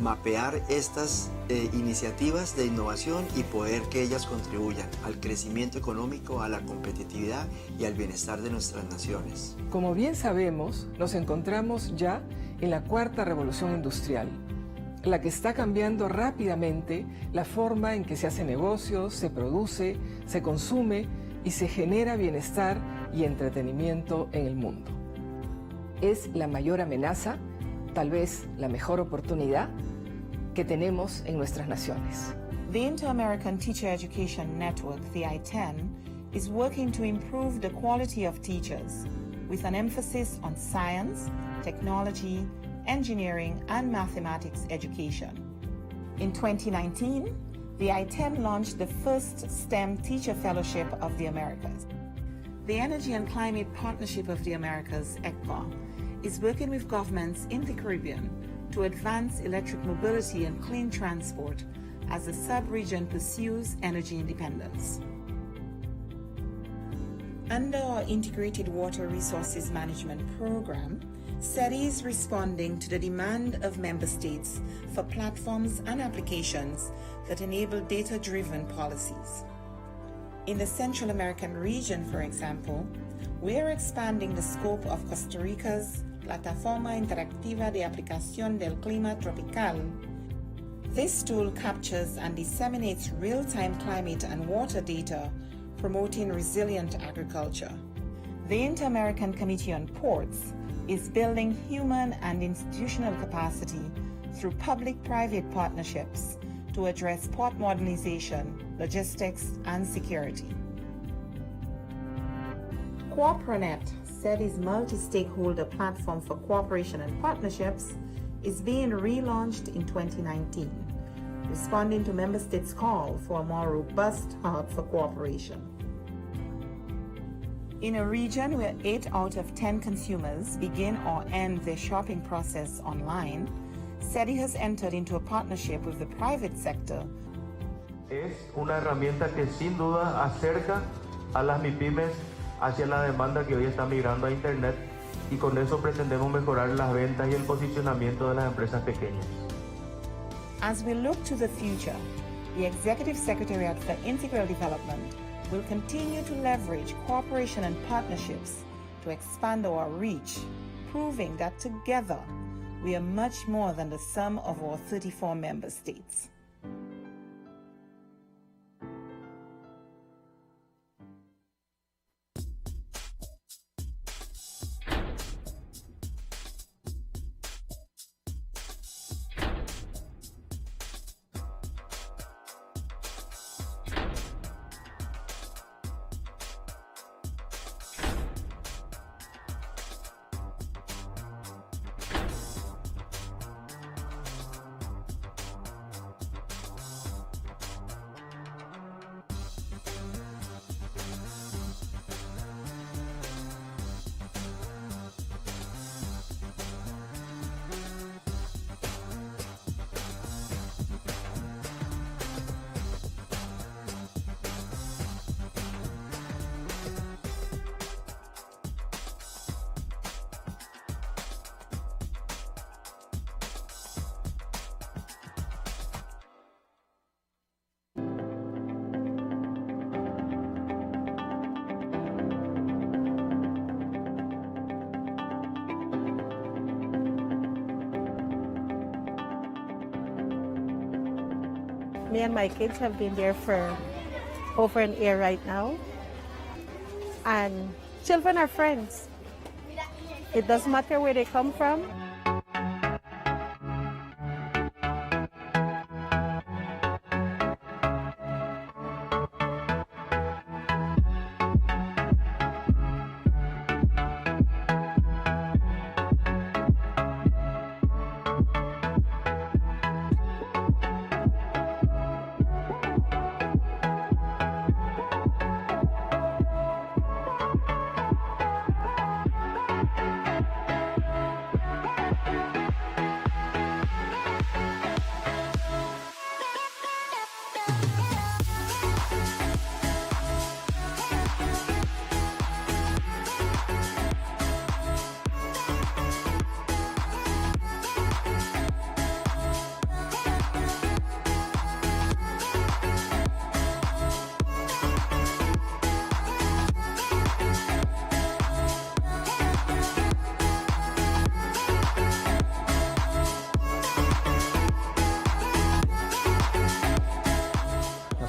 mapear estas iniciativas de innovación y poder que ellas contribuyan al crecimiento económico, a la competitividad y al bienestar de nuestras naciones. Como bien sabemos, nos encontramos ya en la cuarta revolución industrial, la que está cambiando rápidamente la forma en que se hace negocios, se produce, se consume y se genera bienestar y entretenimiento en el mundo. Es la mayor amenaza, tal vez la mejor oportunidad que tenemos en nuestras naciones. The Inter-American Teacher Education Network, the I-10, is working to improve the quality of teachers with an emphasis on science, technology, engineering, and mathematics education. In 2019, the I-10 launched the first STEM Teacher Fellowship of the Americas. The Energy and Climate Partnership of the Americas, ECPA, is working with governments in the Caribbean to advance electric mobility and clean transport as the sub-region pursues energy independence. Under our Integrated Water Resources Management Program, SETI is responding to the demand of member states for platforms and applications that enable data-driven policies. In the Central American region, for example, we are expanding the scope of Costa Rica's Plataforma Interactiva de Aplicación del Clima Tropical. This tool captures and disseminates real-time climate and water data, promoting resilient agriculture. The Inter-American Committee on Ports is building human and institutional capacity through public-private partnerships to address port modernization, logistics, and security. CooperaNet, SETI's multi-stakeholder platform for cooperation and partnerships, is being relaunched in 2019, responding to member states' call for a more robust hub for cooperation. In a region where 8 out of 10 consumers begin or end their shopping process online, SETI has entered into a partnership with the private sector. Es una herramienta que sin duda acerca a las MIPYMES hacia la demanda que hoy está migrando a Internet, y con eso pretendemos mejorar las ventas y el posicionamiento de las empresas pequeñas. As we look to the future, the Executive Secretariat for Integral Development will continue to leverage cooperation and partnerships to expand our reach, proving that together we are much more than the sum of our 34 member states. Me and my kids have been there for over an year right now. And children are friends. It doesn't matter where they come from.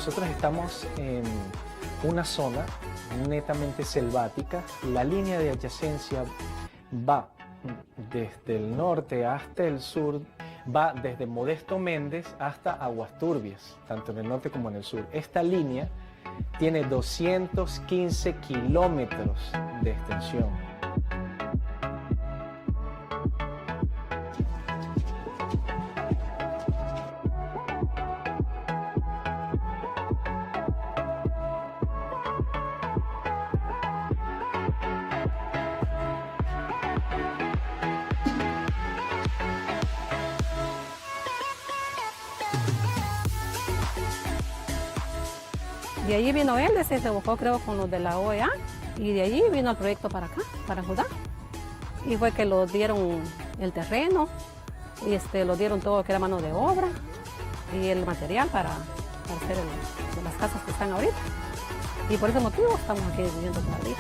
nosotros estamos en una zona netamente selvática. La línea de adyacencia va desde el norte hasta el sur, va desde Modesto Méndez hasta Aguas Turbias, tanto en el norte como en el sur. Esta línea tiene 215 kilómetros de extensión. De allí vino él, se buscó creo con los de la OEA y de allí vino el proyecto para acá, para Judá. Y fue que lo dieron el terreno, y lo dieron todo lo que era mano de obra y el material para hacer las casas que están ahorita. Y por ese motivo estamos aquí viviendo todavía.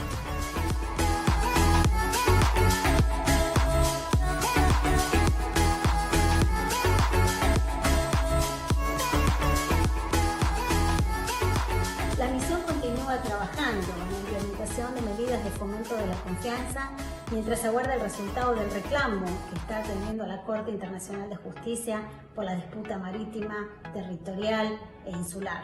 La misión continúa trabajando en la implementación de medidas de fomento de la confianza mientras aguarda el resultado del reclamo que está atendiendo la Corte Internacional de Justicia por la disputa marítima, territorial e insular.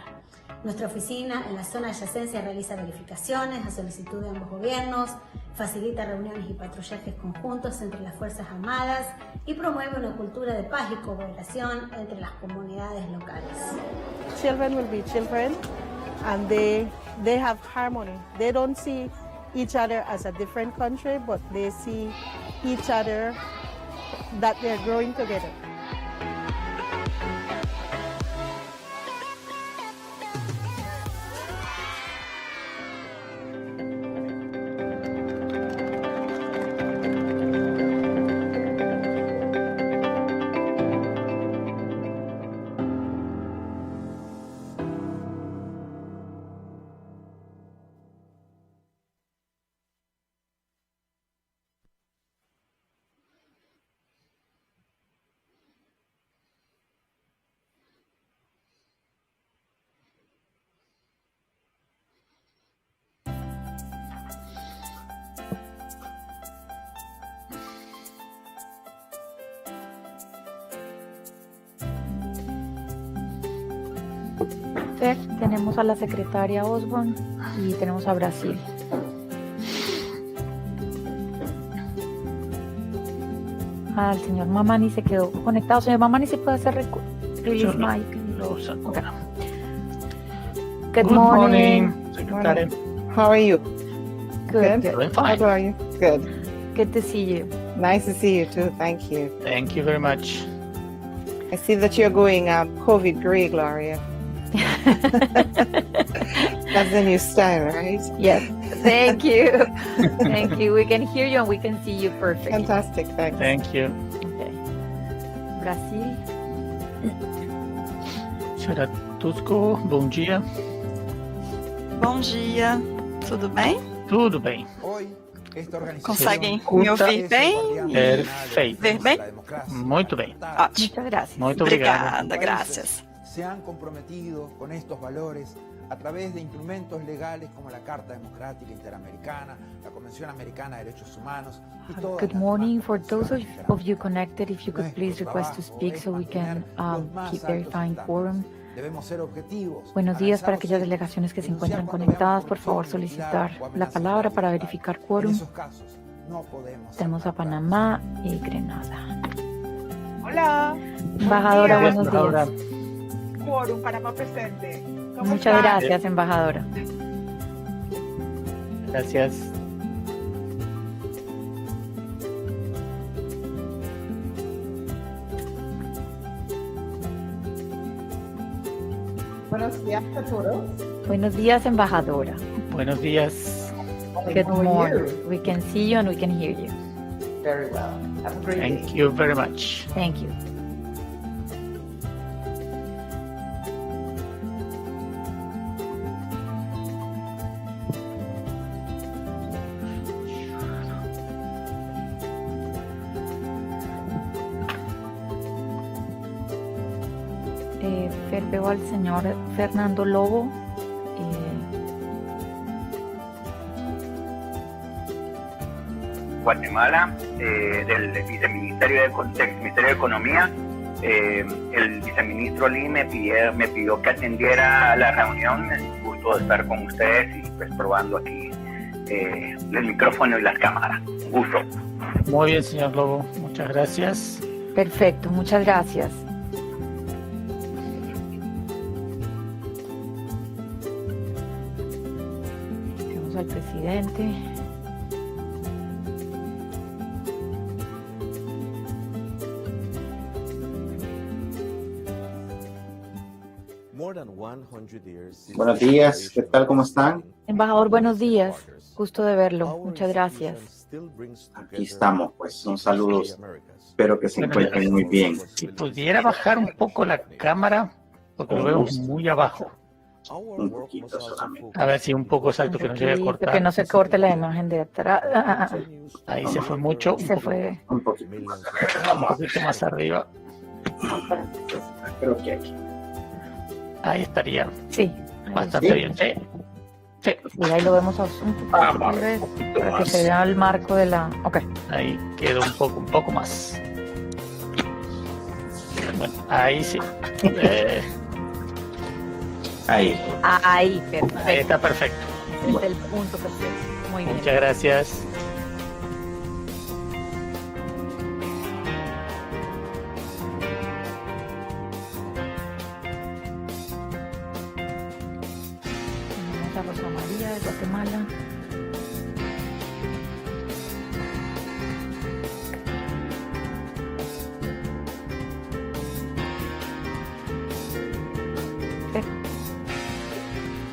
Nuestra oficina en la zona de adyacencia realiza verificaciones a solicitud de ambos gobiernos, facilita reuniones y patrullajes conjuntos entre las Fuerzas Armadas y promueve una cultura de paz y cooperación entre las comunidades locales. Children will be children, and they have harmony. They don't see each other as a different country, but they see each other that they're growing together. Tenemos a la secretaria Osborne y tenemos a Brasil. Al señor Mamani se quedó conectado. Señor Mamani, ¿se puede hacer release mic? Okay. Good morning. Secretary. How are you? Good. Doing fine. How are you? Good. Good to see you. Nice to see you too. Thank you. Thank you very much. I see that you're going COVID gray, Gloria. That's the new style, right? Yes. Thank you. Thank you. We can hear you and we can see you perfectly. Fantastic. Thanks. Thank you. Okay. Brasil. Senhora Tusco, bom dia. Bom dia, tudo bem? Tudo bem. Conseguem me ouvir bem? Perfeito. Ver bem? Muito bem. Ótimo. Muchas gracias. Muito obrigado. Obrigada, gracias. Se han comprometido con estos valores a través de instrumentos legales como la Carta Democrática Interamericana, la Convención Americana de Derechos Humanos y todas Good las morning. demás For those convenciones of you connected, if you could please request to speak so we can keep verifying quorum. Debemos ser objetivos. Buenos días para aquellas delegaciones que se encuentran conectadas. Por favor, solicitar la palabra para verificar En quórum. esos casos no podemos. Tenemos a Panamá y Grenada. Hola. Embajadora, buenos Ahora, días. Quórum, Panamá presente. ¿Cómo Muchas están? gracias, embajadora. gracias. Buenos días a todos. Buenos días, embajadora. Buenos días. Good How are morning. you? We can see you and we can hear you. Very well. Have a great Thank day. you very much. Thank you. Veo al señor Fernando Lobo. Guatemala, del viceministerio Ministerio de Economía. El viceministro Lee me pidió que atendiera a la reunión. Es un gusto estar con ustedes y pues probando aquí el micrófono y las cámaras. Un gusto. Muy bien, señor Lobo, muchas gracias. Perfecto, muchas gracias. Tenemos al presidente. Buenos días, ¿qué tal? ¿Cómo están? Embajador, buenos días. Gusto de verlo. Muchas gracias. Aquí estamos, pues un saludo. Espero que se encuentren muy bien. Si pudiera bajar un poco la cámara, porque lo veo muy abajo. Un poquito solamente. A ver si un poco exacto, que no se vaya a cortar. Que no se corte la imagen de atrás. Ahí se fue mucho. Se fue. Un poquito más. Un poquito más arriba. Creo que aquí. Ahí estaría. Sí. Bastante bien, sí. Sí. Y ahí lo vemos un poco tal vez, para que se vea el marco de la... Ok. Ahí quedó un poco más. Bueno, ahí sí. Ahí. Ahí, perfecto. Ahí está perfecto. Ese es el punto perfecto. Muy bien. Muchas gracias. Tenemos a Rosa María de Guatemala.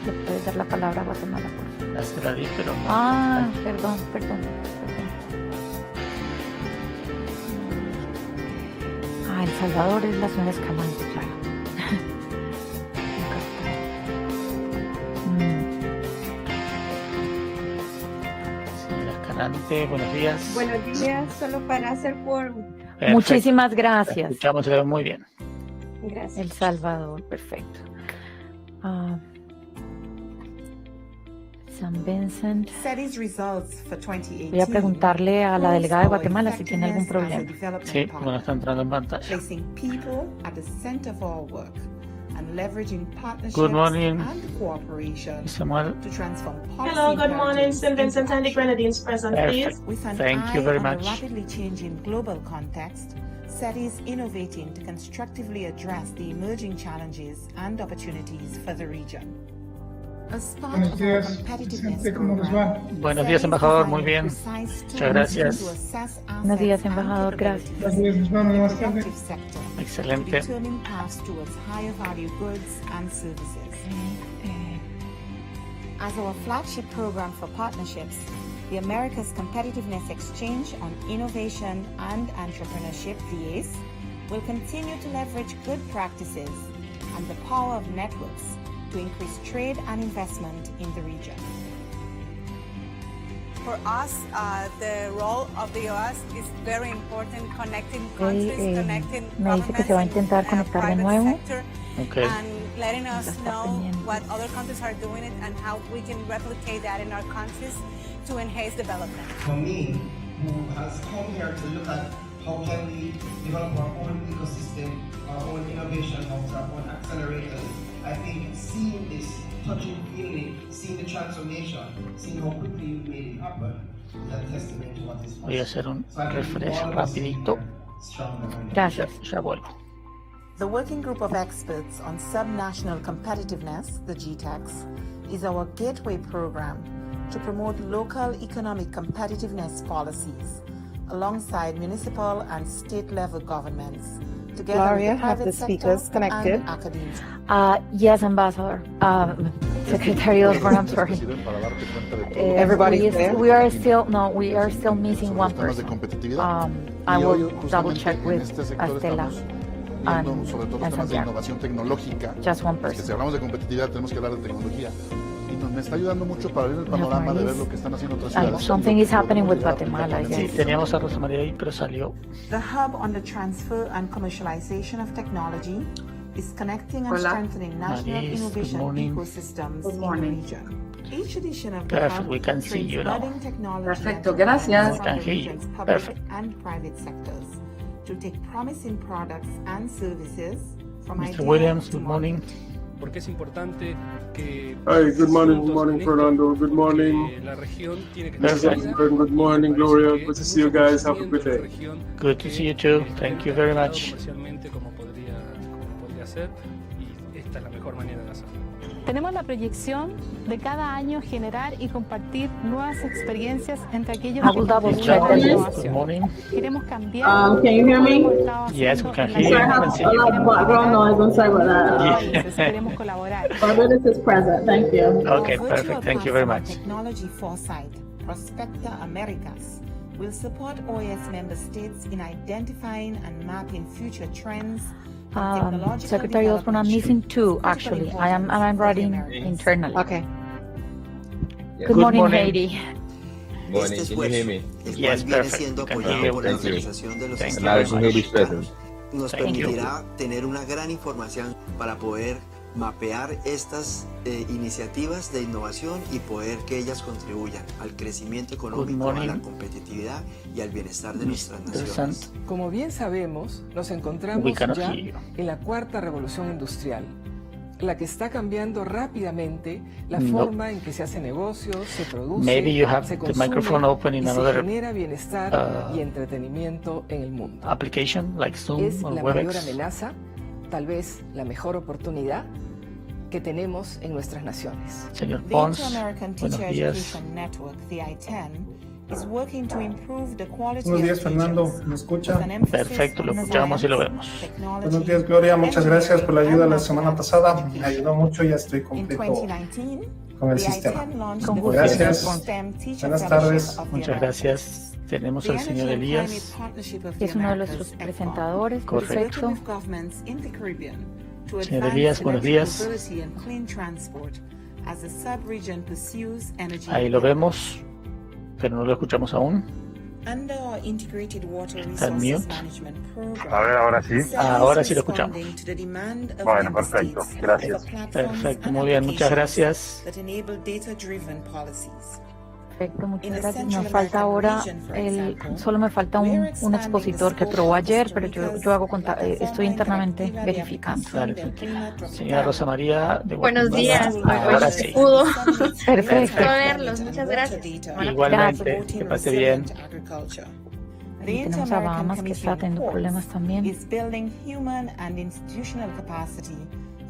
¿Le puedes dar la palabra a Guatemala, por favor? La se la di, pero no. Ah, perdón. Ah, El Salvador es la zona Escalante, claro. Señora Escalante, buenos días. Buenos días, solo para hacer quórum. Perfecto. Muchísimas gracias. Escuchamos, se ve muy bien. Gracias. El Salvador, perfecto. San Vincent. Voy a preguntarle a la delegada de Guatemala si tiene algún problema. Sí, bueno, está entrando en pantalla. Good morning, Samuel. Hello, good morning. St. Vincent and the Grenadines present, please. Thank you very much. Rapidly changing global context, SETI is innovating to constructively address the emerging challenges and opportunities for the region. Buenos días, presidente, ¿cómo les va? Buenos días, embajador, muy bien. Muchas gracias. Buenos días, embajador, gracias. Gracias, nos vemos más tarde. Excelente. As our flagship program for partnerships, the Americas Competitiveness Exchange on Innovation and Entrepreneurship, the OAS, will continue to leverage good practices and the power of networks to increase trade and investment in the region. For us, the role of the OAS is very important, connecting countries, connecting me dice que se va a intentar conectar de nuevo. and letting us know what other countries are doing it and how we can replicate that in our countries to enhance development. For me, who has come here to look at how can we develop our own ecosystem, our own innovation hubs, our own accelerators, I think seeing this, touching, feeling, seeing the transformation, seeing how quickly you made it happen, is a testament to what is possible. Voy a hacer un refresh rapidito. Gracias. Ya vuelvo. The Working Group of Experts on Subnational Competitiveness, the GTEX, is our gateway program to promote local economic competitiveness policies alongside municipal and state-level governments. Gloria, have the speakers connected? Yes, Ambassador. Secretary Osborne, I'm sorry. Everybody's there? We are still missing one person. I will double check with Estela and Santiago. Innovación tecnológica. Just one Que person. si hablamos de competitividad tenemos que hablar de tecnología. Y me está ayudando mucho para ver el panorama de ver lo que están haciendo otras ciudades. Something is happening with Guatemala, I Sí, guess. teníamos a Rosa María ahí, pero salió. The hub on the transfer and commercialization of technology, is connecting and Hola. strengthening national Maris, good innovation morning. ecosystems Good in the morning. region. Each edition of the Perfect, hub we can see trains you now. budding technology Perfecto, enterprises gracias. from Can the hear you. region's public Perfect. and private sectors to take promising products and services from Mr. idea Williams, to good market. morning. Porque es importante que Hi, good morning, juntos Fernando. Good morning. porque la región tiene que estar Perfect. unida. Good morning, Gloria. Good to see you guys. Have a good La day. región Good to see you too. Thank you very much. comercialmente como podría ser, y esta es la mejor manera de hacerlo. Tenemos la proyección de cada año generar y compartir nuevas experiencias entre aquellos I will double check la this. Good innovación. morning. Queremos cambiar. Can you hear me? Yes, we can la hear you. I have We can see a you. lot of background noise. I'm sorry about that. países. Queremos colaborar. Barbara is present. Thank you. Okay, Our perfect. virtual Thank you very platform much. of Technology Foresight, Prospecta Americas, will support OAS member states in identifying and mapping future trends. Secretary Osborne, I'm missing two actually. I'm writing internally. Okay. Good morning, Heidi. Morning, can you hear me? Yes, viene perfect. siendo We can apoyado hear por you. la Thank you. Organización de los Thank you Estados very much. Americanos, nos Thank you. permitirá tener una gran información para poder mapear estas iniciativas de innovación y poder que ellas contribuyan al crecimiento económico, a morning. la competitividad y al bienestar de nuestras naciones. Sant. Como bien sabemos, nos encontramos We cannot ya hear you. en la cuarta revolución industrial, la que está cambiando rápidamente la No. forma en que se hace negocio, se produce, Maybe you have se the consume microphone open in y se another genera bienestar uh, y entretenimiento en el mundo. application like Zoom Es or la mayor WebEx. amenaza, tal vez la mejor oportunidad que tenemos en nuestras naciones. Señor The Pons, Inter-American buenos Teacher días. Education Network, the I-10, is working to improve the quality Buenos días, of Fernando. teachers, ¿Me escucha? with an emphasis Perfecto, lo on escuchamos y lo science, vemos. technology, Buenos días, Gloria. Muchas gracias por la ayuda la semana engineering, pasada. and Me ayudó mucho. Ya estoy In completo 2019, con el the sistema. I-10 launched Con the gusto. first Gracias. STEM Teacher Buenas Fellowship tardes. of the Muchas Americas. gracias. Tenemos The al señor Energy and Elías. Climate Partnership of Que the es uno de Americas, nuestros ECFA, presentadores. is Correcto. working with governments in the Caribbean to Señor advance Elías, buenos días. electromobility and clean transport as the sub-region pursues energy Ahí lo independence. vemos, pero no lo escuchamos aún. Under our integrated water Está en resources mute. management program, A ver, ahora sí. Ahora sí lo escuchamos. responding to the demand of Bueno, member perfecto. states Gracias. for platforms Perfecto, and muy bien, muchas applications gracias. that enable data-driven policies. Perfecto, muchas In the gracias. Central Nos falta American ahora, region, for example, solo me falta we are un expanding expositor the que scope probó of ayer, Costa pero Rica's yo hago plataforma estoy internamente interactiva de verificando. aplicación Dale, del clima Señora tropical. Rosa María, de Buenos Guatemala. días, Ahora sí. pudo. Perfecto. Gusto verlos, muchas gracias. Igualmente, que pase bien. Y tenemos a Bahamas que está teniendo problemas también. Is building human and institutional capacity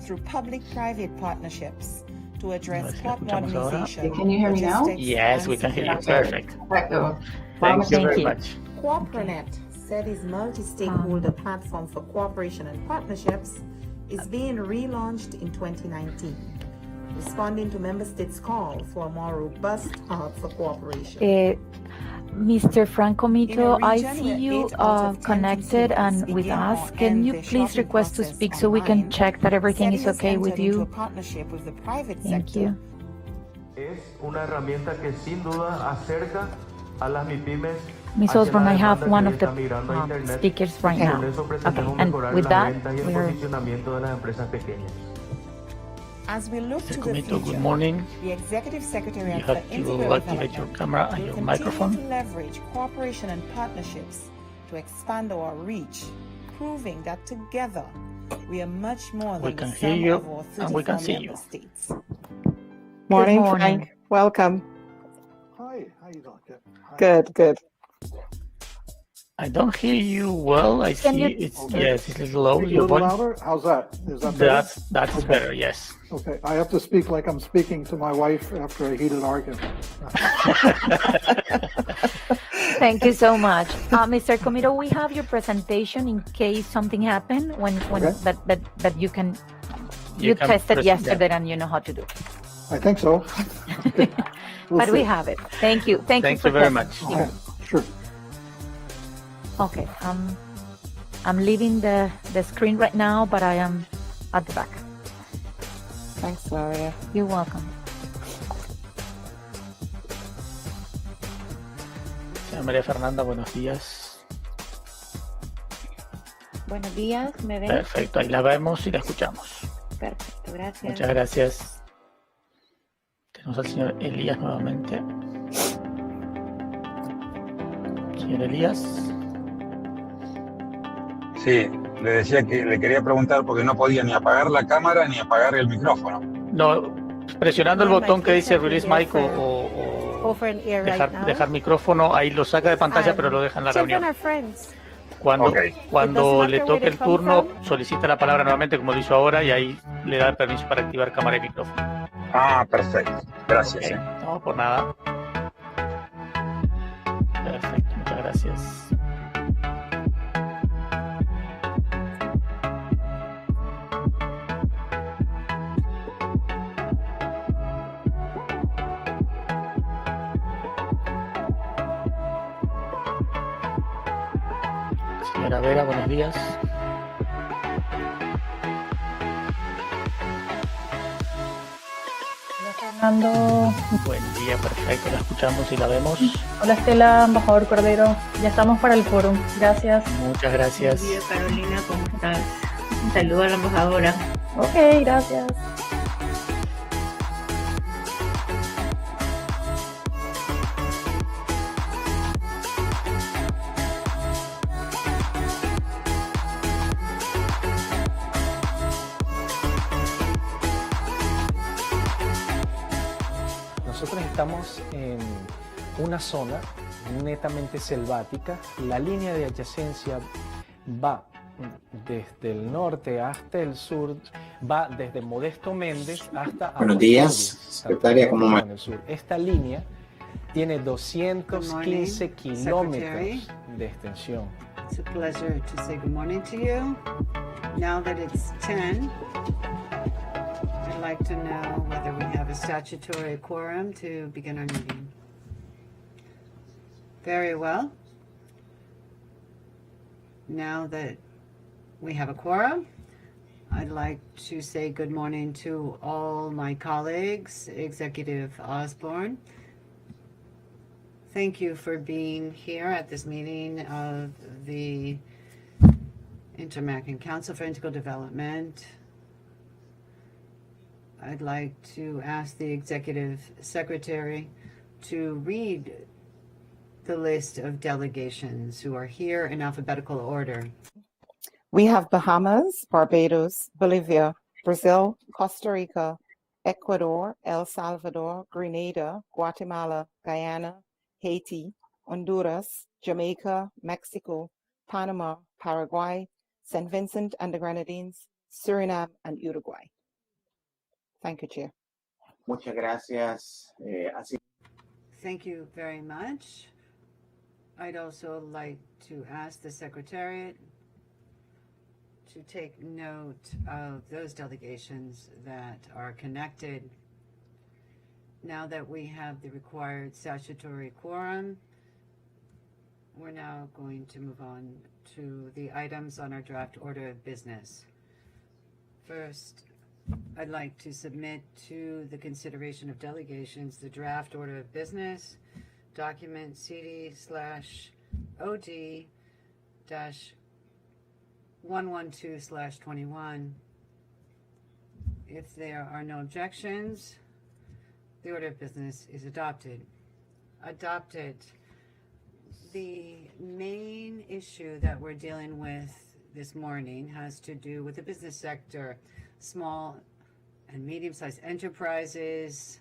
through public-private partnerships to address plot escuchamos ahora. modernization. Can you hear me now? logistics, Yes, and we can hear you. security. Perfect. Perfecto. Thank you Thank very you. much. Quapranet, SETI's multi-stakeholder platform for cooperation and partnerships, is being relaunched in 2019, responding to member states' call for a more robust hub for cooperation. Mr. Franco Mito, In a I region see where you 8 out of 10 connected consumers and with begin us. or Can end you their please shopping request to process speak so we can online, check that everything is SETI has okay with entered into a you? partnership with the private Thank sector. you. Es una herramienta que sin duda acerca a las MIPYMES. Miss hacia Osborne, la I have demanda one que of the está migrando a Internet, speakers right y now. con eso Okay, pretendemos and mejorar with las that, ventas y el we're posicionamiento de las empresas pequeñas. As we look to the Comito, good future, morning. the Executive Secretariat You for have to Integrated activate your Development camera and will your continue microphone. to leverage cooperation and partnerships to expand our reach, proving that together we are much more We than can the hear sum you of our and we 34 can see member you. states. Morning, morning. Frank. Welcome. Hi, how you doing? Good. Hi. Good, good. I don't hear you well. I Can see you- it's Okay. yes, it's a little low. Speak a Your little volume. louder? How's that? Is that better? That's Okay. better. Yes. Okay, I have to speak like I'm speaking to my wife after a heated argument. Thank you so much. Mr. Comito, we have your presentation in case something happened when Okay. that you can You can tested press- yesterday and you know how to do it. I think so. Okay. We'll But we see. have it. Thank you. Thank Thank you for you very testing. much. Okay, sure. Okay. I'm leaving the screen right now, but I am at the back. Thanks, Gloria. You're welcome. Señora María Fernanda, buenos días. Buenos días, ¿me ven? Perfecto, ahí la vemos y la escuchamos. Perfecto, gracias. Muchas gracias. Tenemos al señor Elías nuevamente. Señor Elías. Sí, le decía que le quería preguntar porque no podía ni apagar la cámara ni apagar el micrófono. No, presionando el botón que dice Release Mic o dejar micrófono, ahí lo saca de pantalla, pero lo deja en la reunión. Cuando le toque el turno, solicita la palabra nuevamente, como lo hizo ahora, y ahí le da el permiso para activar cámara y micrófono. Ah, perfecto. Gracias. No, por nada. Perfecto, muchas gracias. Señora Vera, buenos días. Hola Fernando. Buen día, perfecto, la escuchamos y la vemos. Hola Estela, embajador Cordero. Ya estamos para el foro. Gracias. Muchas gracias. Buen día Carolina, ¿cómo estás? Un saludo a la embajadora. Ok, gracias. Nosotros estamos en una zona netamente selvática. La línea de adyacencia va desde el norte hasta el sur, va desde Modesto Méndez hasta Buenos días, secretaria, ¿cómo me...? en el sur. Esta línea tiene 215 kilómetros de extensión. It's a pleasure to say good morning to you. Now that it's 10, I'd like to know whether we have a statutory quorum to begin our meeting. Very well. Now that we have a quorum, I'd like to say good morning to all my colleagues, Executive Osborne. Thank you for being here at this meeting of the Inter-American Council for Integral Development. I'd like to ask the Executive Secretary to read the list of delegations who are here in alphabetical order. We have Bahamas, Barbados, Bolivia, Brazil, Costa Rica, Ecuador, El Salvador, Grenada, Guatemala, Guyana, Haiti, Honduras, Jamaica, Mexico, Panama, Paraguay, St. Vincent and the Grenadines, Suriname, and Uruguay. Thank you, Chair. Muchas gracias. Thank you very much. I'd also like to ask the Secretariat to take note of those delegations that are connected. Now that we have the required statutory quorum, we're now going to move on to the items on our draft order of business. First, I'd like to submit to the consideration of delegations the draft order of business, document CD/OD-112/21. If there are no objections, the order of business is adopted. The main issue that we're dealing with this morning has to do with the business sector, small and medium-sized enterprises,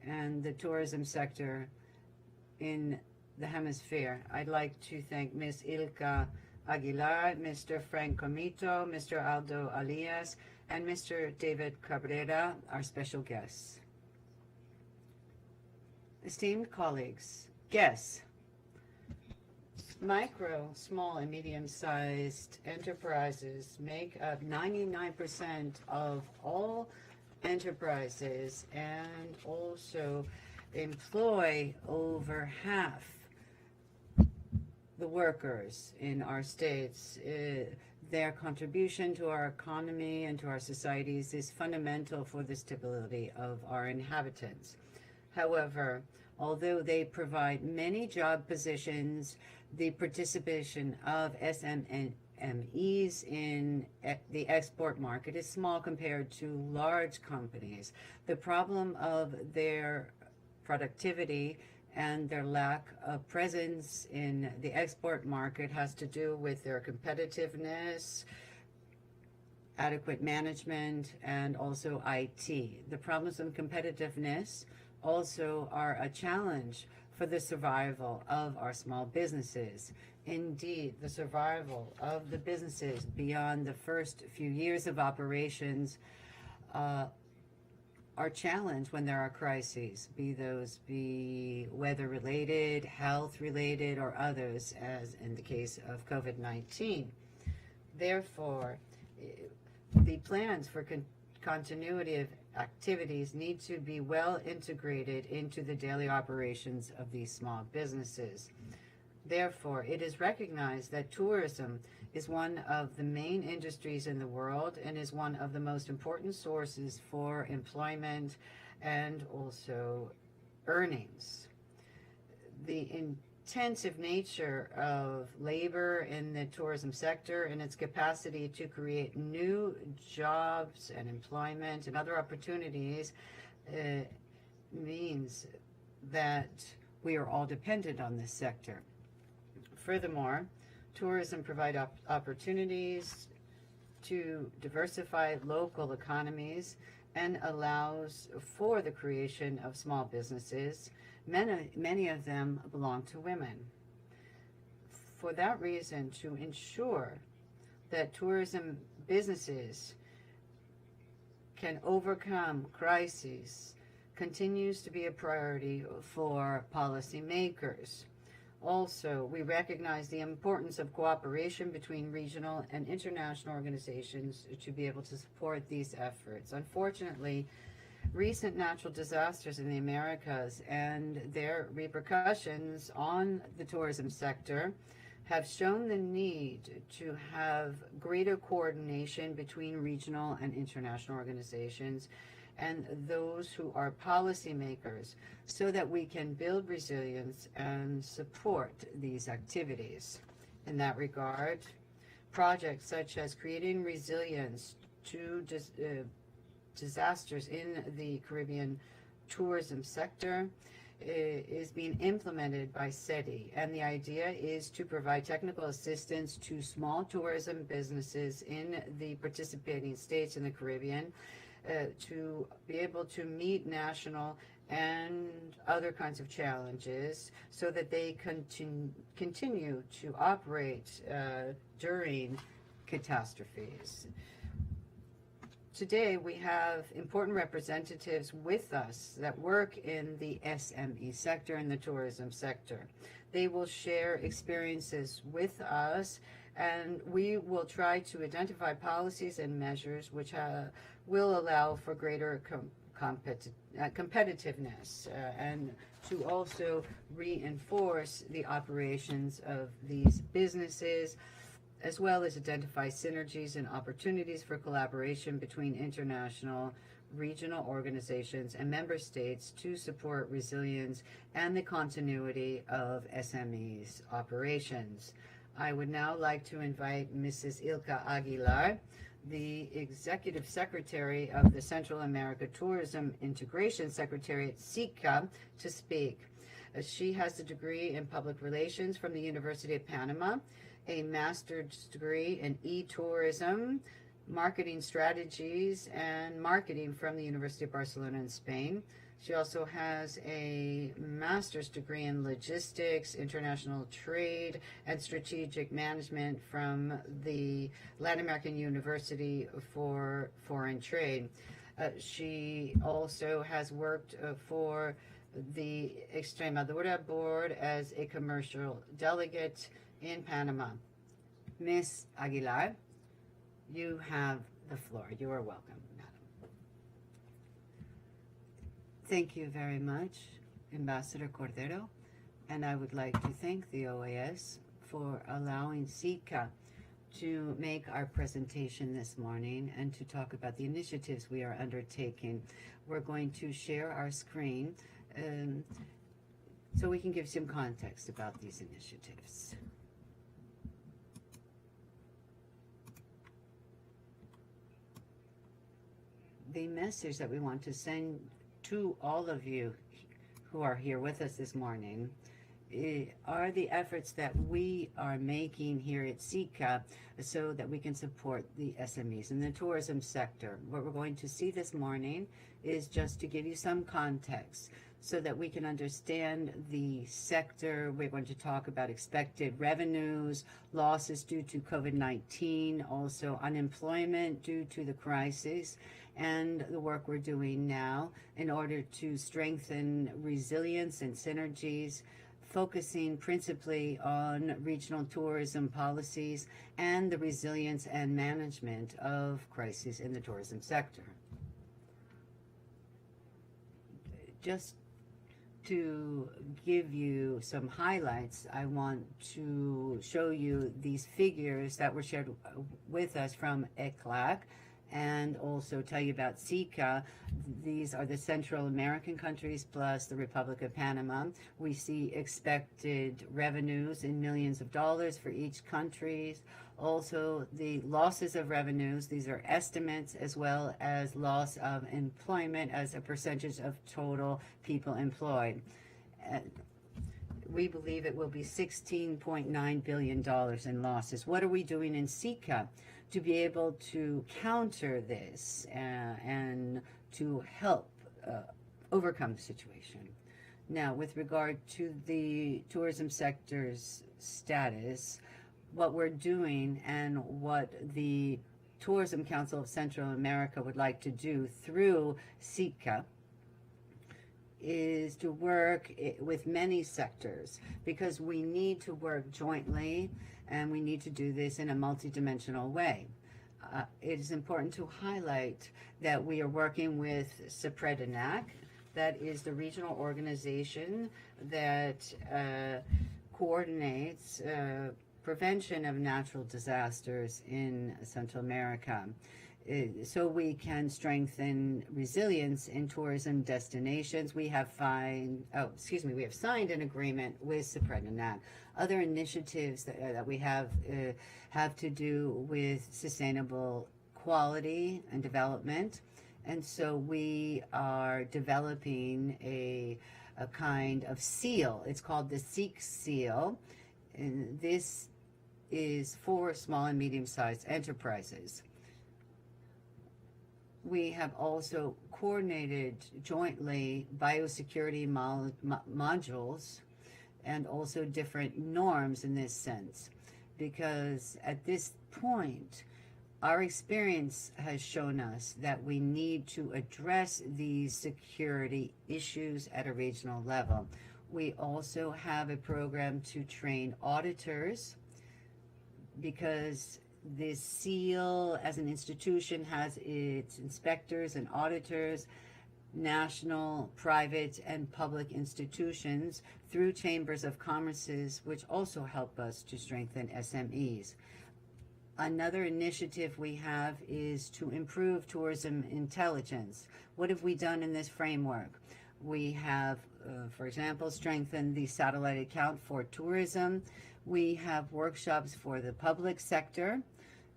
and the tourism sector in the hemisphere. I'd like to thank Ms. Ilka Aguilar, Mr. Frank Comito, Mr. Aldo Alias, and Mr. David Cabrera, our special guests. Esteemed colleagues, guests, micro, small, and medium-sized enterprises make up 99% of all enterprises and also employ over half the workers in our states. Their contribution to our economy and to our societies is fundamental for the stability of our inhabitants. However, although they provide many job positions, the participation of SMEs in the export market is small compared to large companies. The problem of their productivity and their lack of presence in the export market has to do with their competitiveness, adequate management, and also IT. The problems of competitiveness also are a challenge for the survival of our small businesses. Indeed, the survival of the businesses beyond the first few years of operations are challenged when there are crises, be those weather-related, health-related, or others, as in the case of COVID-19. Therefore, the plans for continuity of activities need to be well integrated into the daily operations of these small businesses. Therefore, it is recognized that tourism is one of the main industries in the world and is one of the most important sources for employment and also earnings. The intensive nature of labor in the tourism sector and its capacity to create new jobs and employment and other opportunities means that we are all dependent on this sector. Furthermore, tourism provides opportunities to diversify local economies and allows for the creation of small businesses. Many of them belong to women. For that reason, to ensure that tourism businesses can overcome crises continues to be a priority for policymakers. Also, we recognize the importance of cooperation between regional and international organizations to be able to support these efforts. Unfortunately, recent natural disasters in the Americas and their repercussions on the tourism sector have shown the need to have greater coordination between regional and international organizations and those who are policymakers so that we can build resilience and support these activities. In that regard, projects such as creating resilience to disasters in the Caribbean tourism sector is being implemented by SETI, and the idea is to provide technical assistance to small tourism businesses in the participating states in the Caribbean to be able to meet national and other kinds of challenges so that they continue to operate during catastrophes. Today, we have important representatives with us that work in the SME sector and the tourism sector. They will share experiences with us, and we will try to identify policies and measures which will allow for greater competitiveness and to also reinforce the operations of these businesses, as well as identify synergies and opportunities for collaboration between international, regional organizations and member states to support resilience and the continuity of SMEs operations. I would now like to invite Mrs. Ilka Aguilar, the Executive Secretary of the Central America Tourism Integration Secretariat, SICA, to speak. She has a degree in Public Relations from the University of Panama, a master's degree in e-tourism, marketing strategies, and marketing from the University of Barcelona in Spain. She also has a master's degree in logistics, international trade, and strategic management from the Latin American University for Foreign Trade. She also has worked for the Extremadura board as a commercial delegate in Panama. Ms. Aguilar, you have the floor. You are welcome, madam. Thank you very much, Ambassador Cordero, and I would like to thank the OAS for allowing SICA to make our presentation this morning and to talk about the initiatives we are undertaking. We're going to share our screen so we can give some context about these initiatives. the message that we want to send to all of you who are here with us this morning are the efforts that we are making here at SICA so that we can support the SMEs in the tourism sector. What we're going to see this morning is just to give you some context so that we can understand the sector. We're going to talk about expected revenues, losses due to COVID-19, also unemployment due to the crisis, and the work we're doing now in order to strengthen resilience and synergies, focusing principally on regional tourism policies and the resilience and management of crises in the tourism sector. Just to give you some highlights, I want to show you these figures that were shared with us from ECLAC, and also tell you about SICA. These are the Central American countries plus the Republic of Panama. We see expected revenues in millions of dollars for each country. Also, the losses of revenues, these are estimates, as well as loss of employment as a percentage of total people employed. We believe it will be $16.9 billion in losses. What are we doing in SICA to be able to counter this and to help overcome the situation? Now, with regard to the tourism sector's status, what we're doing and what the Tourism Council of Central America would like to do through SICA is to work with many sectors, because we need to work jointly and we need to do this in a multidimensional way. It is important to highlight that we are working with CEPREDINAC, that is the regional organization that coordinates prevention of natural disasters in Central America, so we can strengthen resilience in tourism destinations. We have signed an agreement with CEPREDINAC. Other initiatives that we have to do with sustainable quality and development, and so we are developing a kind of seal. It's called the SEEK seal, and this is for small and medium-sized enterprises. We have also coordinated jointly biosecurity modules and also different norms in this sense, because at this point, our experience has shown us that we need to address these security issues at a regional level. We also have a program to train auditors, because this seal as an institution has its inspectors and auditors, national, private, and public institutions through chambers of commerces, which also help us to strengthen SMEs. Another initiative we have is to improve tourism intelligence. What have we done in this framework? We have, for example, strengthened the satellite account for tourism. We have workshops for the public sector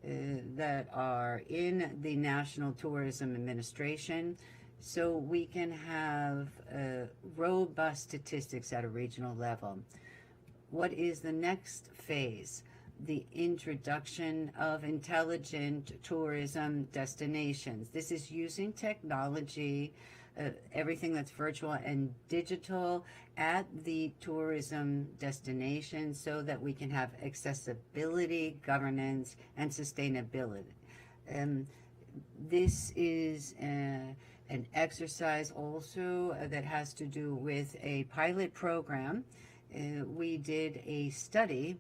that are in the National Tourism Administration, so we can have robust statistics at a regional level. What is the next phase? The introduction of intelligent tourism destinations. This is using technology, everything that's virtual and digital at the tourism destination, so that we can have accessibility, governance, and sustainability. This is an exercise also that has to do with a pilot program. We did a study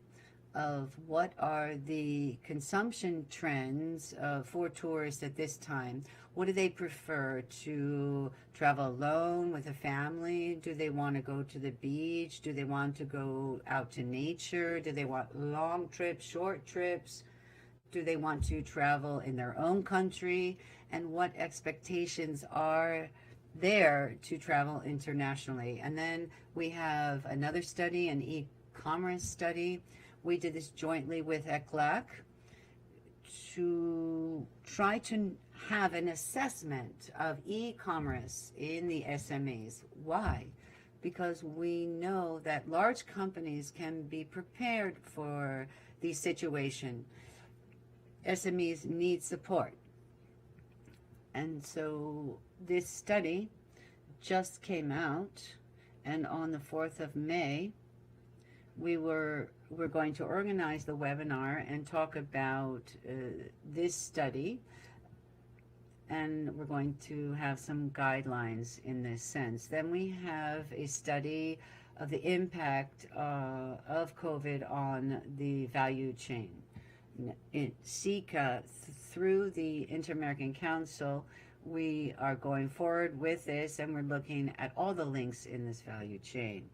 of what are the consumption trends for tourists at this time. What do they prefer? To travel alone with a family? Do they want to go to the beach? Do they want to go out to nature? Do they want long trips, short trips? Do they want to travel in their own country? And what expectations are there to travel internationally? And then we have another study, an e-commerce study. We did this jointly with ECLAC to try to have an assessment of e-commerce in the SMEs. Why? Because we know that large companies can be prepared for the situation. SMEs need support. And so this study just came out, and on the 4th of May, we're going to organize the webinar and talk about this study, and we're going to have some guidelines in this sense. Then we have a study of the impact of COVID on the value chain. In SICA, through the Inter-American Council, we are going forward with this, and we're looking at all the links in this value chain.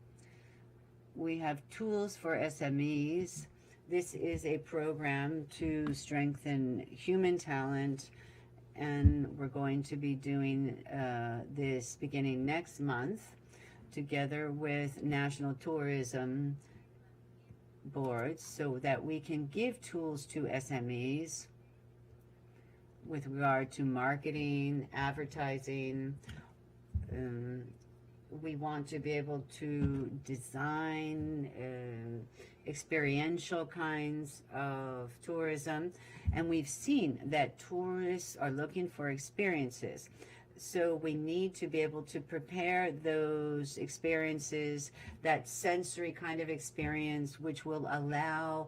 We have tools for SMEs. This is a program to strengthen human talent, and we're going to be doing this beginning next month together with national tourism boards, so that we can give tools to SMEs with regard to marketing, advertising. We want to be able to design experiential kinds of tourism, and we've seen that tourists are looking for experiences. So we need to be able to prepare those experiences, that sensory kind of experience, which will allow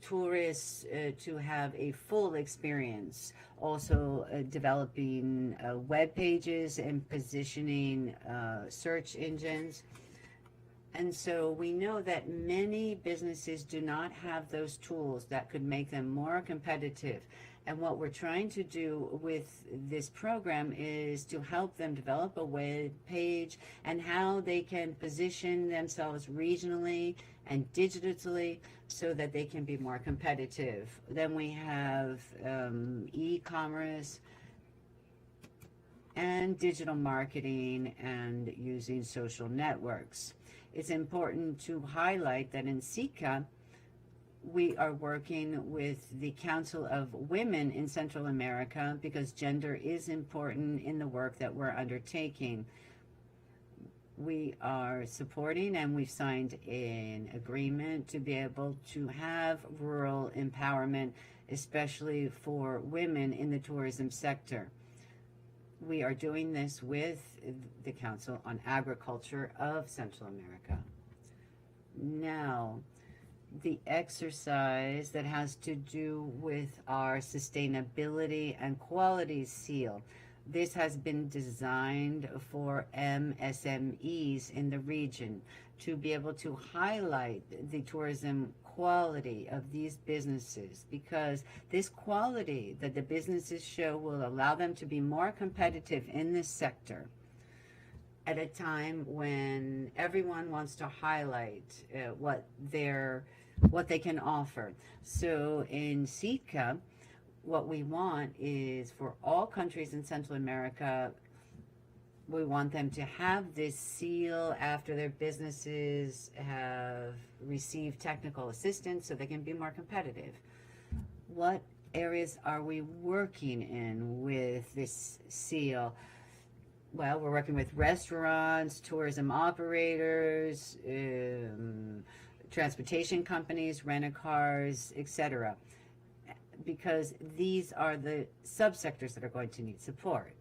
tourists to have a full experience. Also developing web pages and positioning search engines. And so we know that many businesses do not have those tools that could make them more competitive. And what we're trying to do with this program is to help them develop a web page and how they can position themselves regionally and digitally so that they can be more competitive. Then we have e-commerce and digital marketing and using social networks. It's important to highlight that in SICA, we are working with the Council of Women in Central America because gender is important in the work that we're undertaking. We are supporting, and we've signed an agreement to be able to have rural empowerment, especially for women in the tourism sector. We are doing this with the Council on Agriculture of Central America. Now, the exercise that has to do with our sustainability and quality seal. This has been designed for MSMEs in the region to be able to highlight the tourism quality of these businesses, because this quality that the businesses show will allow them to be more competitive in this sector at a time when everyone wants to highlight what they can offer. So in SICA, what we want is for all countries in Central America, we want them to have this seal after their businesses have received technical assistance so they can be more competitive. What areas are we working in with this seal? Well, we're working with restaurants, tourism operators, transportation companies, rent-a-cars, etc., because these are the subsectors that are going to need support.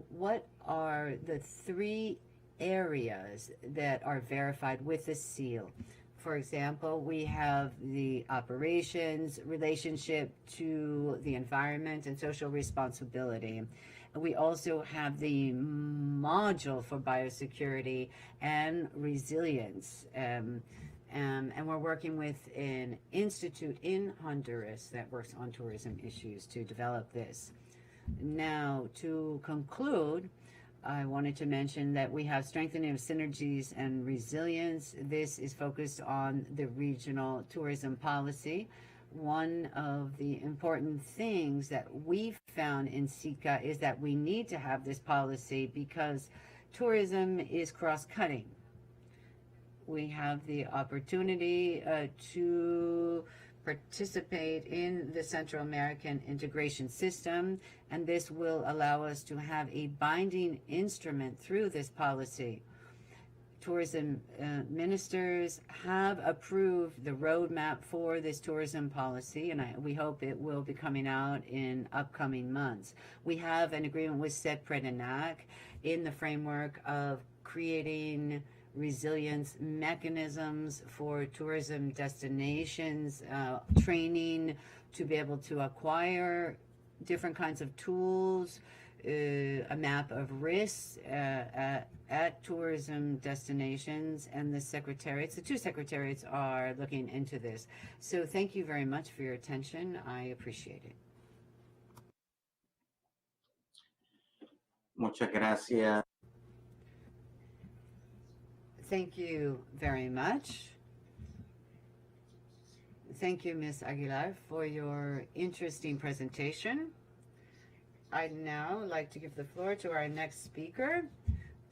What are the 3 areas that are verified with the seal? For example, we have the operations, relationship to the environment, and social responsibility. We also have the module for biosecurity and resilience. And we're working with an institute in Honduras that works on tourism issues to develop this. Now, to conclude, I wanted to mention that we have strengthening of synergies and resilience. This is focused on the regional tourism policy. One of the important things that we've found in SICA is that we need to have this policy because tourism is cross-cutting. We have the opportunity to participate in the Central American integration system, and this will allow us to have a binding instrument through this policy. Tourism ministers have approved the roadmap for this tourism policy, and we hope it will be coming out in upcoming months. We have an agreement with CEPREDENAC in the framework of creating resilience mechanisms for tourism destinations, training to be able to acquire different kinds of tools, a map of risks at tourism destinations, and the two secretariats are looking into this. So thank you very much for your attention. I appreciate it. Muchas gracias. Thank you very much. Thank you, Ms. Aguilar, for your interesting presentation. I'd now like to give the floor to our next speaker.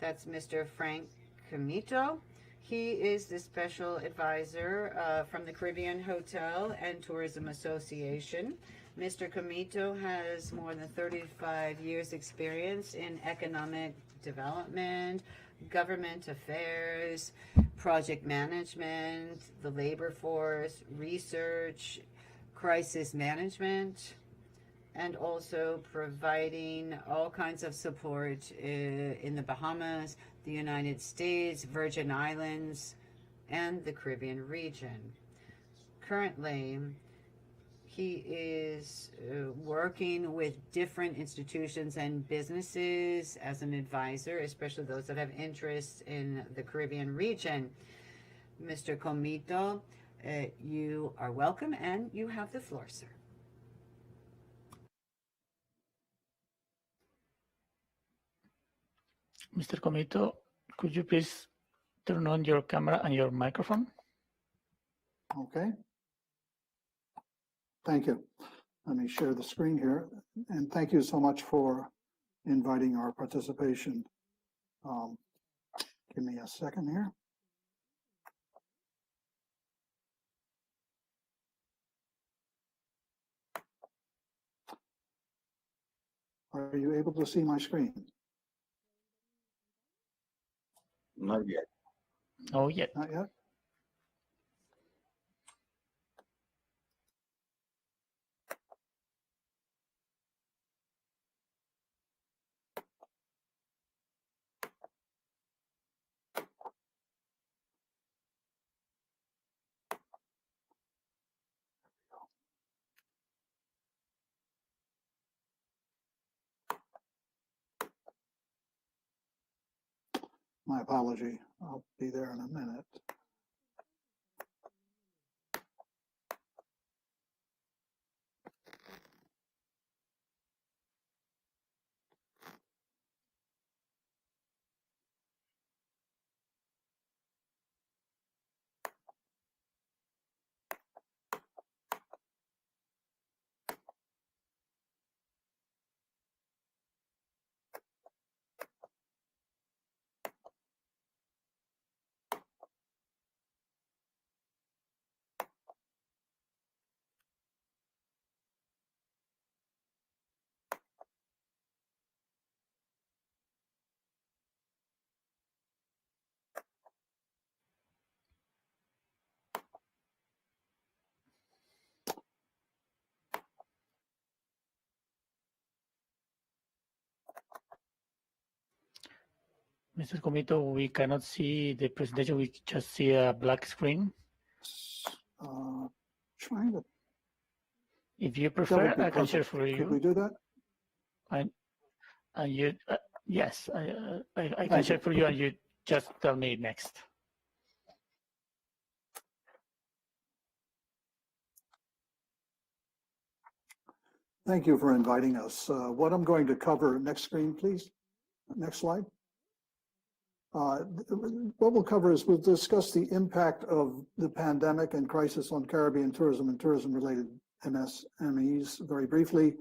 That's Mr. Frank Comito. He is the special advisor from the Caribbean Hotel and Tourism Association. Mr. Comito has more than 35 years experience in economic development, government affairs, project management, the labor force, research, crisis management, and also providing all kinds of support in the Bahamas, the United States, Virgin Islands, and the Caribbean region. Currently, he is working with different institutions and businesses as an advisor, especially those that have interests in the Caribbean region. Mr. Comito, you are welcome, and you have the floor, sir. Mr. Comito, could you please turn on your camera and your microphone? Okay. Thank you. Let me share the screen here. And thank you so much for inviting our participation. Give me a second here. Are you able to see my screen? Not yet. Oh, yet. Not yet? My apology. I'll be there in a minute. Mr. Comito, we cannot see the presentation. We just see a black screen. Trying to. If you prefer, I can share for you. Could we do that? Yes, I can share for you, and you just tell me next. Thank you for inviting us. What I'm going to cover, next screen, please. Next slide. What we'll cover is we'll discuss the impact of the pandemic and crisis on Caribbean tourism and tourism-related MSMEs very briefly.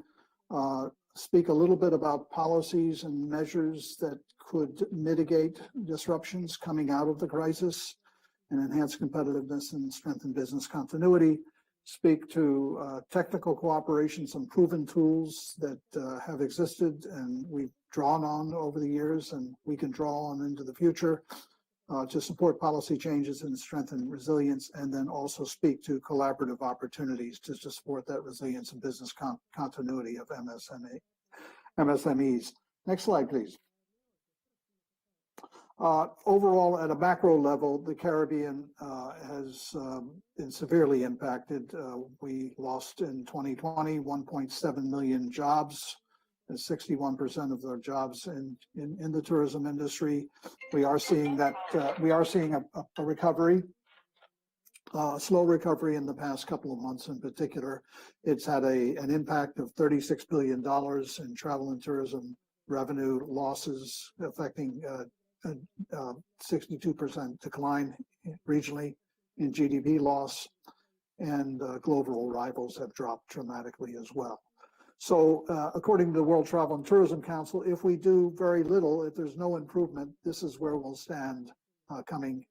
Speak a little bit about policies and measures that could mitigate disruptions coming out of the crisis and enhance competitiveness and strengthen business continuity. speak to technical cooperation, some proven tools that have existed and we've drawn on over the years and we can draw on into the future to support policy changes and strengthen resilience, and then also speak to collaborative opportunities to support that resilience and business continuity of MSMEs. Next slide, please. Overall, at a macro level, the Caribbean has been severely impacted. We lost in 2020 1.7 million jobs, and 61% of their jobs in the tourism industry. We are seeing that a recovery, slow recovery in the past couple of months in particular. It's had an impact of $36 billion in travel and tourism revenue losses, affecting 62% decline regionally in GDP loss, and global arrivals have dropped dramatically as well. So according to the World Travel and Tourism Council, if we do very little, if there's no improvement, this is where we'll stand coming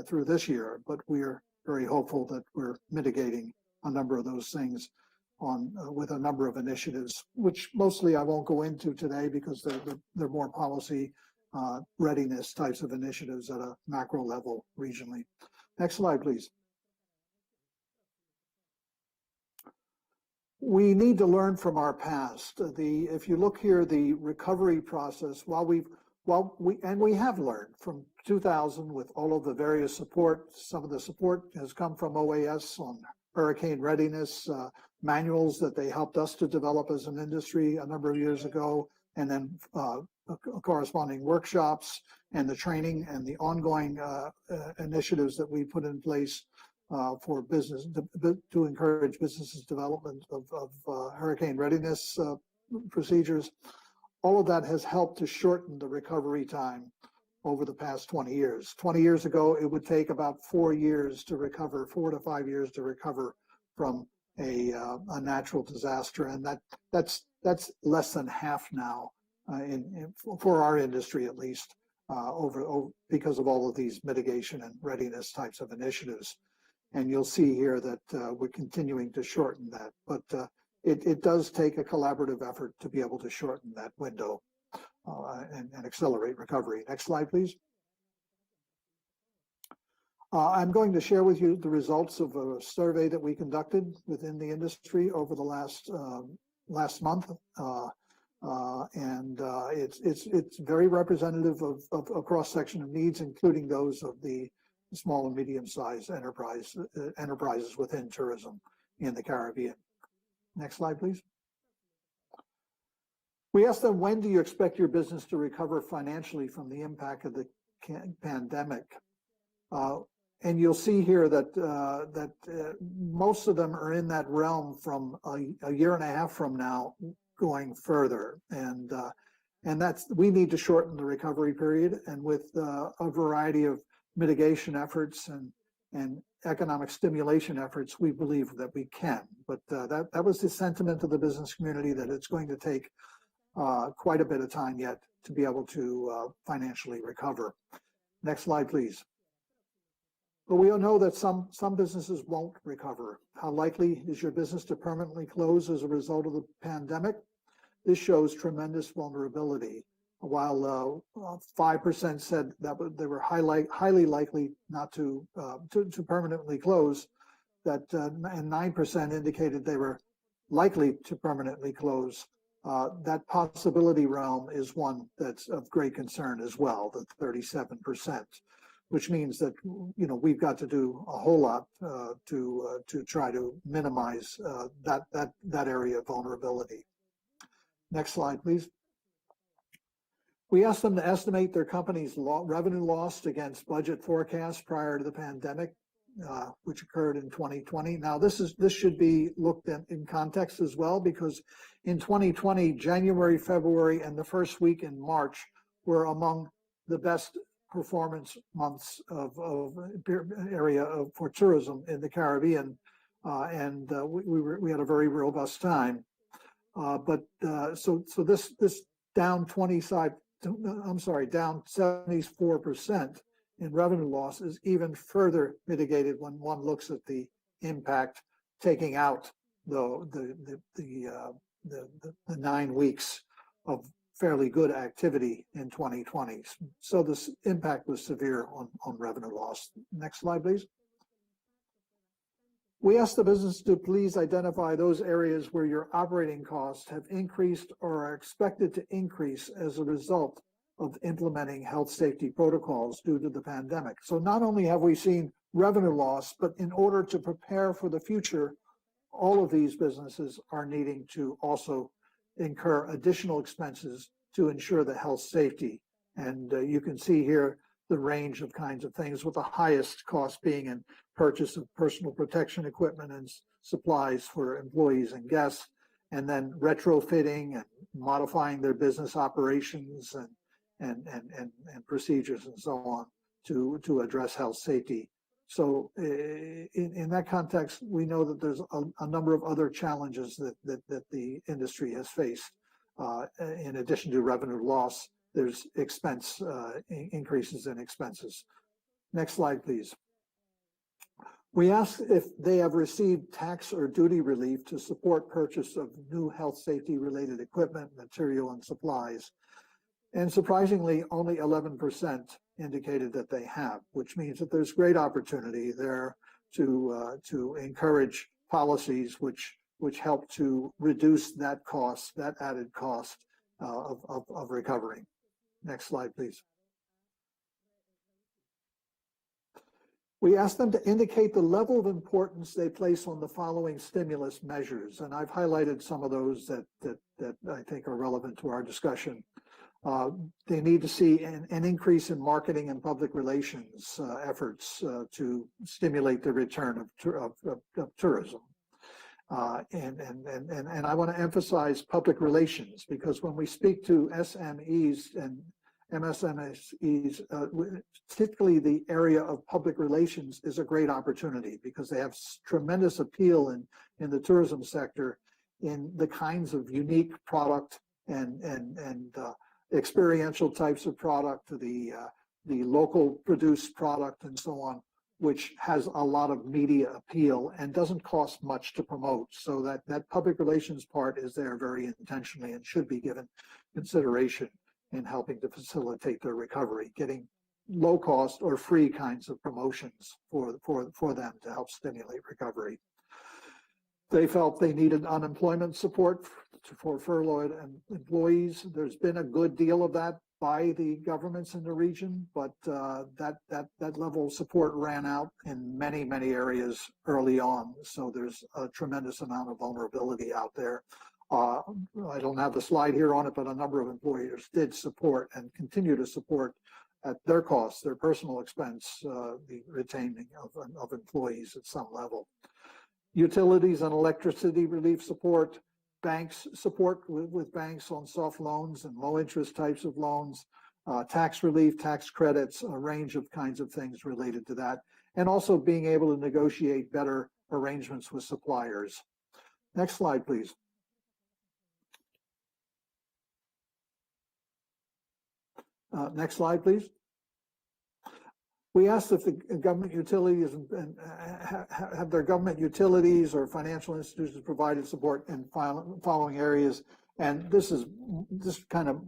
through this year. But we're very hopeful that we're mitigating a number of those things with a number of initiatives, which mostly I won't go into today because they're more policy readiness types of initiatives at a macro level regionally. Next slide, please. We need to learn from our past. If you look here, the recovery process, we have learned from 2000 with all of the various support. Some of the support has come from OAS on hurricane readiness, manuals that they helped us to develop as an industry a number of years ago, and then corresponding workshops and the training and the ongoing initiatives that we put in place for business to encourage businesses development of hurricane readiness procedures. All of that has helped to shorten the recovery time over the past 20 years. 20 years ago, it would take about 4 years to recover, 4 to 5 years to recover from a natural disaster, and that's less than half now for our industry at least, because of all of these mitigation and readiness types of initiatives. And you'll see here that we're continuing to shorten that, but it does take a collaborative effort to be able to shorten that window and accelerate recovery. Next slide, please. I'm going to share with you the results of a survey that we conducted within the industry over the last month, and it's very representative of a cross section of needs, including those of the small and medium-sized enterprises within tourism in the Caribbean. Next slide, please. We asked them, when do you expect your business to recover financially from the impact of the pandemic? And you'll see here that most of them are in that realm from a year and a half from now going further. And we need to shorten the recovery period, and with a variety of mitigation efforts and economic stimulation efforts, we believe that we can. But that was the sentiment of the business community, that it's going to take quite a bit of time yet to be able to financially recover. Next slide, please. But we all know that some businesses won't recover. How likely is your business to permanently close as a result of the pandemic? This shows tremendous vulnerability. While 5% said that they were highly likely not to permanently close, and 9% indicated they were likely to permanently close. That possibility realm is one that's of great concern as well, the 37%, which means that we've got to do a whole lot to try to minimize that area of vulnerability. Next slide, please. We asked them to estimate their company's revenue lost against budget forecasts prior to the pandemic, which occurred in 2020. Now, this should be looked at in context as well, because in 2020, January, February, and the first week in March were among the best performance months of area for tourism in the Caribbean, and we had a very robust time. So this down 74% in revenue loss is even further mitigated when one looks at the impact taking out the 9 weeks of fairly good activity in 2020. So this impact was severe on revenue loss. Next slide, please. We asked the business to please identify those areas where your operating costs have increased or are expected to increase as a result of implementing health safety protocols due to the pandemic. So not only have we seen revenue loss, but in order to prepare for the future, all of these businesses are needing to also incur additional expenses to ensure the health safety. And you can see here the range of kinds of things, with the highest cost being in purchase of personal protection equipment and supplies for employees and guests, and then retrofitting and modifying their business operations and procedures and so on to address health safety. So in that context, we know that there's a number of other challenges that the industry has faced. In addition to revenue loss, there's expense increases in expenses. Next slide, please. We asked if they have received tax or duty relief to support purchase of new health safety related equipment, material, and supplies. And surprisingly, only 11% indicated that they have, which means that there's great opportunity there to encourage policies which help to reduce that cost, that added cost of recovery. Next slide, please. We asked them to indicate the level of importance they place on the following stimulus measures, and I've highlighted some of those that I think are relevant to our discussion. They need to see an increase in marketing and public relations efforts to stimulate the return of tourism. And I want to emphasize public relations, because when we speak to SMEs and MSMEs, particularly the area of public relations is a great opportunity, because they have tremendous appeal in the tourism sector in the kinds of unique product and experiential types of product, the local produced product and so on, which has a lot of media appeal and doesn't cost much to promote. So that public relations part is there very intentionally and should be given consideration in helping to facilitate their recovery, getting low cost or free kinds of promotions for them to help stimulate recovery. They felt they needed unemployment support for furloughed employees. There's been a good deal of that by the governments in the region, but that level of support ran out in many areas early on. So there's a tremendous amount of vulnerability out there. I don't have the slide here on it, but a number of employers did support and continue to support at their cost, their personal expense, the retaining of employees at some level. Utilities and electricity relief support, banks support with banks on soft loans and low interest types of loans, tax relief, tax credits, a range of kinds of things related to that, and also being able to negotiate better arrangements with suppliers. Next slide, please. Next slide, please. We asked if the government utilities have their government utilities or financial institutions provided support in following areas, and this kind of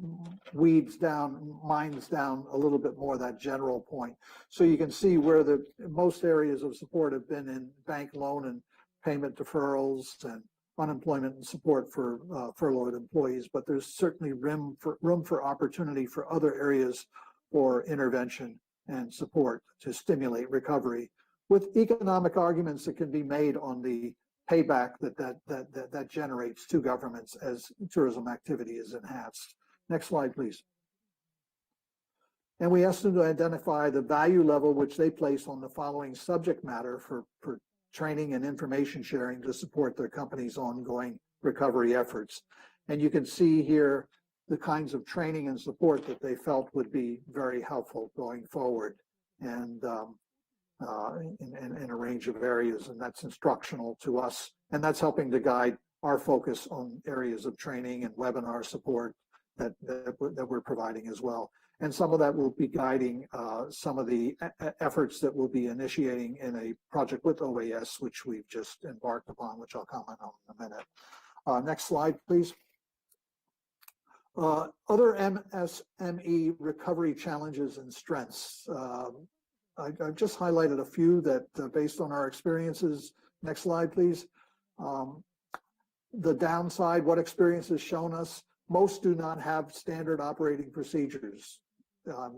mines down a little bit more that general point. So you can see where the most areas of support have been in bank loan and payment deferrals and unemployment and support for furloughed employees, but there's certainly room for opportunity for other areas for intervention and support to stimulate recovery, with economic arguments that can be made on the payback that generates to governments as tourism activity is enhanced. Next slide, please. And we asked them to identify the value level which they place on the following subject matter for training and information sharing to support their company's ongoing recovery efforts. And you can see here the kinds of training and support that they felt would be very helpful going forward, and in a range of areas, and that's instructional to us, and that's helping to guide our focus on areas of training and webinar support that we're providing as well. And some of that will be guiding some of the efforts that we'll be initiating in a project with OAS, which we've just embarked upon, which I'll comment on in a minute. Next slide, please. Other MSME recovery challenges and strengths. I've just highlighted a few that, based on our experiences. Next slide, please. The downside, what experience has shown us, most do not have standard operating procedures.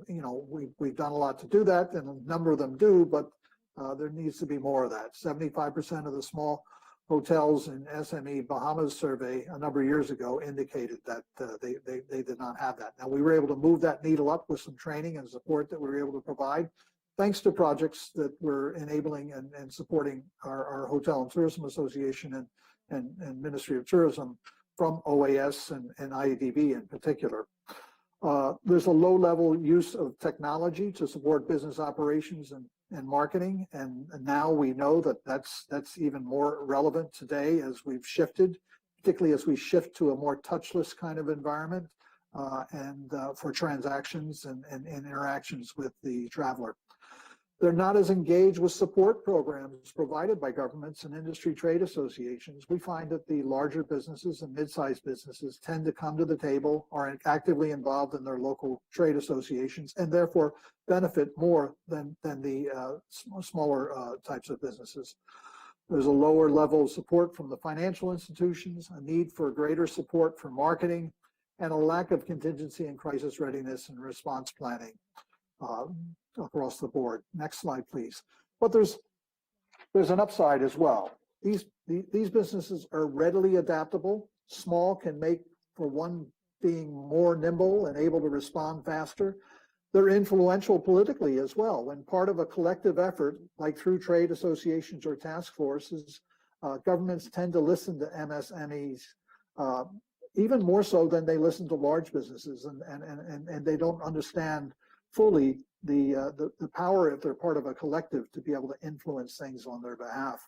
We've done a lot to do that, and a number of them do, but there needs to be more of that. 75% of the small hotels in SME Bahamas survey a number of years ago indicated that they did not have that. Now, we were able to move that needle up with some training and support that we were able to provide, thanks to projects that we're enabling and supporting our Hotel and Tourism Association and Ministry of Tourism from OAS and IADB in particular. There's a low-level use of technology to support business operations and marketing, and now we know that that's even more relevant today as we've shifted, particularly as we shift to a more touchless kind of environment and for transactions and interactions with the traveler. They're not as engaged with support programs provided by governments and industry trade associations. We find that the larger businesses and mid-sized businesses tend to come to the table, are actively involved in their local trade associations, and therefore benefit more than the smaller types of businesses. There's a lower level of support from the financial institutions, a need for greater support for marketing, and a lack of contingency and crisis readiness and response planning across the board. Next slide, please. But there's an upside as well. These businesses are readily adaptable. Small can make for one being more nimble and able to respond faster. They're influential politically as well. When part of a collective effort, like through trade associations or task forces, governments tend to listen to MSMEs even more so than they listen to large businesses, and they don't understand fully the power, if they're part of a collective, to be able to influence things on their behalf.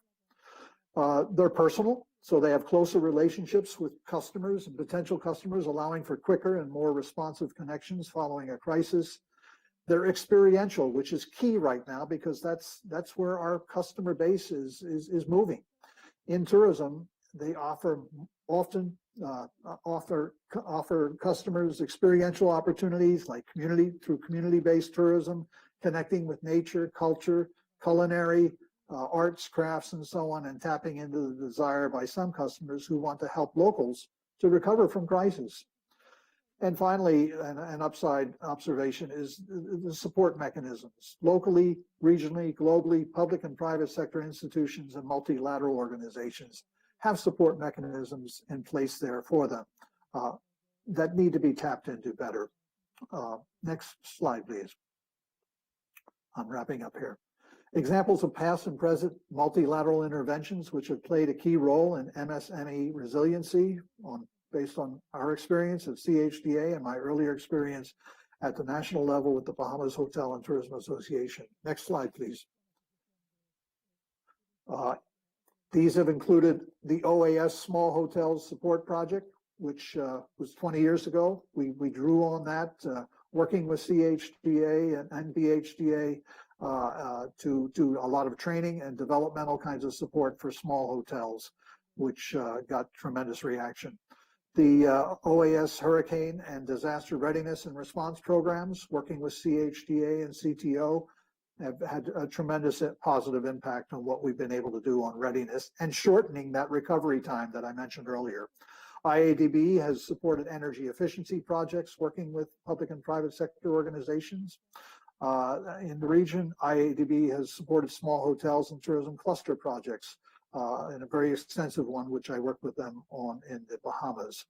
They're personal, so they have closer relationships with customers and potential customers, allowing for quicker and more responsive connections following a crisis. They're experiential, which is key right now because that's where our customer base is moving. In tourism, they often offer customers experiential opportunities like community-based tourism, connecting with nature, culture, culinary, arts, crafts, and so on, and tapping into the desire by some customers who want to help locals to recover from crisis. And finally, an upside observation is the support mechanisms. Locally, regionally, globally, public and private sector institutions and multilateral organizations have support mechanisms in place there for them that need to be tapped into better. Next slide, please. I'm wrapping up here. Examples of past and present multilateral interventions which have played a key role in MSME resiliency based on our experience at CHDA and my earlier experience at the national level with the Bahamas Hotel and Tourism Association. Next slide, please. These have included the OAS Small Hotels Support Project, which was 20 years ago. We drew on that, working with CHDA and BHDA to do a lot of training and developmental kinds of support for small hotels, which got tremendous reaction. The OAS Hurricane and Disaster Readiness and Response Programs, working with CHDA and CTO, have had a tremendous positive impact on what we've been able to do on readiness and shortening that recovery time that I mentioned earlier. IADB has supported energy efficiency projects, working with public and private sector organizations. In the region, IADB has supported small hotels and tourism cluster projects, and a very extensive one, which I work with them on in the Bahamas.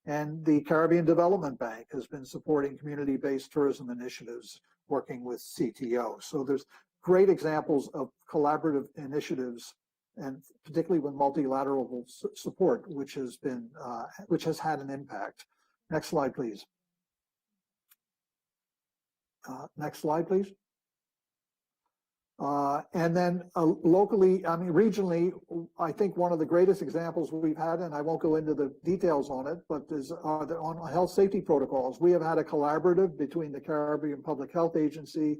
And the Caribbean Development Bank has been supporting community-based tourism initiatives, working with CTO. So there's great examples of collaborative initiatives, and particularly with multilateral support, which has had an impact. Next slide, please. Next slide, please. And then locally, I mean, regionally, I think one of the greatest examples we've had, and I won't go into the details on it, but is on health safety protocols. We have had a collaborative between the Caribbean Public Health Agency,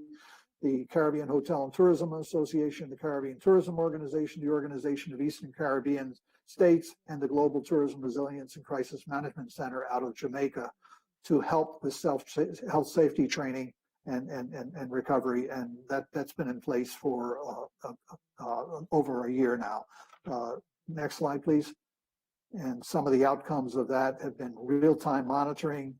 the Caribbean Hotel and Tourism Association, the Caribbean Tourism Organization, the Organization of Eastern Caribbean States, and the Global Tourism Resilience and Crisis Management Center out of Jamaica to help with health safety training and recovery, and that's been in place for over a year now. Next slide, please. And some of the outcomes of that have been real-time monitoring,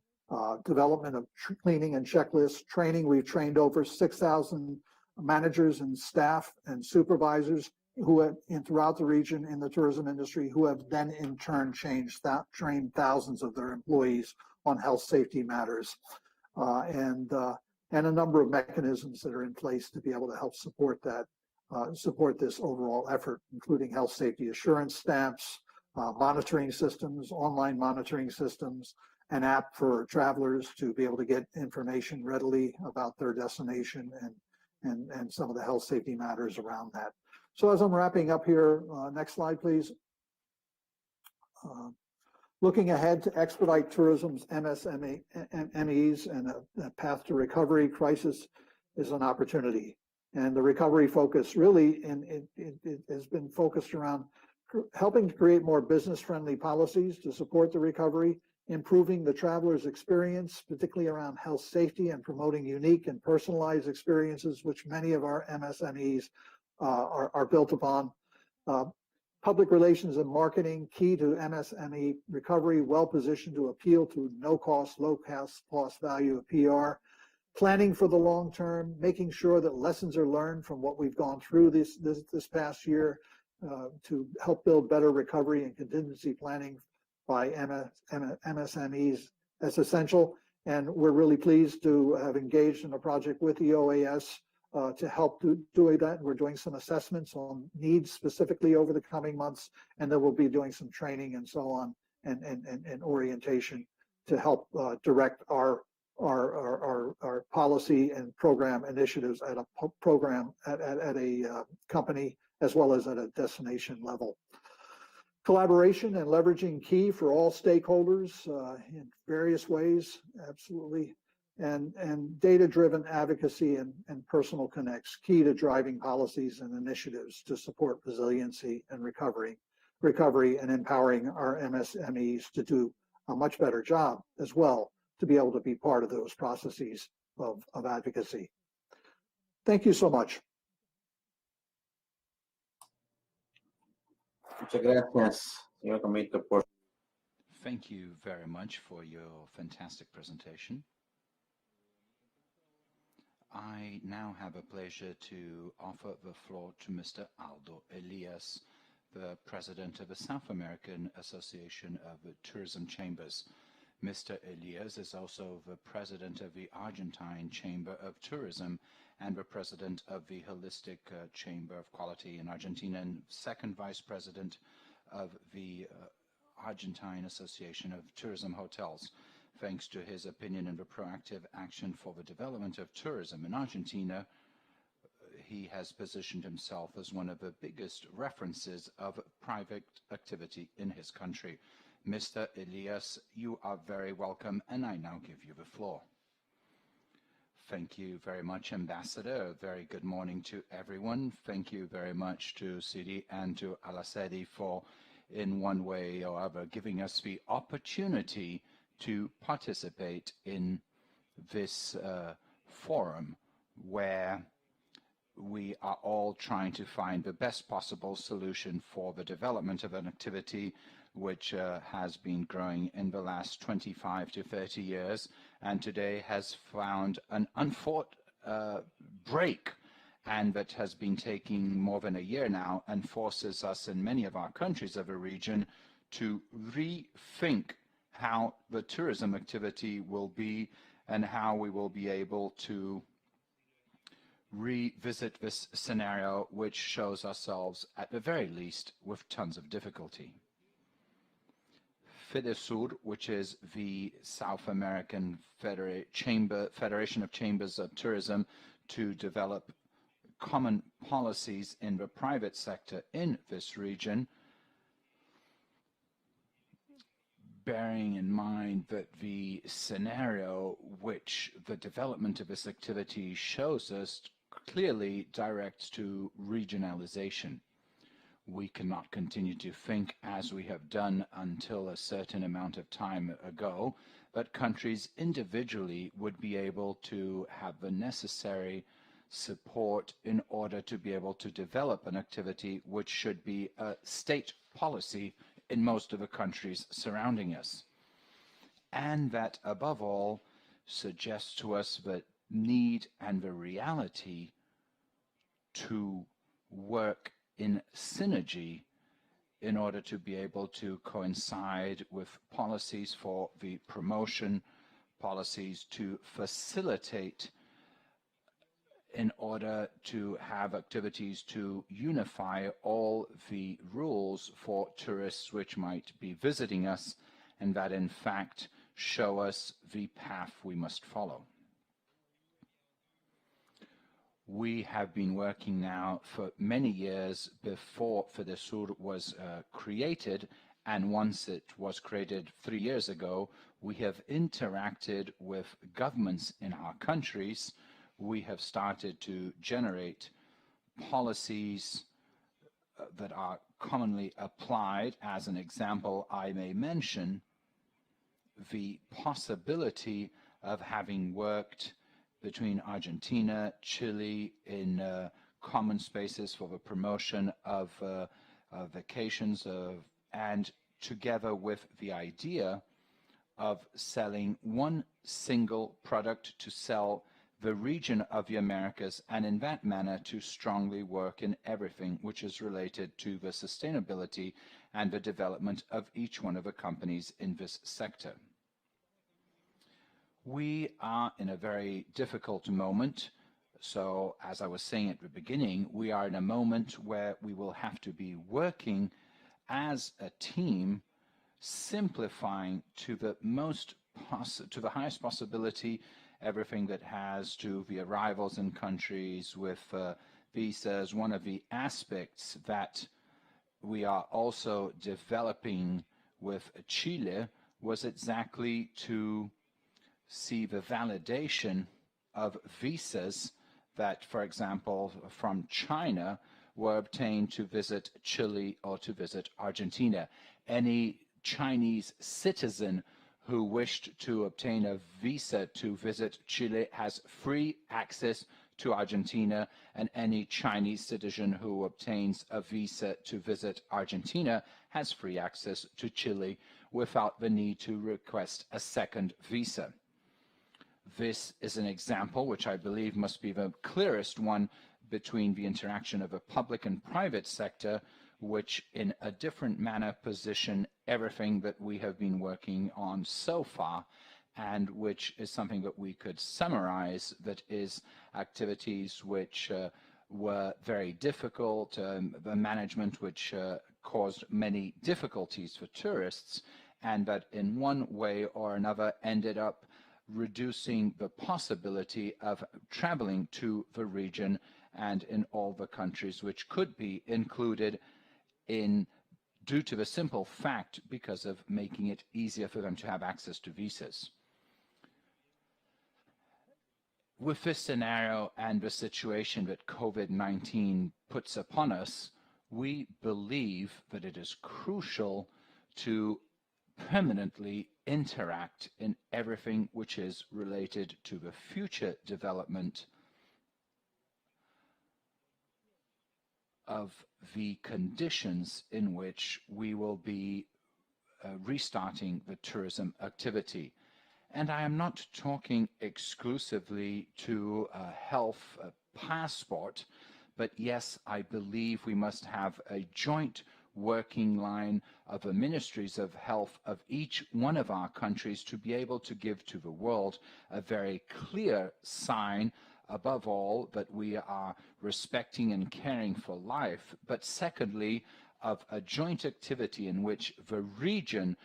development of cleaning and checklist training. We've trained over 6,000 managers and staff and supervisors who have throughout the region in the tourism industry, who have then in turn trained thousands of their employees on health safety matters. And a number of mechanisms that are in place to be able to help support that, support this overall effort, including health safety assurance stamps, monitoring systems, online monitoring systems, an app for travelers to be able to get information readily about their destination and some of the health safety matters around that. So as I'm wrapping up here, next slide, please. Looking ahead to expedite tourism's MSMEs and a path to recovery, crisis is an opportunity. And the recovery focus really it has been focused around helping to create more business-friendly policies to support the recovery, improving the traveler's experience, particularly around health safety, and promoting unique and personalized experiences, which many of our MSMEs are built upon. Public relations and marketing, key to MSME recovery, well-positioned to appeal to no-cost, low-cost value of PR. Planning for the long term, making sure that lessons are learned from what we've gone through this past year to help build better recovery and contingency planning by MSMEs. That's essential, and we're really pleased to have engaged in a project with the OAS to help do that. We're doing some assessments on needs specifically over the coming months, and then we'll be doing some training and so on and orientation to help direct our policy and program initiatives at a company as well as at a destination level. Collaboration and leveraging key for all stakeholders in various ways, absolutely. And data-driven advocacy and personal connects, key to driving policies and initiatives to support resiliency and recovery and empowering our MSMEs to do a much better job as well, to be able to be part of those processes of advocacy. Thank you so much. Muchas gracias, señor Comito, por. Thank you very much for your fantastic presentation. I now have a pleasure to offer the floor to Mr. Aldo Elias, the president of the South American Association of Tourism Chambers. Mr. Elias is also the president of the Argentine Chamber of Tourism and the president of the Holistic Chamber of Quality in Argentina, and second vice president of the Argentine Association of Tourism Hotels. Thanks to his opinion and the proactive action for the development of tourism in Argentina, he has positioned himself as one of the biggest references of private activity in his country. Mr. Elias, you are very welcome, and I now give you the floor. Thank you very much, Ambassador. A very good morning to everyone. Thank you very much to Siri and to Alasedi for, in one way or other, giving us the opportunity to participate in this forum where we are all trying to find the best possible solution for the development of an activity which has been growing in the last 25 to 30 years and today has found an unfought break, and that has been taking more than a year now and forces us in many of our countries of the region to rethink how the tourism activity will be and how we will be able to revisit this scenario, which shows ourselves, at the very least, with tons of difficulty. FEDESUR, which is the South American Federation of Chambers of Tourism, to develop common policies in the private sector in this region, bearing in mind that the scenario which the development of this activity shows us clearly directs to regionalization. We cannot continue to think as we have done until a certain amount of time ago, but countries individually would be able to have the necessary support in order to be able to develop an activity which should be a state policy in most of the countries surrounding us. And that, above all, suggests to us the need and the reality to work in synergy in order to be able to coincide with policies for the promotion, policies to facilitate in order to have activities to unify all the rules for tourists which might be visiting us, and that in fact show us the path we must follow. We have been working now for many years before FEDESUR was created, and once it was created 3 years ago, we have interacted with governments in our countries. We have started to generate policies that are commonly applied. As an example, I may mention the possibility of having worked between Argentina, Chile in common spaces for the promotion of vacations, and together with the idea of selling one single product to sell the region of the Americas, and in that manner to strongly work in everything which is related to the sustainability and the development of each one of the companies in this sector. We are in a very difficult moment. So, as I was saying at the beginning, we are in a moment where we will have to be working as a team, simplifying to the highest possibility everything that has to the arrivals in countries with visas. One of the aspects that we are also developing with Chile was exactly to see the validation of visas that, for example, from China were obtained to visit Chile or to visit Argentina. Any Chinese citizen who wished to obtain a visa to visit Chile has free access to Argentina, and any Chinese citizen who obtains a visa to visit Argentina has free access to Chile without the need to request a second visa. This is an example which I believe must be the clearest one between the interaction of a public and private sector, which in a different manner position everything that we have been working on so far, and which is something that we could summarize, that is activities which were very difficult, the management which caused many difficulties for tourists, and that in one way or another ended up reducing the possibility of traveling to the region and in all the countries which could be included in, due to the simple fact because of making it easier for them to have access to visas. With this scenario and the situation that COVID-19 puts upon us, we believe that it is crucial to permanently interact in everything which is related to the future development of the conditions in which we will be restarting the tourism activity. And I am not talking exclusively to a health passport, but yes, I believe we must have a joint working line of the ministries of health of each one of our countries to be able to give to the world a very clear sign, above all, that we are respecting and caring for life, but secondly, of a joint activity in which the region,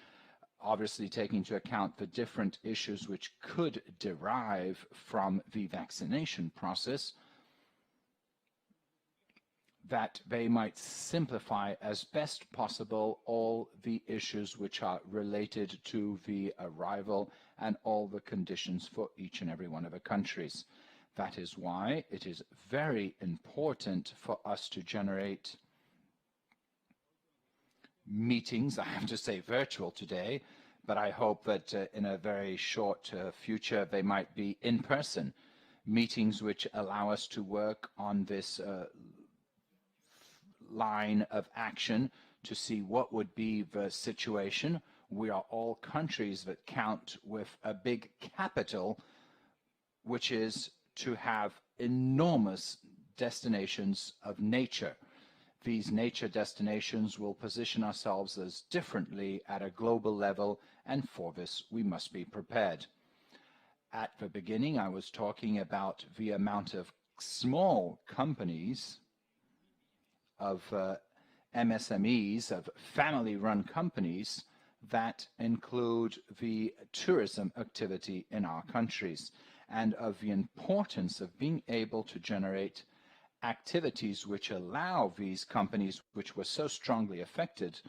obviously taking into account the different issues which could derive from the vaccination process, that they might simplify as best possible all the issues which are related to the arrival and all the conditions for each and every one of the countries. That is why it is very important for us to generate meetings, I have to say virtual today, but I hope that in a very short future they might be in person, meetings which allow us to work on this line of action to see what would be the situation. We are all countries that count with a big capital, which is to have enormous destinations of nature. These nature destinations will position ourselves as differently at a global level, and for this we must be prepared. At the beginning, I was talking about the amount of small companies, of MSMEs, of family-run companies that include the tourism activity in our countries, and of the importance of being able to generate activities which allow these companies which were so strongly affected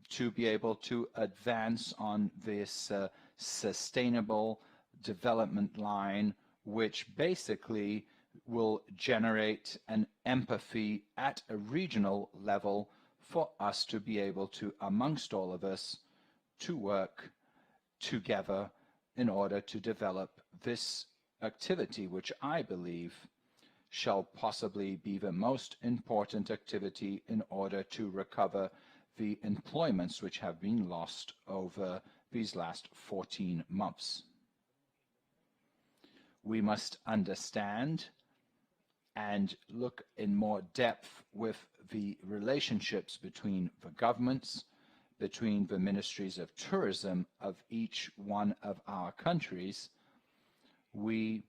to be able to advance on this sustainable development line, which basically will generate an empathy at a regional level for us to be able to, amongst all of us, to work together in order to develop this activity, which I believe shall possibly be the most important activity in order to recover the employments which have been lost over these last 14 months. We must understand and look in more depth with the relationships between the governments, between the ministries of tourism of each one of our countries. We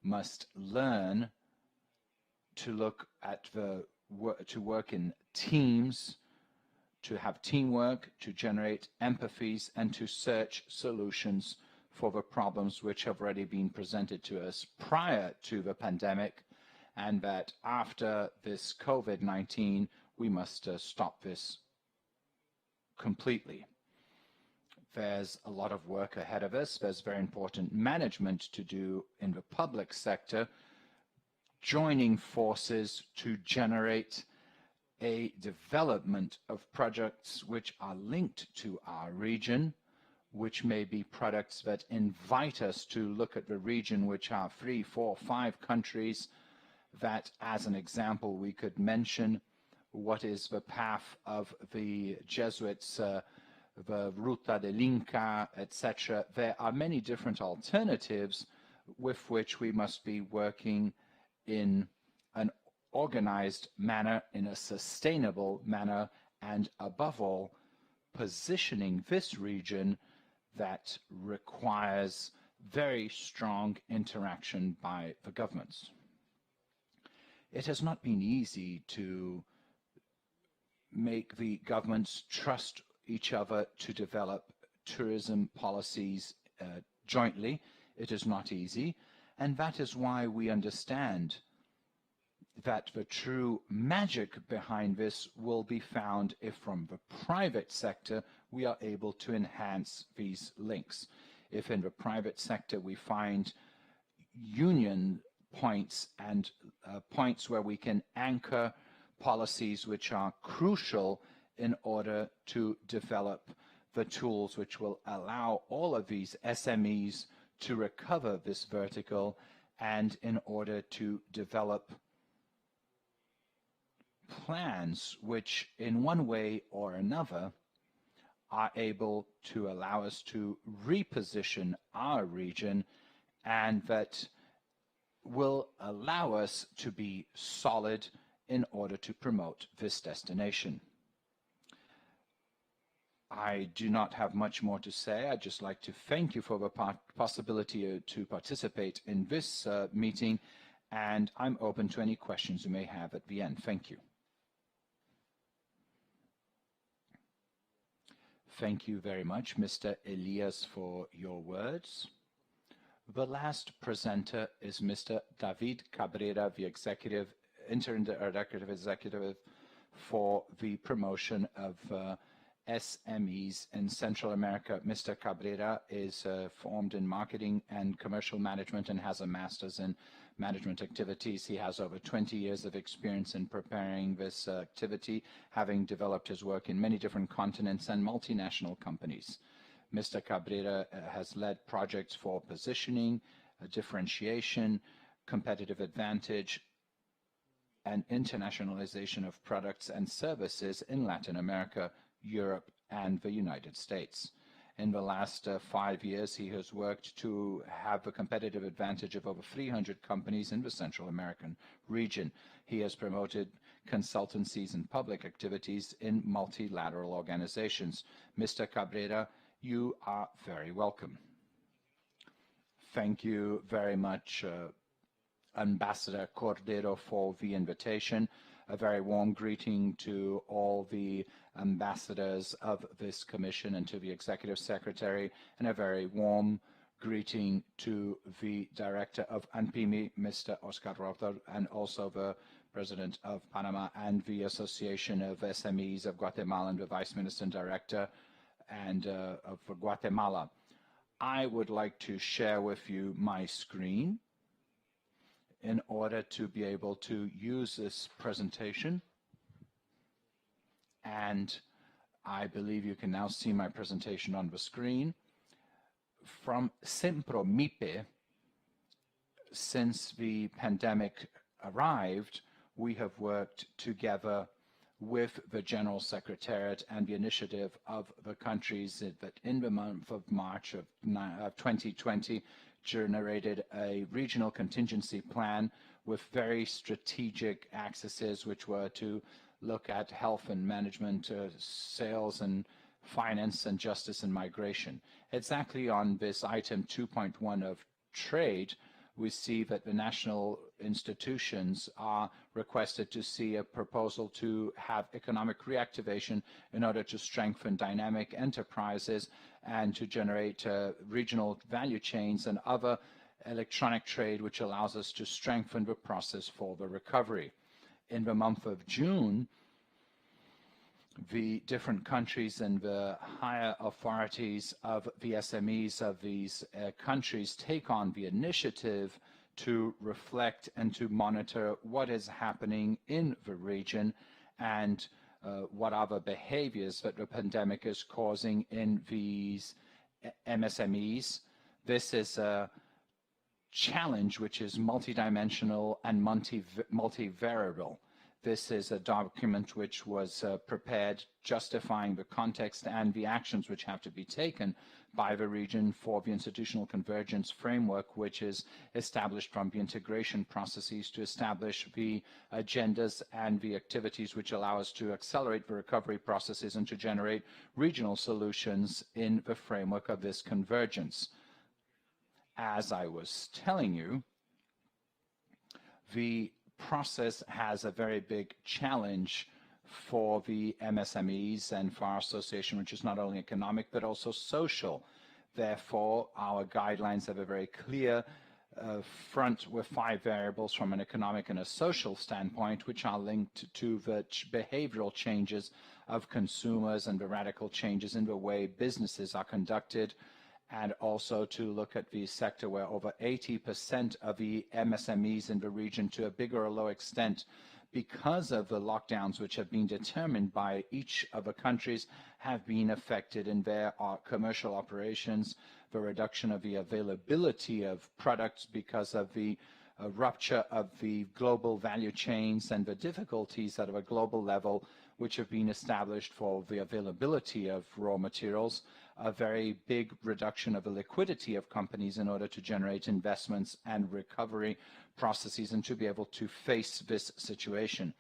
must learn to look at to work in teams, to have teamwork, to generate empathies, and to search solutions for the problems which have already been presented to us prior to the pandemic, and that after this COVID-19, we must stop this completely. There's a lot of work ahead of us. There's very important management to do in the public sector, joining forces to generate a development of projects which are linked to our region, which may be products that invite us to look at the region, which are 3, 4, 5 countries that, as an example, we could mention what is the path of the Jesuits, the Ruta del Inca, etc. There are many different alternatives with which we must be working in an organized manner, in a sustainable manner, and above all, positioning this region that requires very strong interaction by the governments. It has not been easy to make the governments trust each other to develop tourism policies jointly. It is not easy, and that is why we understand that the true magic behind this will be found if from the private sector we are able to enhance these links. If in the private sector we find union points and points where we can anchor policies which are crucial in order to develop the tools which will allow all of these SMEs to recover this vertical, and in order to develop plans which in one way or another are able to allow us to reposition our region, and that will allow us to be solid in order to promote this destination. I do not have much more to say. I'd just like to thank you for the possibility to participate in this meeting, and I'm open to any questions you may have at the end. Thank you. Thank you very much, Mr. Elias, for your words. The last presenter is Mr. David Cabrera, the Executive Inter-Executive Executive for the promotion of SMEs in Central America. Mr. Cabrera is formed in marketing and commercial management and has a master's in management activities. He has over 20 years of experience in preparing this activity, having developed his work in many different continents and multinational companies. Mr. Cabrera has led projects for positioning, differentiation, competitive advantage, and internationalization of products and services in Latin America, Europe, and the United States. In the last 5 years, he has worked to have a competitive advantage of over 300 companies in the Central American region. He has promoted consultancies and public activities in multilateral organizations. Mr. Cabrera, you are very welcome. Thank you very much, Ambassador Cordero, for the invitation. A very warm greeting to all the ambassadors of this commission and to the Executive Secretary, and a very warm greeting to the Director of ANPIMI, Mr. Oscar Rotter, and also the President of Panama and the Association of SMEs of Guatemala and the Vice Minister and Director and of Guatemala. I would like to share with you my screen in order to be able to use this presentation. And I believe you can now see my presentation on the screen. From Sempromipe, since the pandemic arrived, we have worked together with the General Secretariat and the initiative of the countries that in the month of March of 2020 generated a regional contingency plan with very strategic axes, which were to look at health and management, sales and finance, and justice and migration. Exactly on this item 2.1 of trade, we see that the national institutions are requested to see a proposal to have economic reactivation in order to strengthen dynamic enterprises and to generate regional value chains and other electronic trade, which allows us to strengthen the process for the recovery. In the month of June, the different countries and the higher authorities of the SMEs of these countries take on the initiative to reflect and to monitor what is happening in the region and what are the behaviors that the pandemic is causing in these MSMEs. This is a challenge which is multidimensional and multivariable. This is a document which was prepared justifying the context and the actions which have to be taken by the region for the institutional convergence framework, which is established from the integration processes to establish the agendas and the activities which allow us to accelerate the recovery processes and to generate regional solutions in the framework of this convergence. As I was telling you, the process has a very big challenge for the MSMEs and for our association, which is not only economic but also social. Therefore, our guidelines have a very clear front with 5 variables from an economic and a social standpoint, which are linked to the behavioral changes of consumers and the radical changes in the way businesses are conducted, and also to look at the sector where over 80% of the MSMEs in the region, to a bigger or low extent, because of the lockdowns which have been determined by each of the countries, have been affected in their commercial operations, the reduction of the availability of products because of the rupture of the global value chains and the difficulties at a global level which have been established for the availability of raw materials, a very big reduction of the liquidity of companies in order to generate investments and recovery processes and to be able to face this situation.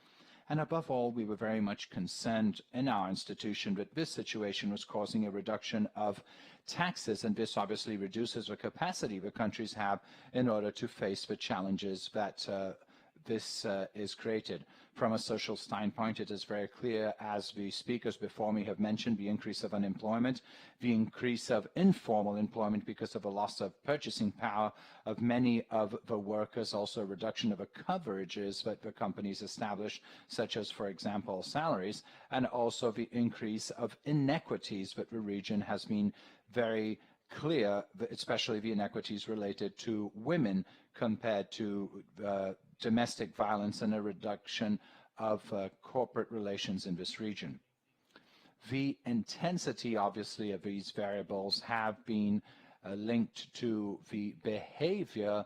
And above all, we were very much concerned in our institution that this situation was causing a reduction of taxes, and this obviously reduces the capacity the countries have in order to face the challenges that this is created. From a social standpoint, it is very clear, as the speakers before me have mentioned, the increase of unemployment, the increase of informal employment because of a loss of purchasing power of many of the workers, also a reduction of the coverages that the companies establish, such as, for example, salaries, and also the increase of inequities that the region has been very clear, especially the inequities related to women compared to domestic violence and a reduction of corporate relations in this region. The intensity, obviously, of these variables have been linked to the behavior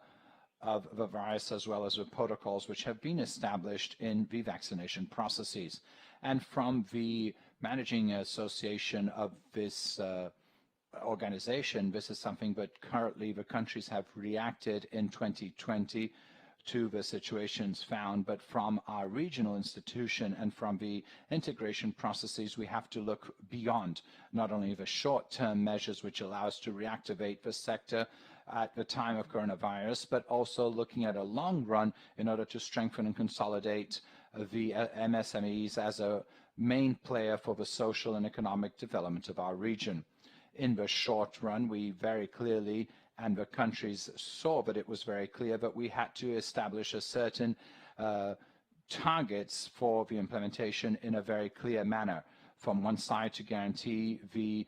of the virus as well as the protocols which have been established in the vaccination processes. And from the managing association of this organization, this is something that currently the countries have reacted in 2020 to the situations found, but from our regional institution and from the integration processes, we have to look beyond not only the short-term measures which allow us to reactivate the sector at the time of coronavirus, but also looking at a long run in order to strengthen and consolidate the MSMEs as a main player for the social and economic development of our region. In the short run, we very clearly, and the countries saw that it was very clear that we had to establish a certain targets for the implementation in a very clear manner. From one side, to guarantee the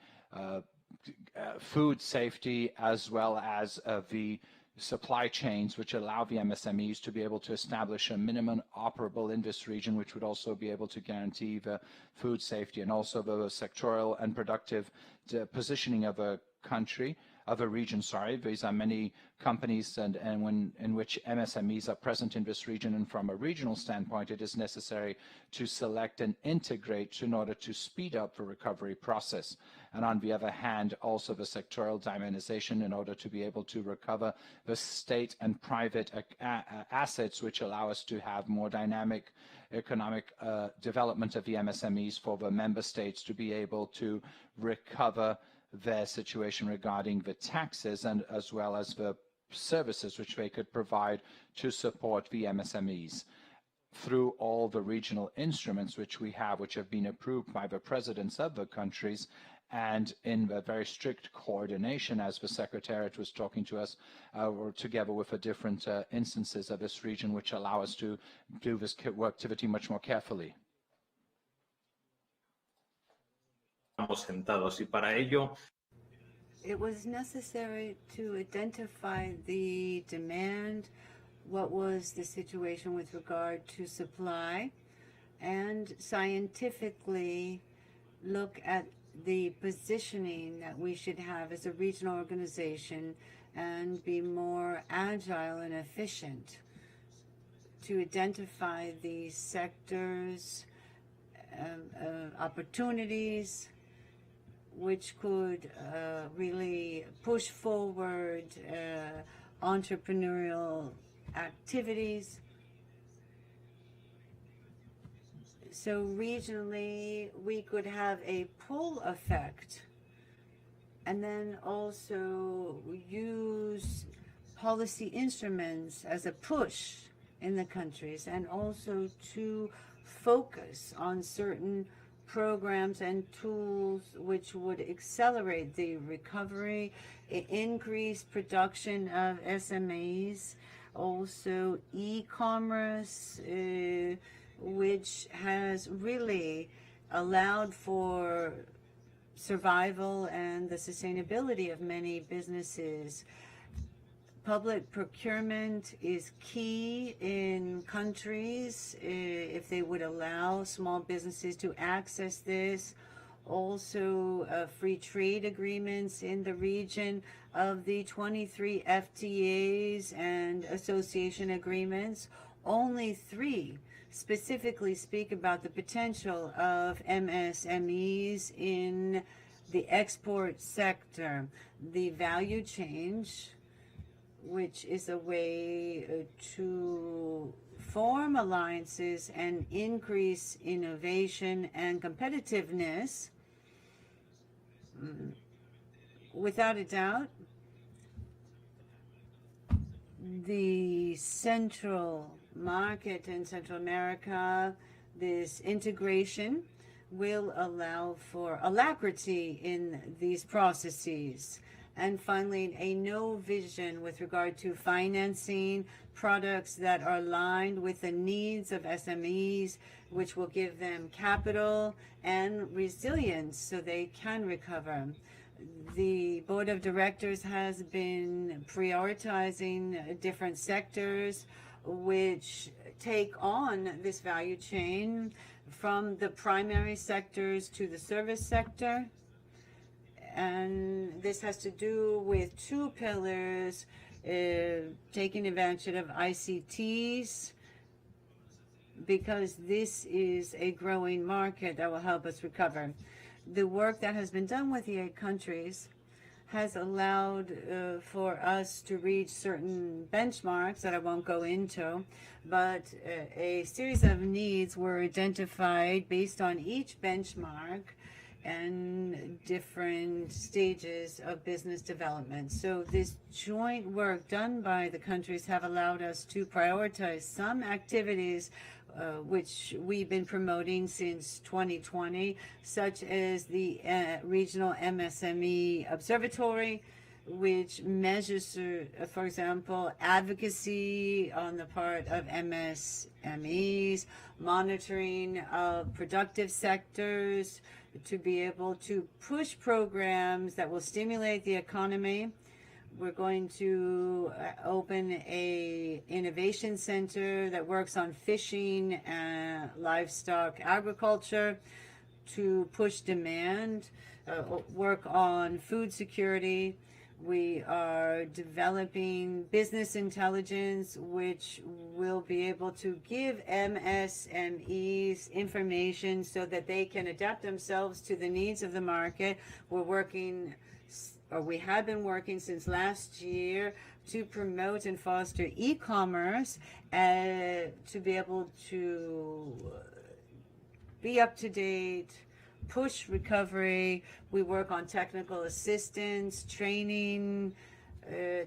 food safety as well as the supply chains which allow the MSMEs to be able to establish a minimum operable in this region, which would also be able to guarantee the food safety and also the sectoral and productive positioning of a country, of a region, sorry. These are many companies in which MSMEs are present in this region, and from a regional standpoint, it is necessary to select and integrate in order to speed up the recovery process. And on the other hand, also the sectoral dimensionalization in order to be able to recover the state and private assets which allow us to have more dynamic economic development of the MSMEs for the member states to be able to recover their situation regarding the taxes and as well as the services which they could provide to support the MSMEs. Through all the regional instruments which we have, which have been approved by the presidents of the countries, and in the very strict coordination, as the Secretariat was talking to us, or together with the different instances of this region, which allow us to do this activity much more carefully. It was necessary to identify the demand, what was the situation with regard to supply, and scientifically look at the positioning that we should have as a regional organization and be more agile and efficient to identify the sectors, opportunities which could really push forward entrepreneurial activities. So regionally, we could have a pull effect and then also use policy instruments as a push in the countries, and also to focus on certain programs and tools which would accelerate the recovery, increase production of SMEs, also e-commerce, which has really allowed for survival and the sustainability of many businesses. Public procurement is key in countries if they would allow small businesses to access this. Also, free trade agreements in the region. Of the 23 FTAs and association agreements, only 3 specifically speak about the potential of MSMEs in the export sector. The value change, which is a way to form alliances and increase innovation and competitiveness. Without a doubt, the central market in Central America. This integration will allow for alacrity in these processes. And finally, a no vision with regard to financing products that are aligned with the needs of SMEs, which will give them capital and resilience so they can recover. The board of directors has been prioritizing different sectors which take on this value chain, from the primary sectors to the service sector. And this has to do with two pillars, taking advantage of ICTs, because this is a growing market that will help us recover. The work that has been done with the 8 countries has allowed for us to reach certain benchmarks that I won't go into, but a series of needs were identified based on each benchmark and different stages of business development. So this joint work done by the countries have allowed us to prioritize some activities which we've been promoting since 2020, such as the Regional MSME Observatory, which measures, for example, advocacy on the part of MSMEs, monitoring of productive sectors, to be able to push programs that will stimulate the economy. We're going to open a innovation center that works on fishing and livestock agriculture to push demand, work on food security. We are developing business intelligence, which will be able to give MSMEs information so that they can adapt themselves to the needs of the market. We have been working since last year to promote and foster e-commerce, to be able to be up to date, push recovery. We work on technical assistance, training,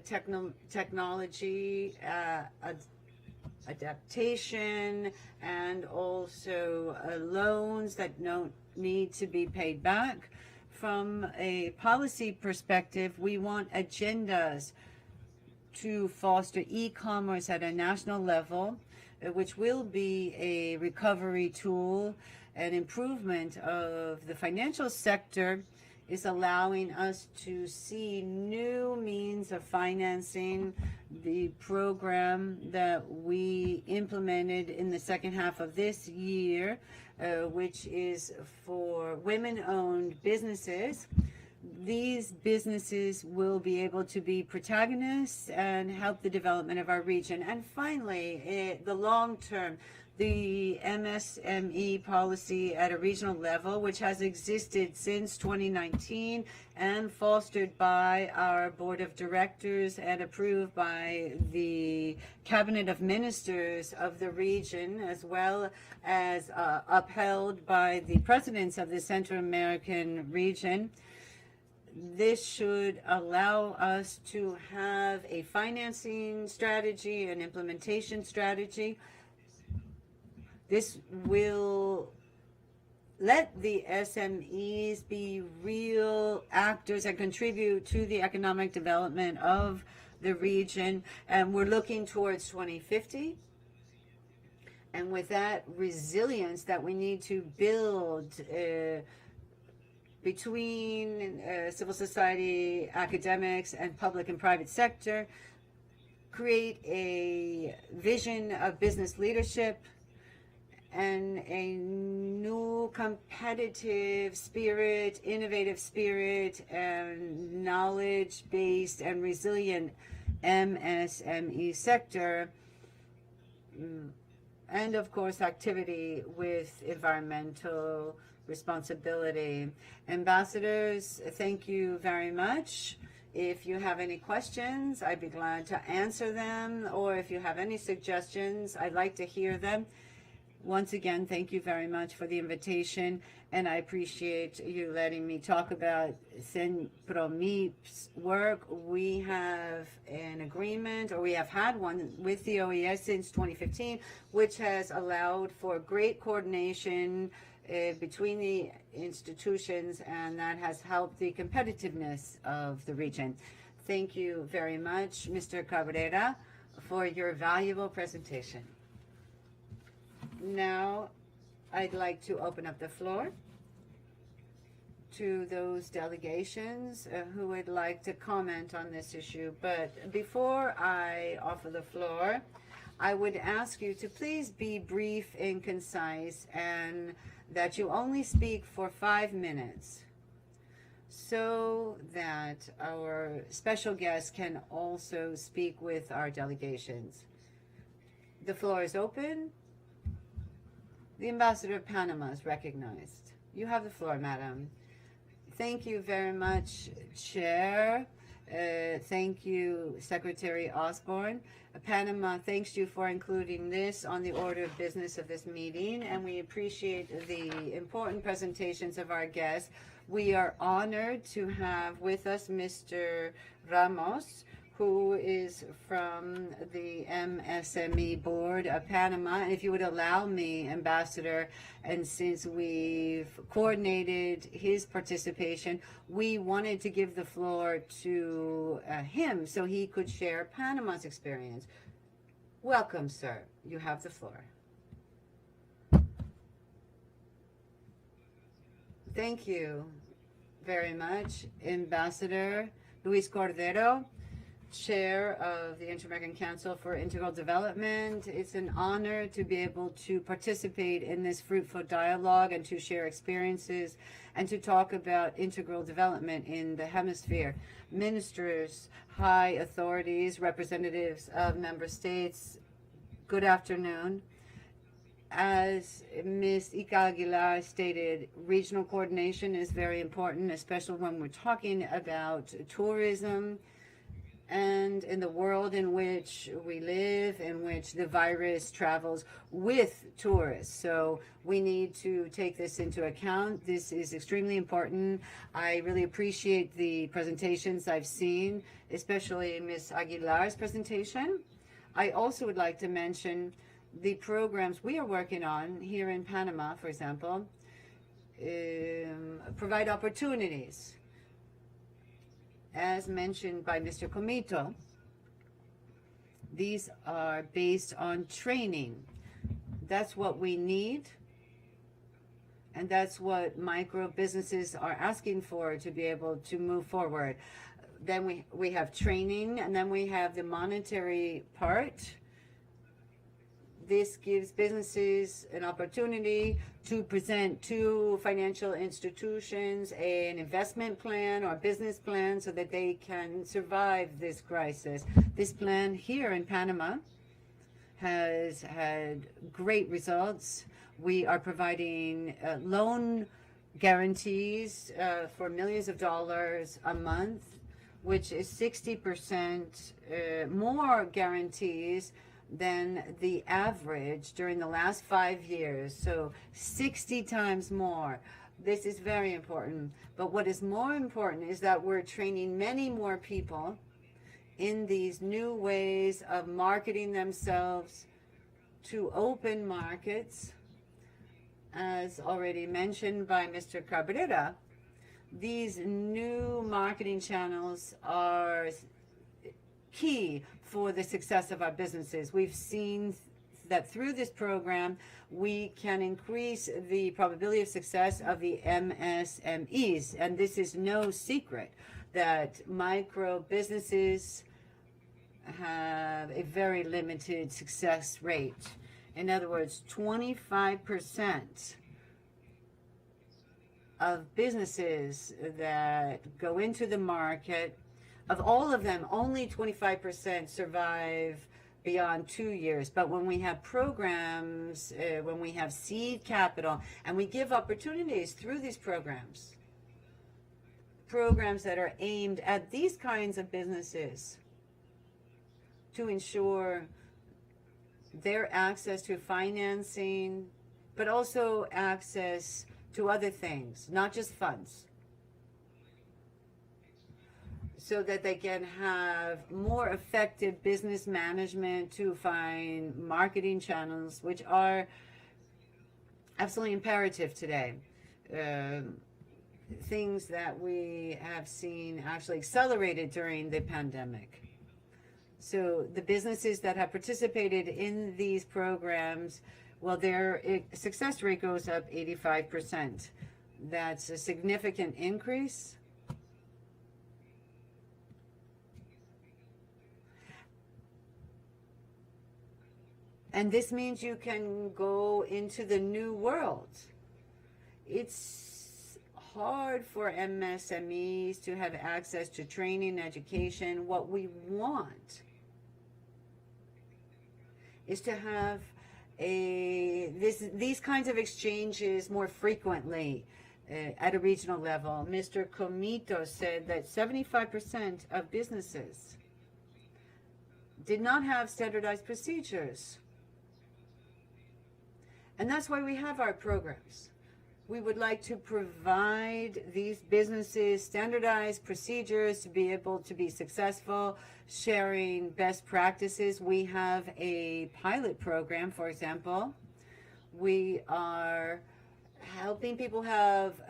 technology, adaptation, and also loans that don't need to be paid back. From a policy perspective, we want agendas to foster e-commerce at a national level, which will be a recovery tool. An improvement of the financial sector is allowing us to see new means of financing. The program that we implemented in the second half of this year, which is for women-owned businesses. These businesses will be able to be protagonists and help the development of our region. And finally, the long term, the MSME policy at a regional level, which has existed since 2019 and fostered by our board of directors and approved by the cabinet of ministers of the region, as well as upheld by the presidents of the Central American region. This should allow us to have a financing strategy, an implementation strategy. This will let the SMEs be real actors and contribute to the economic development of the region. And we're looking towards 2050. And with that resilience that we need to build between civil society, academics, and public and private sector, create a vision of business leadership and a new competitive spirit, innovative spirit, and knowledge-based and resilient MSME sector, and of course activity with environmental responsibility. Ambassadors, thank you very much. If you have any questions, I'd be glad to answer them, or if you have any suggestions, I'd like to hear them. Once again, thank you very much for the invitation, and I appreciate you letting me talk about Senpromip's work. We have an agreement, or we have had one with the OAS since 2015, which has allowed for great coordination between the institutions, and that has helped the competitiveness of the region. Thank you very much, Mr. Cabrera, for your valuable presentation. Now, I'd like to open up the floor to those delegations who would like to comment on this issue. But before I offer the floor, I would ask you to please be brief and concise, and that you only speak for 5 minutes, so that our special guests can also speak with our delegations. The floor is open. The Ambassador of Panama is recognized. You have the floor, Madam. Thank you very much, Chair. Thank you, Secretary Osborne. Panama thanks you for including this on the order of business of this meeting, and we appreciate the important presentations of our guests. We are honored to have with us Mr. Ramos, who is from the MSME Board of Panama. And if you would allow me, Ambassador, and since we've coordinated his participation, we wanted to give the floor to him so he could share Panama's experience. Welcome, sir. You have the floor. Thank you very much, Ambassador Luis Cordero, Chair of the Inter-American Council for Integral Development. It's an honor to be able to participate in this fruitful dialogue and to share experiences and to talk about integral development in the hemisphere. Ministers, high authorities, representatives of member states, good afternoon. As Ms. Ica Aguilar stated, regional coordination is very important, especially when we're talking about tourism, and in the world in which we live, in which the virus travels with tourists. So we need to take this into account. This is extremely important. I really appreciate the presentations I've seen, especially Ms. Aguilar's presentation. I also would like to mention the programs we are working on here in Panama, for example, provide opportunities. As mentioned by Mr. Comito, these are based on training. That's what we need, and that's what micro businesses are asking for to be able to move forward. Then we have training, and then we have the monetary part. This gives businesses an opportunity to present to financial institutions an investment plan or business plan so that they can survive this crisis. This plan here in Panama has had great results. We are providing loan guarantees for millions of dollars a month, which is 60% more guarantees than the average during the last 5 years, so 60 times more. This is very important. But what is more important is that we're training many more people in these new ways of marketing themselves to open markets. As already mentioned by Mr. Cabrera, these new marketing channels are key for the success of our businesses. We've seen that through this program, we can increase the probability of success of the MSMEs. And this is no secret that micro businesses have a very limited success rate. In other words, 25% of businesses that go into the market, of all of them, only 25% survive beyond 2 years. But when we have programs, when we have seed capital, and we give opportunities through these programs that are aimed at these kinds of businesses to ensure their access to financing, but also access to other things, not just funds, so that they can have more effective business management to find marketing channels, which are absolutely imperative today. Things that we have seen actually accelerated during the pandemic. So the businesses that have participated in these programs, well, their success rate goes up 85%. That's a significant increase. And this means you can go into the new world. It's hard for MSMEs to have access to training, education. What we want is to have these kinds of exchanges more frequently at a regional level. Mr. Comito said that 75% of businesses did not have standardized procedures. And that's why we have our programs. We would like to provide these businesses standardized procedures to be able to be successful, sharing best practices. We have a pilot program, for example. We are helping people have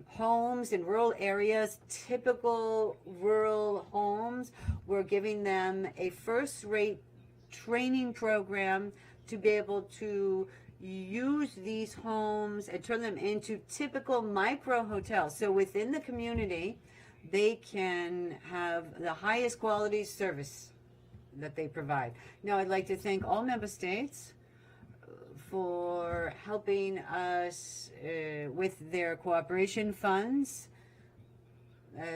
homes in rural areas, typical rural homes. We're giving them a first-rate training program to be able to use these homes and turn them into typical micro hotels. So within the community, they can have the highest quality service that they provide. Now, I'd like to thank all member states for helping us with their cooperation funds.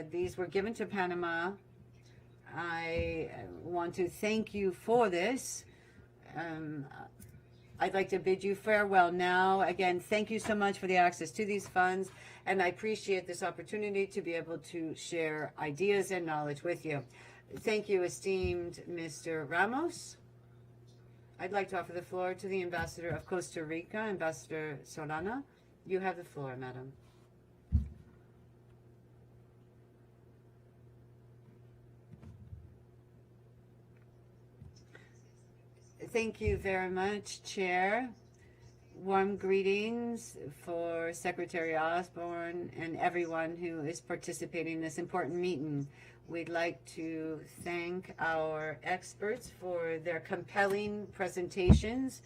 These were given to Panama. I want to thank you for this. I'd like to bid you farewell now. Again, thank you so much for the access to these funds, and I appreciate this opportunity to be able to share ideas and knowledge with you. Thank you, esteemed Mr. Ramos. I'd like to offer the floor to the Ambassador of Costa Rica, Ambassador Solana. You have the floor, madam. Thank you very much, Chair. Warm greetings for Secretary Osborne and everyone who is participating in this important meeting. We'd like to thank our experts for their compelling presentations.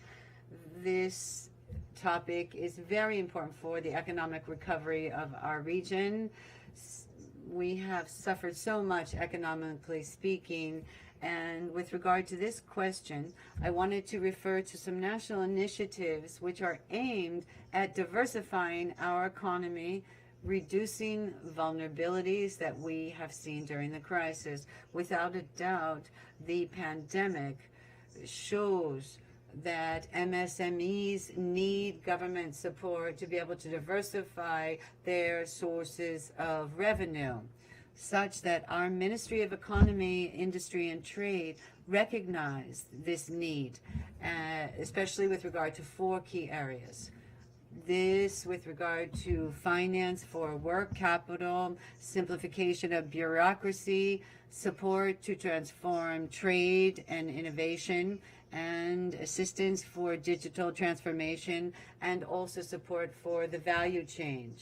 This topic is very important for the economic recovery of our region. We have suffered so much economically speaking. And with regard to this question, I wanted to refer to some national initiatives which are aimed at diversifying our economy, reducing vulnerabilities that we have seen during the crisis. Without a doubt, the pandemic shows that MSMEs need government support to be able to diversify their sources of revenue, such that our Ministry of Economy, Industry and Trade recognize this need, especially with regard to 4 key areas. This with regard to finance for work capital, simplification of bureaucracy, support to transform trade and innovation, and assistance for digital transformation, and also support for the value chain.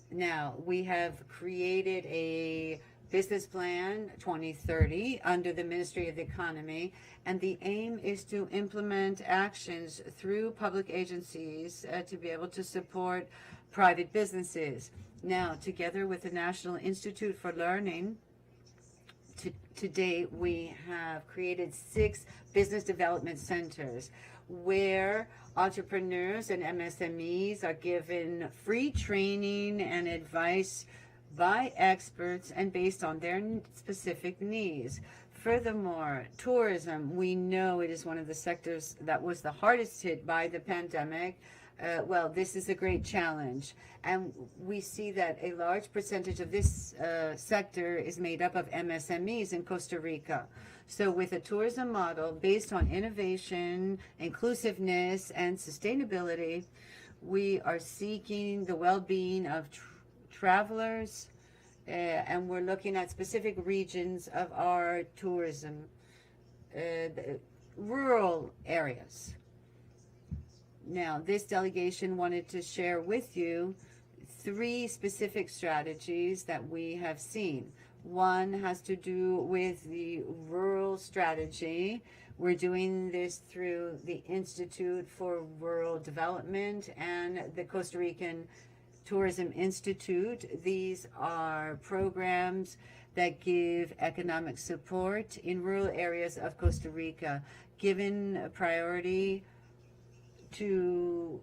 Now, we have created a business plan 2030 under the Ministry of the Economy, and the aim is to implement actions through public agencies to be able to support private businesses. Now, together with the National Institute for Learning, today we have created 6 business development centers where entrepreneurs and MSMEs are given free training and advice by experts and based on their specific needs. Furthermore, tourism, we know it is one of the sectors that was the hardest hit by the pandemic. Well, this is a great challenge. And we see that a large percentage of this sector is made up of MSMEs in Costa Rica. So with a tourism model based on innovation, inclusiveness, and sustainability, we are seeking the well-being of travelers, and we're looking at specific regions of our tourism, rural areas. Now, this delegation wanted to share with you 3 specific strategies that we have seen. One has to do with the rural strategy. We're doing this through the Institute for Rural Development and the Costa Rican Tourism Institute. These are programs that give economic support in rural areas of Costa Rica, given priority to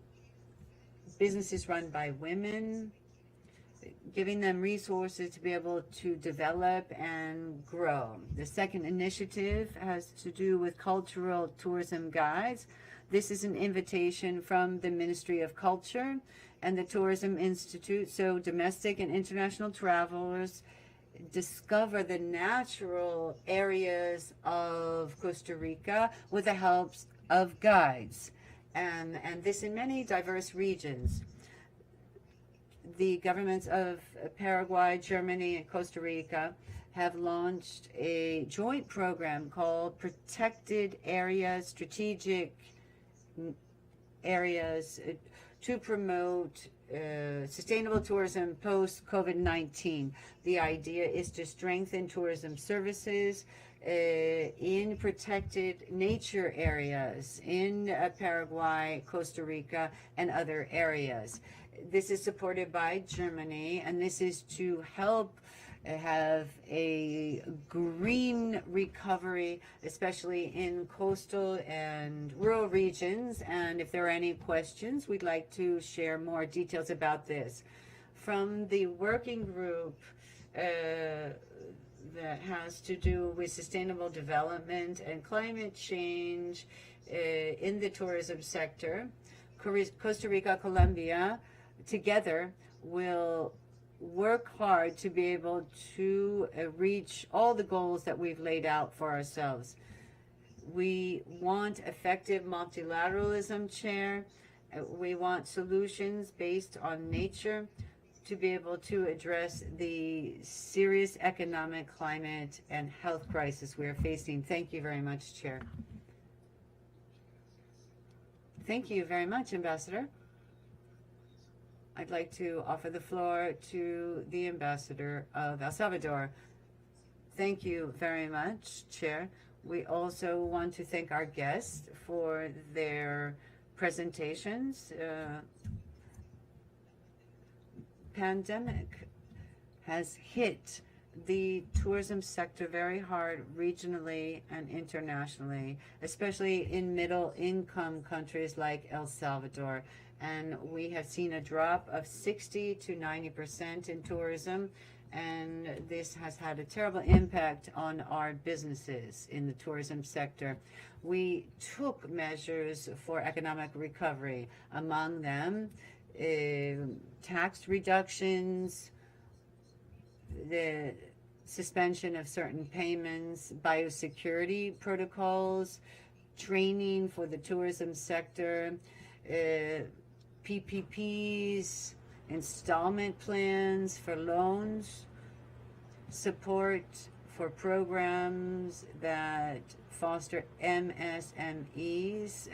businesses run by women, giving them resources to be able to develop and grow. The second initiative has to do with cultural tourism guides. This is an invitation from the Ministry of Culture and the Tourism Institute, so domestic and international travelers discover the natural areas of Costa Rica with the help of guides, and this in many diverse regions. The governments of Paraguay, Germany, and Costa Rica have launched a joint program called Protected Areas, Strategic Areas, to promote sustainable tourism post-COVID-19. The idea is to strengthen tourism services in protected nature areas in Paraguay, Costa Rica, and other areas. This is supported by Germany, and this is to help have a green recovery, especially in coastal and rural regions. And if there are any questions, we'd like to share more details about this. From the working group that has to do with sustainable development and climate change in the tourism sector, Costa Rica, Colombia, together will work hard to be able to reach all the goals that we've laid out for ourselves. We want effective multilateralism, Chair. We want solutions based on nature to be able to address the serious economic, climate, and health crisis we are facing. Thank you very much, Chair. Thank you very much, Ambassador. I'd like to offer the floor to the Ambassador of El Salvador. Thank you very much, Chair. We also want to thank our guests for their presentations. Pandemic has hit the tourism sector very hard regionally and internationally, especially in middle-income countries like El Salvador. And we have seen a drop of 60 to 90% in tourism, and this has had a terrible impact on our businesses in the tourism sector. We took measures for economic recovery, among them tax reductions, the suspension of certain payments, biosecurity protocols, training for the tourism sector, PPPs, installment plans for loans, support for programs that foster MSMEs.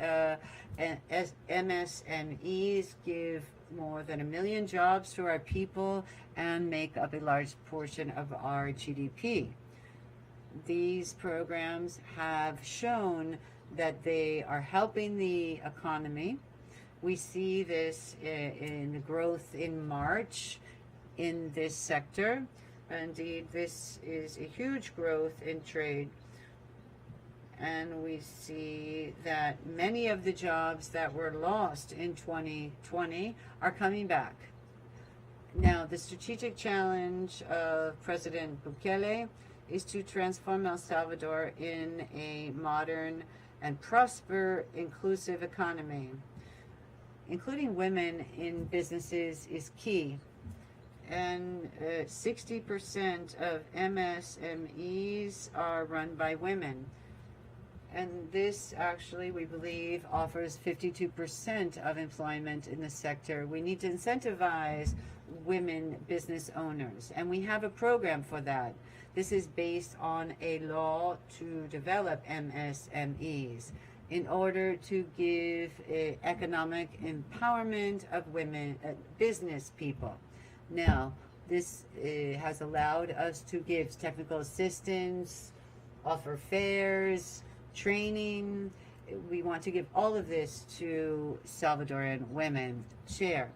MSMEs give more than 1 million jobs to our people and make up a large portion of our GDP. These programs have shown that they are helping the economy. We see this in the growth in March in this sector. Indeed, this is a huge growth in trade. And we see that many of the jobs that were lost in 2020 are coming back. Now, the strategic challenge of President Bukele is to transform El Salvador in a modern and inclusive economy. including women in businesses is key. And 60% of MSMEs are run by women. And this actually, we believe, offers 52% of employment in the sector. We need to incentivize women business owners, and we have a program for that. This is based on a law to develop MSMEs in order to give economic empowerment of women, business people. Now, this has allowed us to give technical assistance, offer fairs, training. We want to give all of this to Salvadoran women share.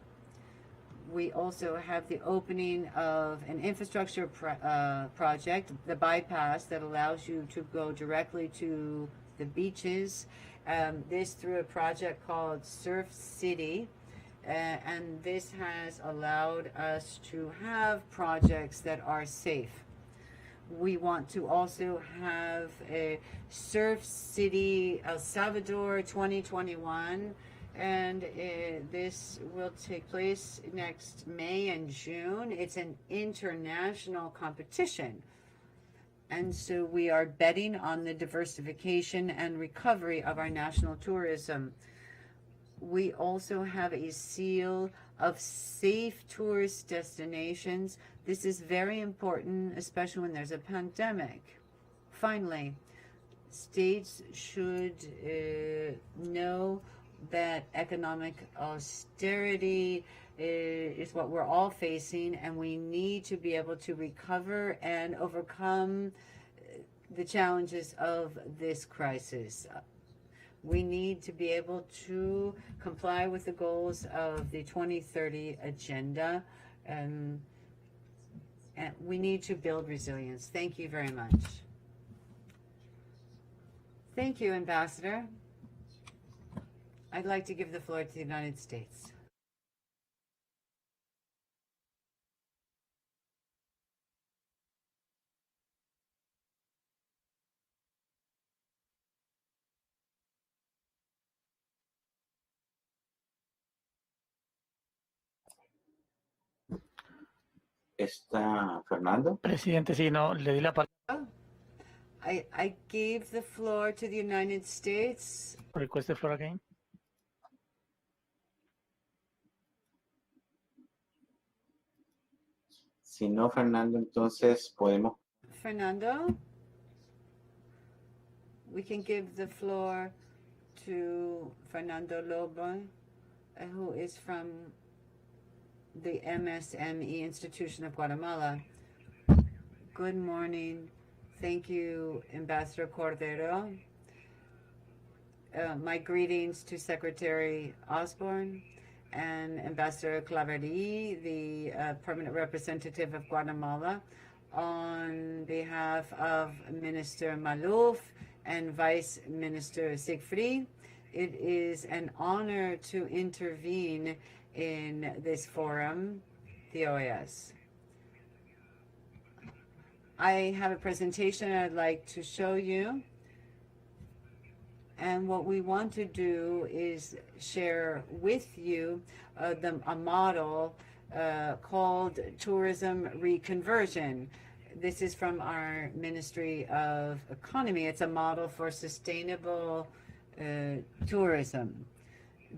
We also have the opening of an infrastructure project, the bypass, that allows you to go directly to the beaches. This through a project called Surf City. And this has allowed us to have projects that are safe. We want to also have a Surf City El Salvador 2021, and this will take place next May and June. It's an international competition, and so we are betting on the diversification and recovery of our national tourism. We also have a seal of safe tourist destinations. This is very important, especially when there's a pandemic. Finally, states should know that economic austerity is what we're all facing, and we need to be able to recover and overcome the challenges of this crisis. We need to be able to comply with the goals of the 2030 agenda, and we need to build resilience. Thank you very much. Thank you, Ambassador. I'd like to give the floor to the United States. ¿Está Fernando? Presidente, sí, no, le di la palabra. I gave the floor to the United States. Request the floor again. Si no, Fernando, entonces podemos. Fernando, we can give the floor to Fernando Lobo, who is from the MSME Institution of Guatemala. Good morning. Thank you, Ambassador Cordero. My greetings to Secretary Osborne and Ambassador Claverie, the permanent representative of Guatemala. On behalf of Minister Malouf and Vice Minister Siegfried, it is an honor to intervene in this forum, the OAS. I have a presentation I'd like to show you, and what we want to do is share with you a model called tourism reconversion. This is from our Ministry of Economy. It's a model for sustainable tourism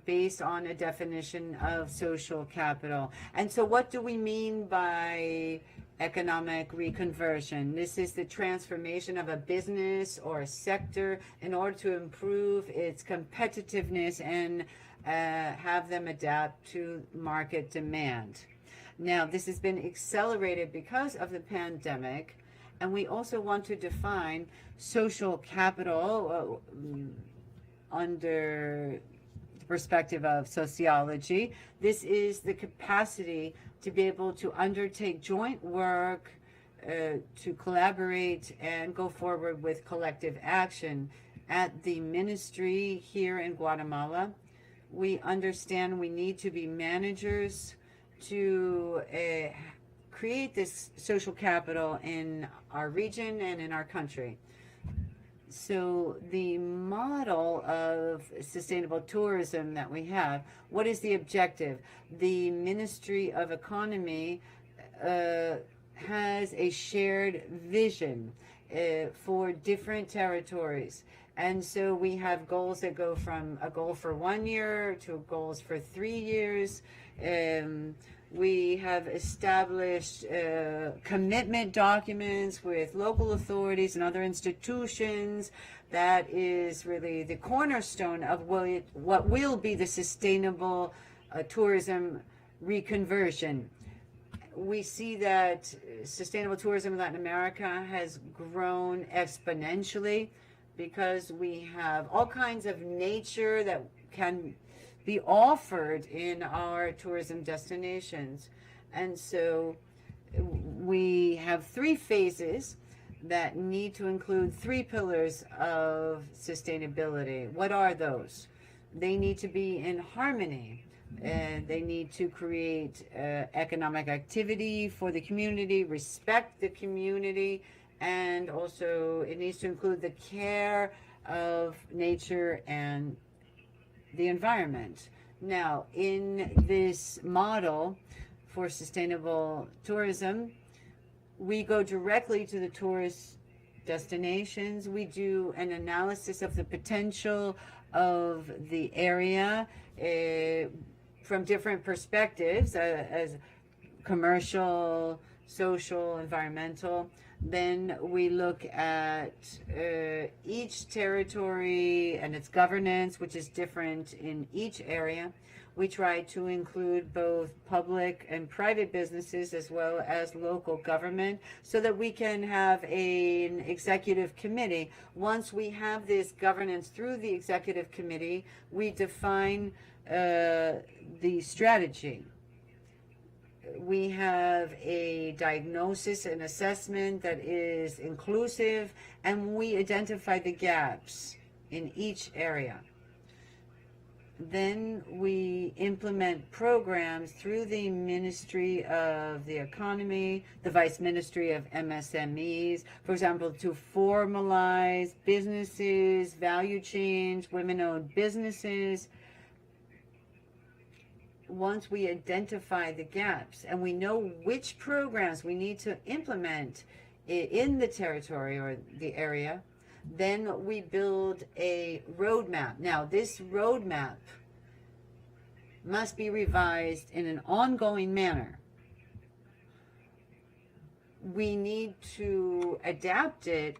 based on a definition of social capital. And so what do we mean by economic reconversion? This is the transformation of a business or a sector in order to improve its competitiveness and have them adapt to market demand. Now, this has been accelerated because of the pandemic, and we also want to define social capital under perspective of sociology. This is the capacity to be able to undertake joint work, to collaborate and go forward with collective action. At the ministry here in Guatemala, we understand we need to be managers to create this social capital in our region and in our country. So the model of sustainable tourism that we have, what is the objective? The Ministry of Economy has a shared vision for different territories. And so we have goals that go from a goal for 1 year to goals for 3 years. We have established commitment documents with local authorities and other institutions. That is really the cornerstone of what will be the sustainable tourism reconversion. We see that sustainable tourism in Latin America has grown exponentially because we have all kinds of nature that can be offered in our tourism destinations. And so we have 3 phases that need to include 3 pillars of sustainability. What are those? They need to be in harmony, and they need to create economic activity for the community, respect the community, and also it needs to include the care of nature and the environment. Now, in this model for sustainable tourism, we go directly to the tourist destinations. We do an analysis of the potential of the area from different perspectives, as commercial, social, environmental. Then we look at each territory and its governance, which is different in each area. We try to include both public and private businesses as well as local government so that we can have an executive committee. Once we have this governance through the executive committee, we define the strategy. We have a diagnosis and assessment that is inclusive, and we identify the gaps in each area. Then we implement programs through the Ministry of the Economy, the Vice Ministry of MSMEs, for example, to formalize businesses, value chains, women-owned businesses. Once we identify the gaps and we know which programs we need to implement in the territory or the area, then we build a roadmap. Now, this roadmap must be revised in an ongoing manner. We need to adapt it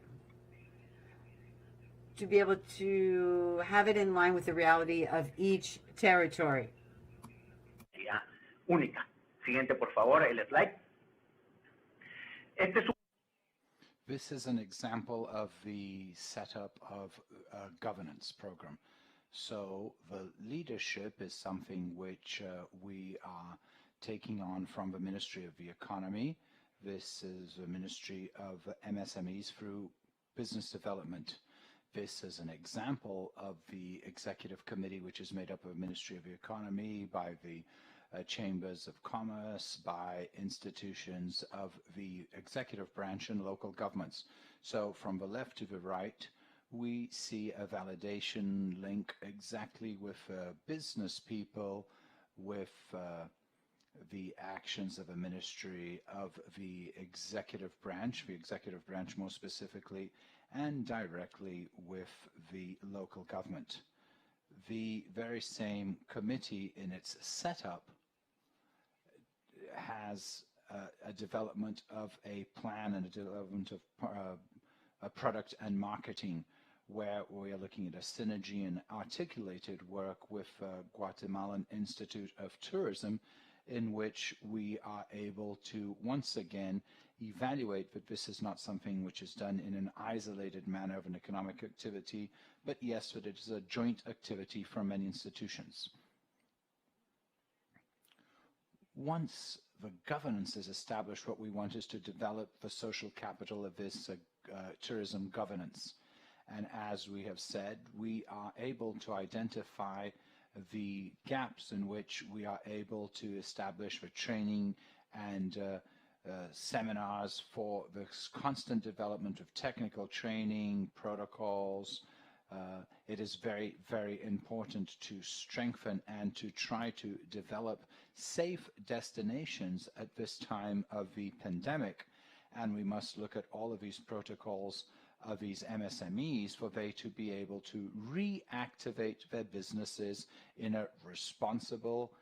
to be able to have it in line with the reality of each territory. Única. Siguiente, por favor, el slide. This is an example of the setup of a governance program. So the leadership is something which we are taking on from the Ministry of the Economy. This is the Ministry of MSMEs through business development. This is an example of the executive committee, which is made up of the Ministry of the Economy, by the chambers of commerce, by institutions of the executive branch and local governments. So from the left to the right, we see a validation link exactly with business people, with the actions of a ministry of the executive branch more specifically, and directly with the local government. The very same committee in its setup has a development of a plan and a development of a product and marketing, where we are looking at a synergy and articulated work with Guatemalan Institute of Tourism, in which we are able to once again evaluate that this is not something which is done in an isolated manner of an economic activity, but yes, that it is a joint activity for many institutions. Once the governance is established, what we want is to develop the social capital of this tourism governance. And as we have said, we are able to identify the gaps in which we are able to establish the training and seminars for the constant development of technical training, protocol, protocols. It is very, very important to strengthen and to try to develop safe destinations at this time of the pandemic. And we must look at all of these protocols of these MSMEs for they to be able to reactivate their businesses in a responsible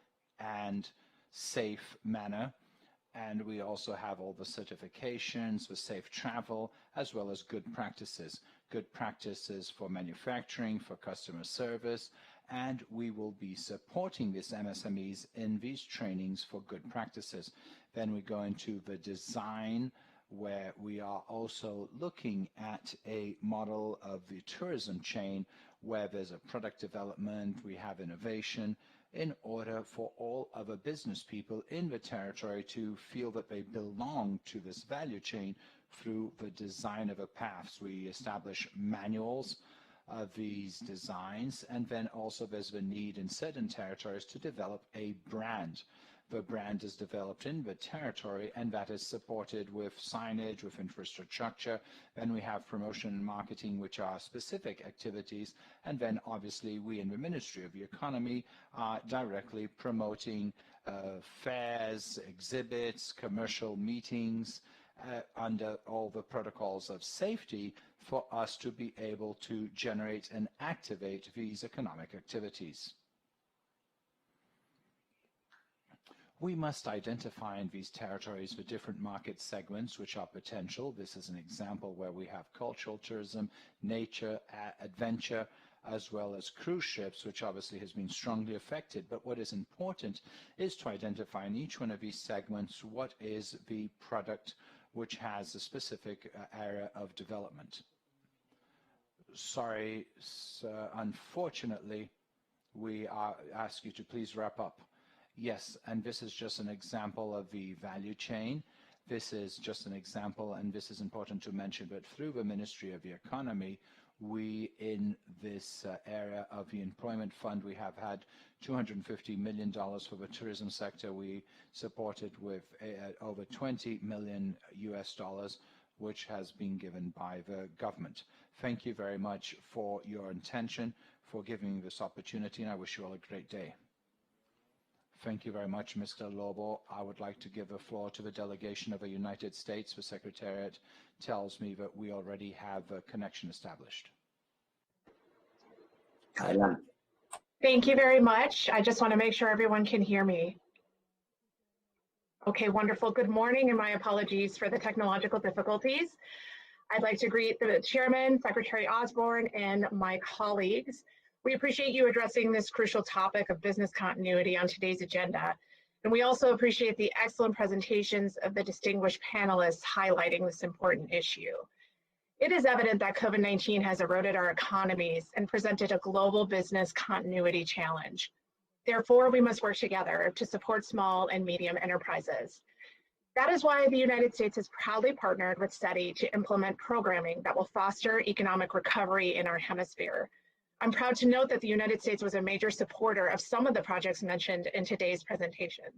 and safe manner. And we also have all the certifications for safe travel, as well as good practices for manufacturing, for customer service, and we will be supporting these MSMEs in these trainings for good practices. Then we go into the design, where we are also looking at a model of the tourism chain where there's a product development, we have innovation, in order for all other business people in the territory to feel that they belong to this value chain through the design of a paths. We establish manuals of these designs, and then also there's the need in certain territories to develop a brand. The brand is developed in the territory, and that is supported with signage, with infrastructure. Then we have promotion and marketing, which are specific activities. And then obviously we in the Ministry of the Economy are directly promoting fairs, exhibits, commercial meetings, under all the protocols of safety for us to be able to generate and activate these economic activities. We must identify in these territories the different market segments which are potential. This is an example where we have cultural tourism, nature, adventure, as well as cruise ships, which obviously has been strongly affected. But what is important is to identify in each one of these segments what is the product which has a specific area of development. Sorry, sir, unfortunately, we ask you to please wrap up. Yes, and this is just an example of the value chain. This is just an example, and this is important to mention, but through the Ministry of the Economy, we, in this area of the employment fund, we have had $250 million for the tourism sector. We supported with over 20 million US dollars, which has been given by the government. Thank you very much for your attention, for giving me this opportunity, and I wish you all a great day. Thank you very much, Mr. Lobo. I would like to give the floor to the delegation of the United States. The Secretariat tells me that we already have a connection established. Thank you very much. I just want to make sure everyone can hear me. Okay, wonderful. Good morning, and my apologies for the technological difficulties. I'd like to greet the Chairman, Secretary Osborne, and my colleagues. We appreciate you addressing this crucial topic of business continuity on today's agenda. And we also appreciate the excellent presentations of the distinguished panelists highlighting this important issue. It is evident that COVID-19 has eroded our economies and presented a global business continuity challenge. Therefore, we must work together to support small and medium enterprises. That is why the United States has proudly partnered with SETI to implement programming that will foster economic recovery in our hemisphere. I'm proud to note that the United States was a major supporter of some of the projects mentioned in today's presentations.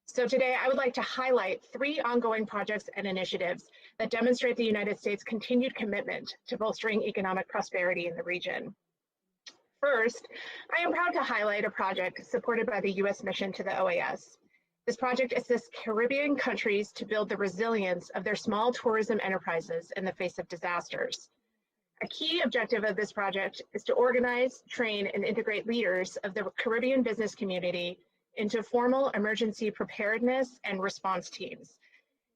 So today I would like to highlight 3 ongoing projects and initiatives that demonstrate the United States' continued commitment to bolstering economic prosperity in the region. First, I am proud to highlight a project supported by the U.S. mission to the OAS. This project assists Caribbean countries to build the resilience of their small tourism enterprises in the face of disasters. A key objective of this project is to organize, train, and integrate leaders of the Caribbean business community into formal emergency preparedness and response teams.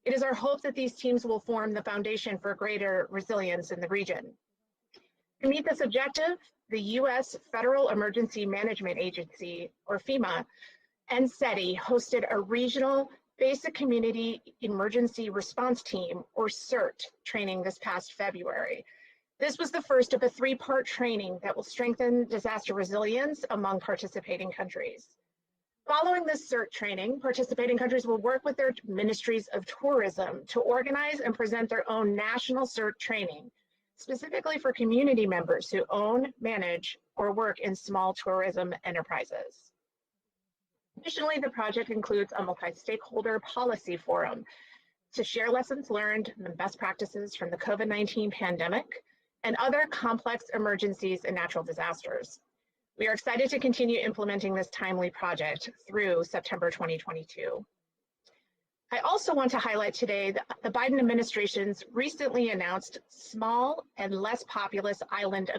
It is our hope that these teams will form the foundation for greater resilience in the region. To meet this objective, the U.S. Federal Emergency Management Agency, or FEMA, and SETI hosted a regional Basic Community Emergency Response Team, or CERT, training this past February. This was the first of a 3-part training that will strengthen disaster resilience among participating countries. Following this CERT training, participating countries will work with their ministries of tourism to organize and present their own national CERT training, specifically for community members who own, manage, or work in small tourism enterprises. Additionally, the project includes a multi-stakeholder policy forum to share lessons learned and best practices from the COVID-19 pandemic, and other complex emergencies and natural disasters. We are excited to continue implementing this timely project through September 2022. I also want to highlight today that the Biden administration's recently announced Small and Less Populous Island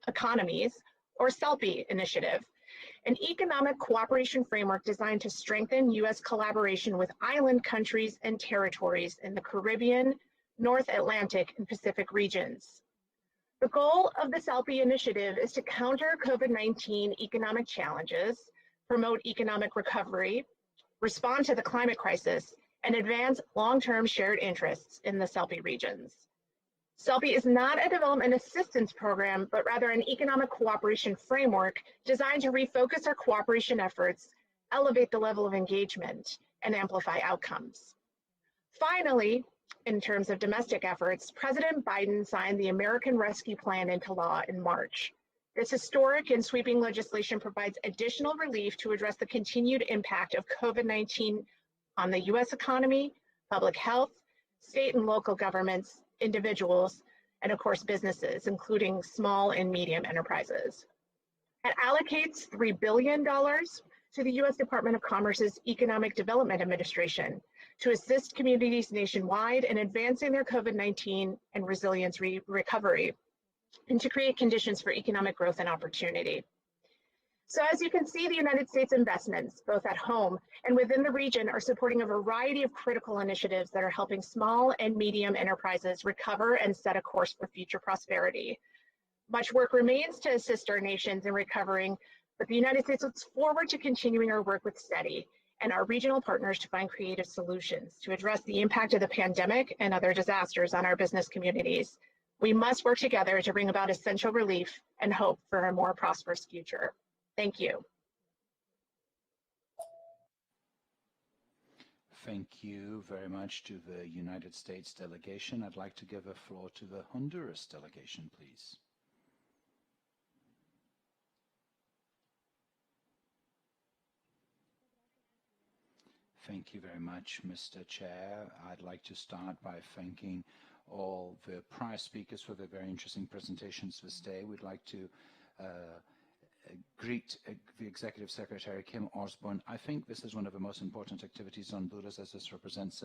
Economies, or SELPI initiative, an economic cooperation framework designed to strengthen U.S. collaboration with island countries and territories in the Caribbean, North Atlantic, and Pacific regions. The goal of the SELPI initiative is to counter COVID-19 economic challenges, promote economic recovery, respond to the climate crisis, and advance long-term shared interests in the SELPI regions. SELPI is not a development assistance program, but rather an economic cooperation framework designed to refocus our cooperation efforts, elevate the level of engagement, and amplify outcomes. Finally, in terms of domestic efforts, President Biden signed the American Rescue Plan into law in March. This historic and sweeping legislation provides additional relief to address the continued impact of COVID-19 on the U.S. economy, public health, state and local governments, individuals, and of course businesses, including small and medium enterprises. It allocates $3 billion to the U.S. Department of Commerce's Economic Development Administration to assist communities nationwide in advancing their COVID-19 and resilience recovery, and to create conditions for economic growth and opportunity. So as you can see, the United States investments, both at home and within the region, are supporting a variety of critical initiatives that are helping small and medium enterprises recover and set a course for future prosperity. Much work remains to assist our nations in recovering, but the United States looks forward to continuing our work with SETI and our regional partners to find creative solutions to address the impact of the pandemic and other disasters on our business communities. We must work together to bring about essential relief and hope for a more prosperous future. Thank you. Thank you very much to the United States delegation. I'd like to give the floor to the Honduras delegation, please. Thank you very much, Mr. Chair. I'd like to start by thanking all the prior speakers for their very interesting presentations this day. We'd like to greet the Executive Secretary, Kim Osborne. I think this is one of the most important activities on Honduras, as this represents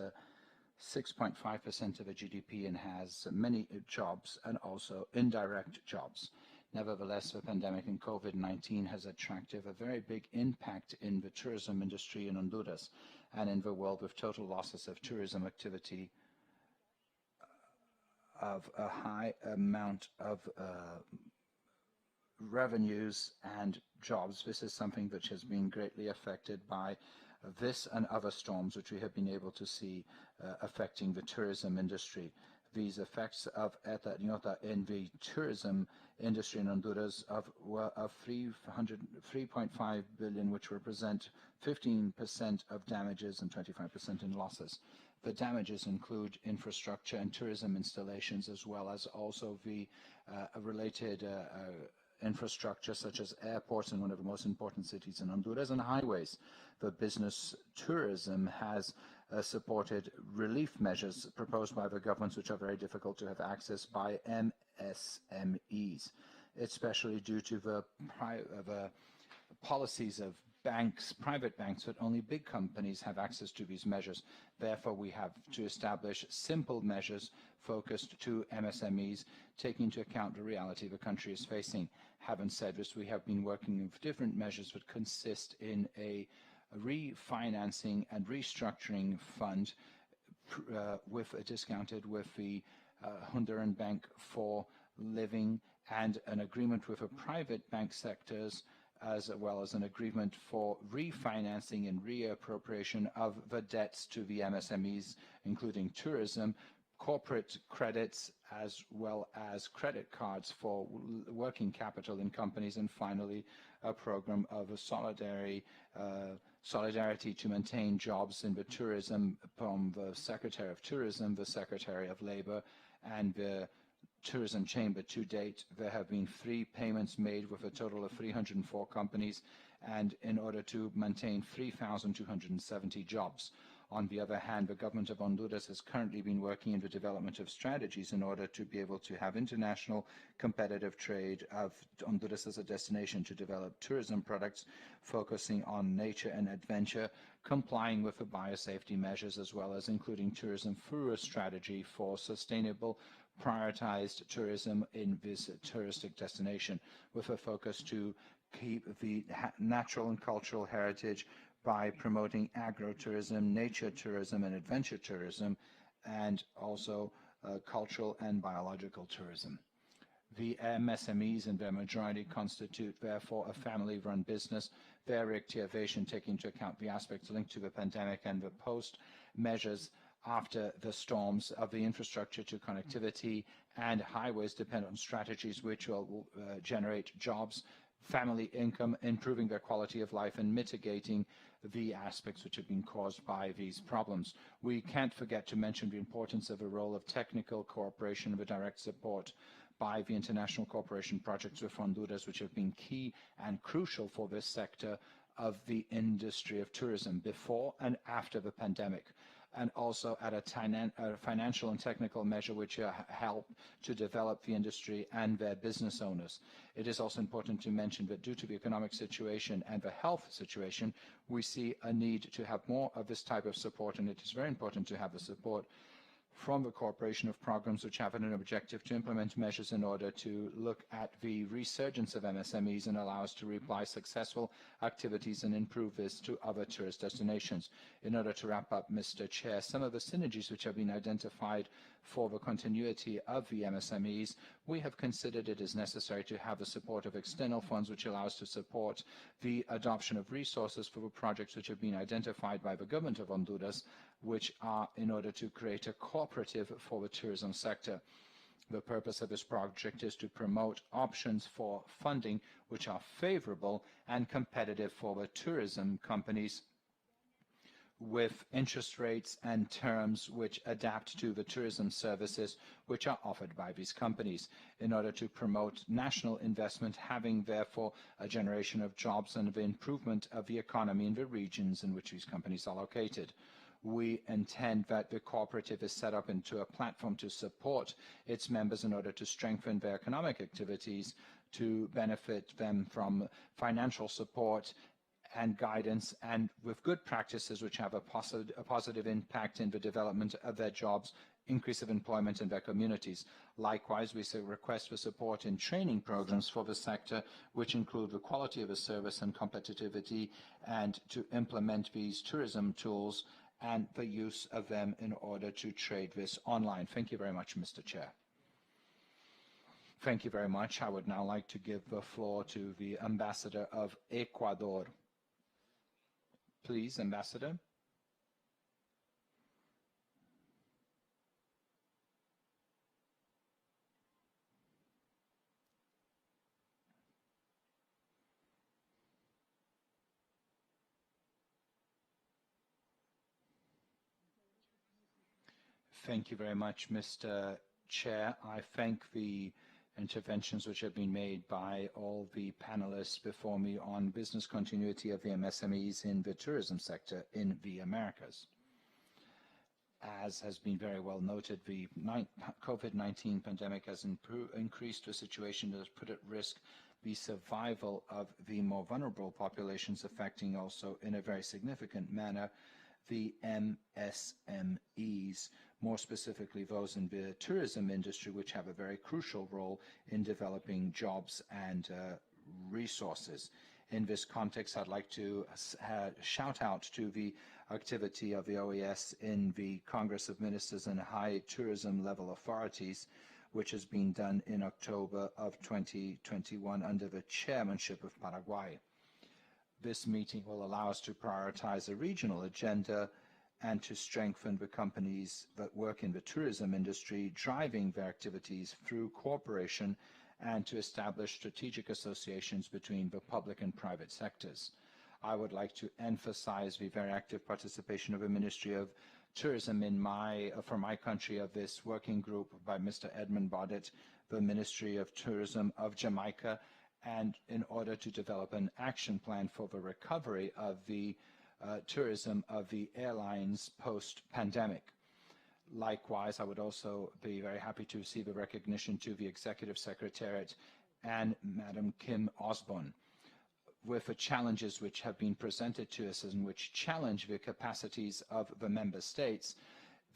6.5% of the GDP and has many jobs and also indirect jobs. Nevertheless, the pandemic and COVID-19 has attracted a very big impact in the tourism industry in Honduras and in the world, with total losses of tourism activity of a high amount of revenues and jobs. This is something which has been greatly affected by this and other storms which we have been able to see affecting the tourism industry. These effects of Eta Niota in the tourism industry in Honduras were of 3.5 billion, which represent 15% of damages and 25% in losses. The damages include infrastructure and tourism installations, as well as also the related infrastructure such as airports in one of the most important cities in Honduras and highways. The business tourism has supported relief measures proposed by the governments, which are very difficult to have access by MSMEs, especially due to the policies of banks, private banks, but only big companies have access to these measures. Therefore, we have to establish simple measures focused to MSMEs, taking into account the reality the country is facing. Having said this, we have been working with different measures that consist in a refinancing and restructuring fund discounted with the Honduran Bank for Living, and an agreement with the private bank sectors, as well as an agreement for refinancing and reappropriation of the debts to the MSMEs, including tourism, corporate credits, as well as credit cards for working capital in companies, and finally a program of solidarity to maintain jobs in the tourism from the Secretary of Tourism, the Secretary of Labor, and the Tourism Chamber. To date, there have been 3 payments made with a total of 304 companies, and in order to maintain 3,270 jobs. On the other hand, the government of Honduras has currently been working in the development of strategies in order to be able to have international competitive trade of Honduras as a destination to develop tourism products focusing on nature and adventure, complying with the biosafety measures, as well as including tourism through a strategy for sustainable prioritized tourism in this touristic destination, with a focus to keep the natural and cultural heritage by promoting agro-tourism, nature tourism, and adventure tourism, and also cultural and biological tourism. The MSMEs in their majority constitute, therefore, a family-run business, their reactivation taking into account the aspects linked to the pandemic and the post-measures after the storms of the infrastructure to connectivity and highways depend on strategies which will generate jobs, family income, improving their quality of life, and mitigating the aspects which have been caused by these problems. We can't forget to mention the importance of the role of technical cooperation with direct support by the international cooperation projects with Honduras, which have been key and crucial for this sector of the industry of tourism before and after the pandemic, and also at a financial and technical measure which help to develop the industry and their business owners. It is also important to mention that due to the economic situation and the health situation, we see a need to have more of this type of support, and it is very important to have the support from the cooperation of programs which have an objective to implement measures in order to look at the resurgence of MSMEs and allow us to reply successful activities and improve this to other tourist destinations. In order to wrap up, Mr. Chair, some of the synergies which have been identified for the continuity of the MSMEs, we have considered it as necessary to have the support of external funds which allow us to support the adoption of resources for the projects which have been identified by the government of Honduras, which are in order to create a cooperative for the tourism sector. The purpose of this project is to promote options for funding which are favorable and competitive for the tourism companies, with interest rates and terms which adapt to the tourism services which are offered by these companies, in order to promote national investment, having therefore a generation of jobs and the improvement of the economy in the regions in which these companies are located. We intend that the cooperative is set up into a platform to support its members in order to strengthen their economic activities, to benefit them from financial support and guidance, and with good practices which have a positive impact in the development of their jobs, increase of employment in their communities. Likewise, we request for support in training programs for the sector, which include the quality of the service and competitivity, and to implement these tourism tools and the use of them in order to trade this online. Thank you very much, Mr. Chair. Thank you very much. I would now like to give the floor to the Ambassador of Ecuador. Please, Ambassador. Thank you very much, Mr. Chair. I thank the interventions which have been made by all the panelists before me on business continuity of the MSMEs in the tourism sector in the Americas. As has been very well noted, the COVID-19 pandemic has increased a situation that has put at risk the survival of the more vulnerable populations, affecting also in a very significant manner the MSMEs, more specifically those in the tourism industry, which have a very crucial role in developing jobs and resources. In this context, I'd like to shout out to the activity of the OAS in the Congress of Ministers and High Tourism Level Authorities, which has been done in October of 2021 under the chairmanship of Paraguay. This meeting will allow us to prioritize a regional agenda and to strengthen the companies that work in the tourism industry, driving their activities through cooperation, and to establish strategic associations between the public and private sectors. I would like to emphasize the very active participation of the Ministry of Tourism for my country of this working group by Mr. Edmund Baudet, the Ministry of Tourism of Jamaica, and in order to develop an action plan for the recovery of the tourism of the airlines post-pandemic. Likewise, I would also be very happy to receive a recognition to the Executive Secretariat and Madam Kim Osborne with the challenges which have been presented to us and which challenge the capacities of the member states.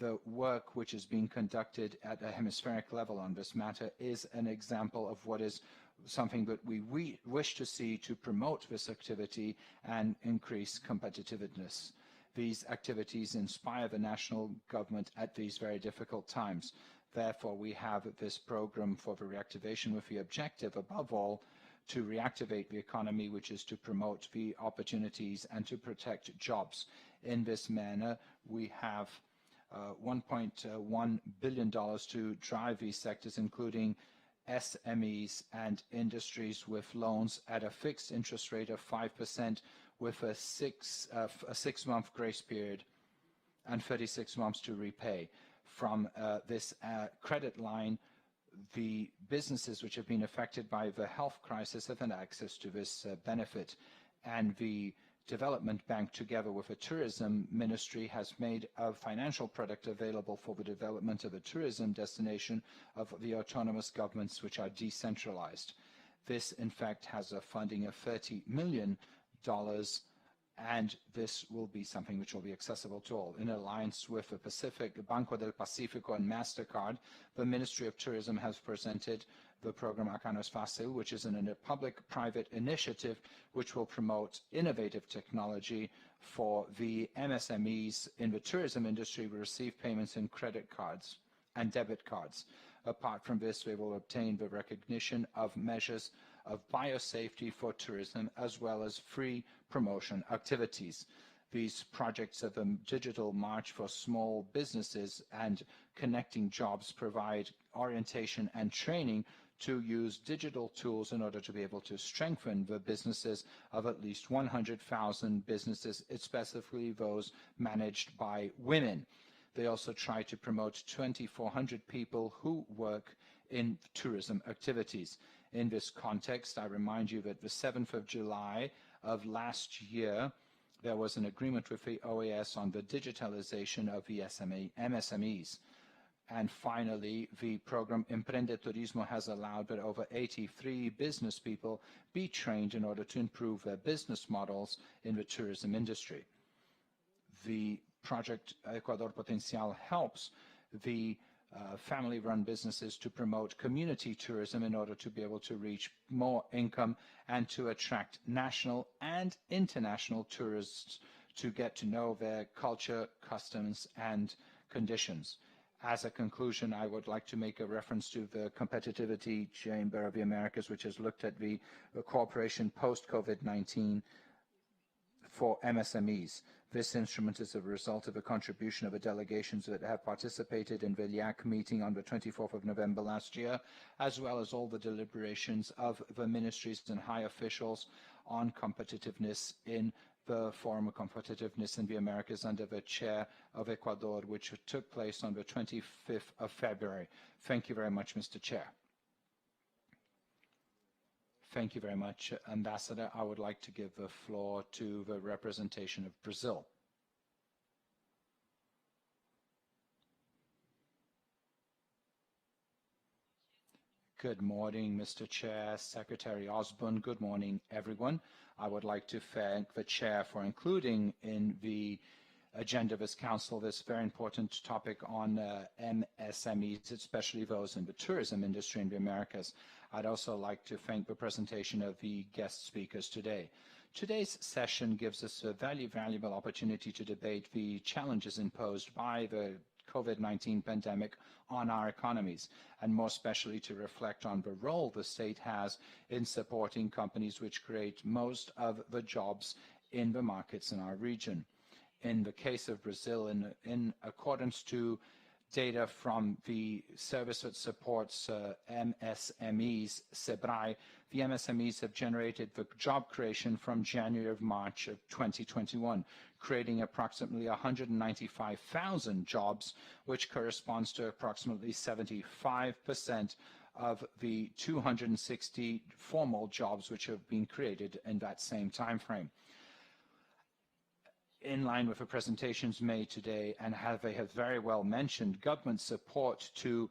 The work which is being conducted at a hemispheric level on this matter is an example of what is something that we wish to see to promote this activity and increase competitiveness. These activities inspire the national government at these very difficult times. Therefore, we have this program for the reactivation with the objective, above all, to reactivate the economy, which is to promote the opportunities and to protect jobs. In this manner, we have $1.1 billion to drive these sectors, including SMEs and industries with loans at a fixed interest rate of 5% with a six-month grace period and 36 months to repay. From this credit line, the businesses which have been affected by the health crisis have had access to this benefit, and the Development Bank, together with the Tourism Ministry, has made a financial product available for the development of a tourism destination of the autonomous governments which are decentralized. This, in fact, has a funding of $30 million, and this will be something which will be accessible to all. In alliance with the Banco del Pacifico and MasterCard, the Ministry of Tourism has presented the program Acá no es Fácil, which is a public-private initiative which will promote innovative technology for the MSMEs in the tourism industry who receive payments in credit cards and debit cards. Apart from this, we will obtain the recognition of measures of biosafety for tourism as well as free promotion activities. These projects of a digital march for small businesses and connecting jobs provide orientation and training to use digital tools in order to be able to strengthen the businesses of at least 100,000 businesses, especially those managed by women. They also try to promote 2,400 people who work in tourism activities. In this context, I remind you that the 7th of July of last year, there was an agreement with the OAS on the digitalization of the MSMEs. And finally, the program Emprende Turismo has allowed that over 83 business people be trained in order to improve their business models in the tourism industry. The project Ecuador Potencial helps the family-run businesses to promote community tourism in order to be able to reach more income and to attract national and international tourists to get to know their culture, customs, and conditions. As a conclusion, I would like to make a reference to the Competitivity Chamber of the Americas, which has looked at the cooperation post-COVID-19 for MSMEs. This instrument is a result of a contribution of the delegations that have participated in the LIAC meeting on the 24th of November last year, as well as all the deliberations of the ministries and high officials on competitiveness in the Forum of Competitiveness in the Americas under the chair of Ecuador, which took place on the 25th of February. Thank you very much, Mr. Chair. Thank you very much, Ambassador. I would like to give the floor to the representation of Brazil. Good morning, Mr. Chair, Secretary Osborne. Good morning, everyone. I would like to thank the Chair for including in the agenda of this Council this very important topic on MSMEs, especially those in the tourism industry in the Americas. I'd also like to thank the presentation of the guest speakers today. Today's session gives us a valuable opportunity to debate the challenges imposed by the COVID-19 pandemic on our economies, and more especially to reflect on the role the state has in supporting companies which create most of the jobs in the markets in our region. In the case of Brazil, in accordance to data from the service that supports MSMEs, SEBRAE, the MSMEs have generated the job creation from January of March of 2021, creating approximately 195,000 jobs, which corresponds to approximately 75% of the 260 formal jobs which have been created in that same time frame. in line with the presentations made today, and they have very well mentioned, government support to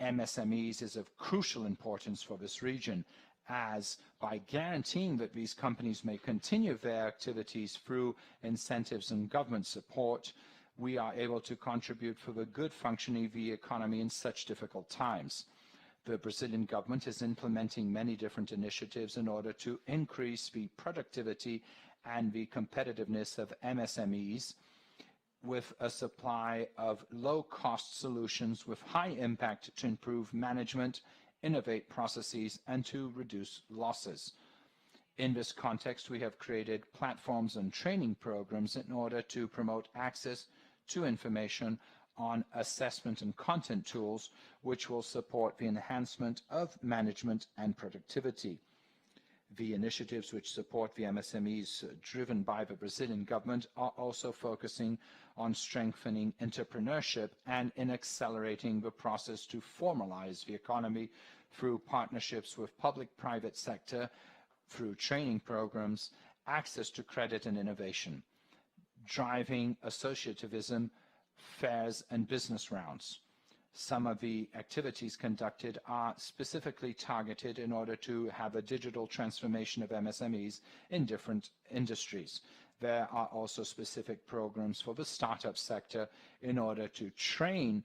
MSMEs is of crucial importance for this region, as by guaranteeing that these companies may continue their activities through incentives and government support, we are able to contribute for the good functioning of the economy in such difficult times. The Brazilian government is implementing many different initiatives in order to increase the productivity and the competitiveness of MSMEs with a supply of low-cost solutions with high impact to improve management, innovate processes, and to reduce losses. In this context, we have created platforms and training programs in order to promote access to information on assessment and content tools, which will support the enhancement of management and productivity. The initiatives which support the MSMEs driven by the Brazilian government are also focusing on strengthening entrepreneurship and in accelerating the process to formalize the economy through partnerships with public-private sector, through training programs, access to credit and innovation, driving associativism, fairs and business rounds. Some of the activities conducted are specifically targeted in order to have a digital transformation of MSMEs in different industries. There are also specific programs for the startup sector in order to train,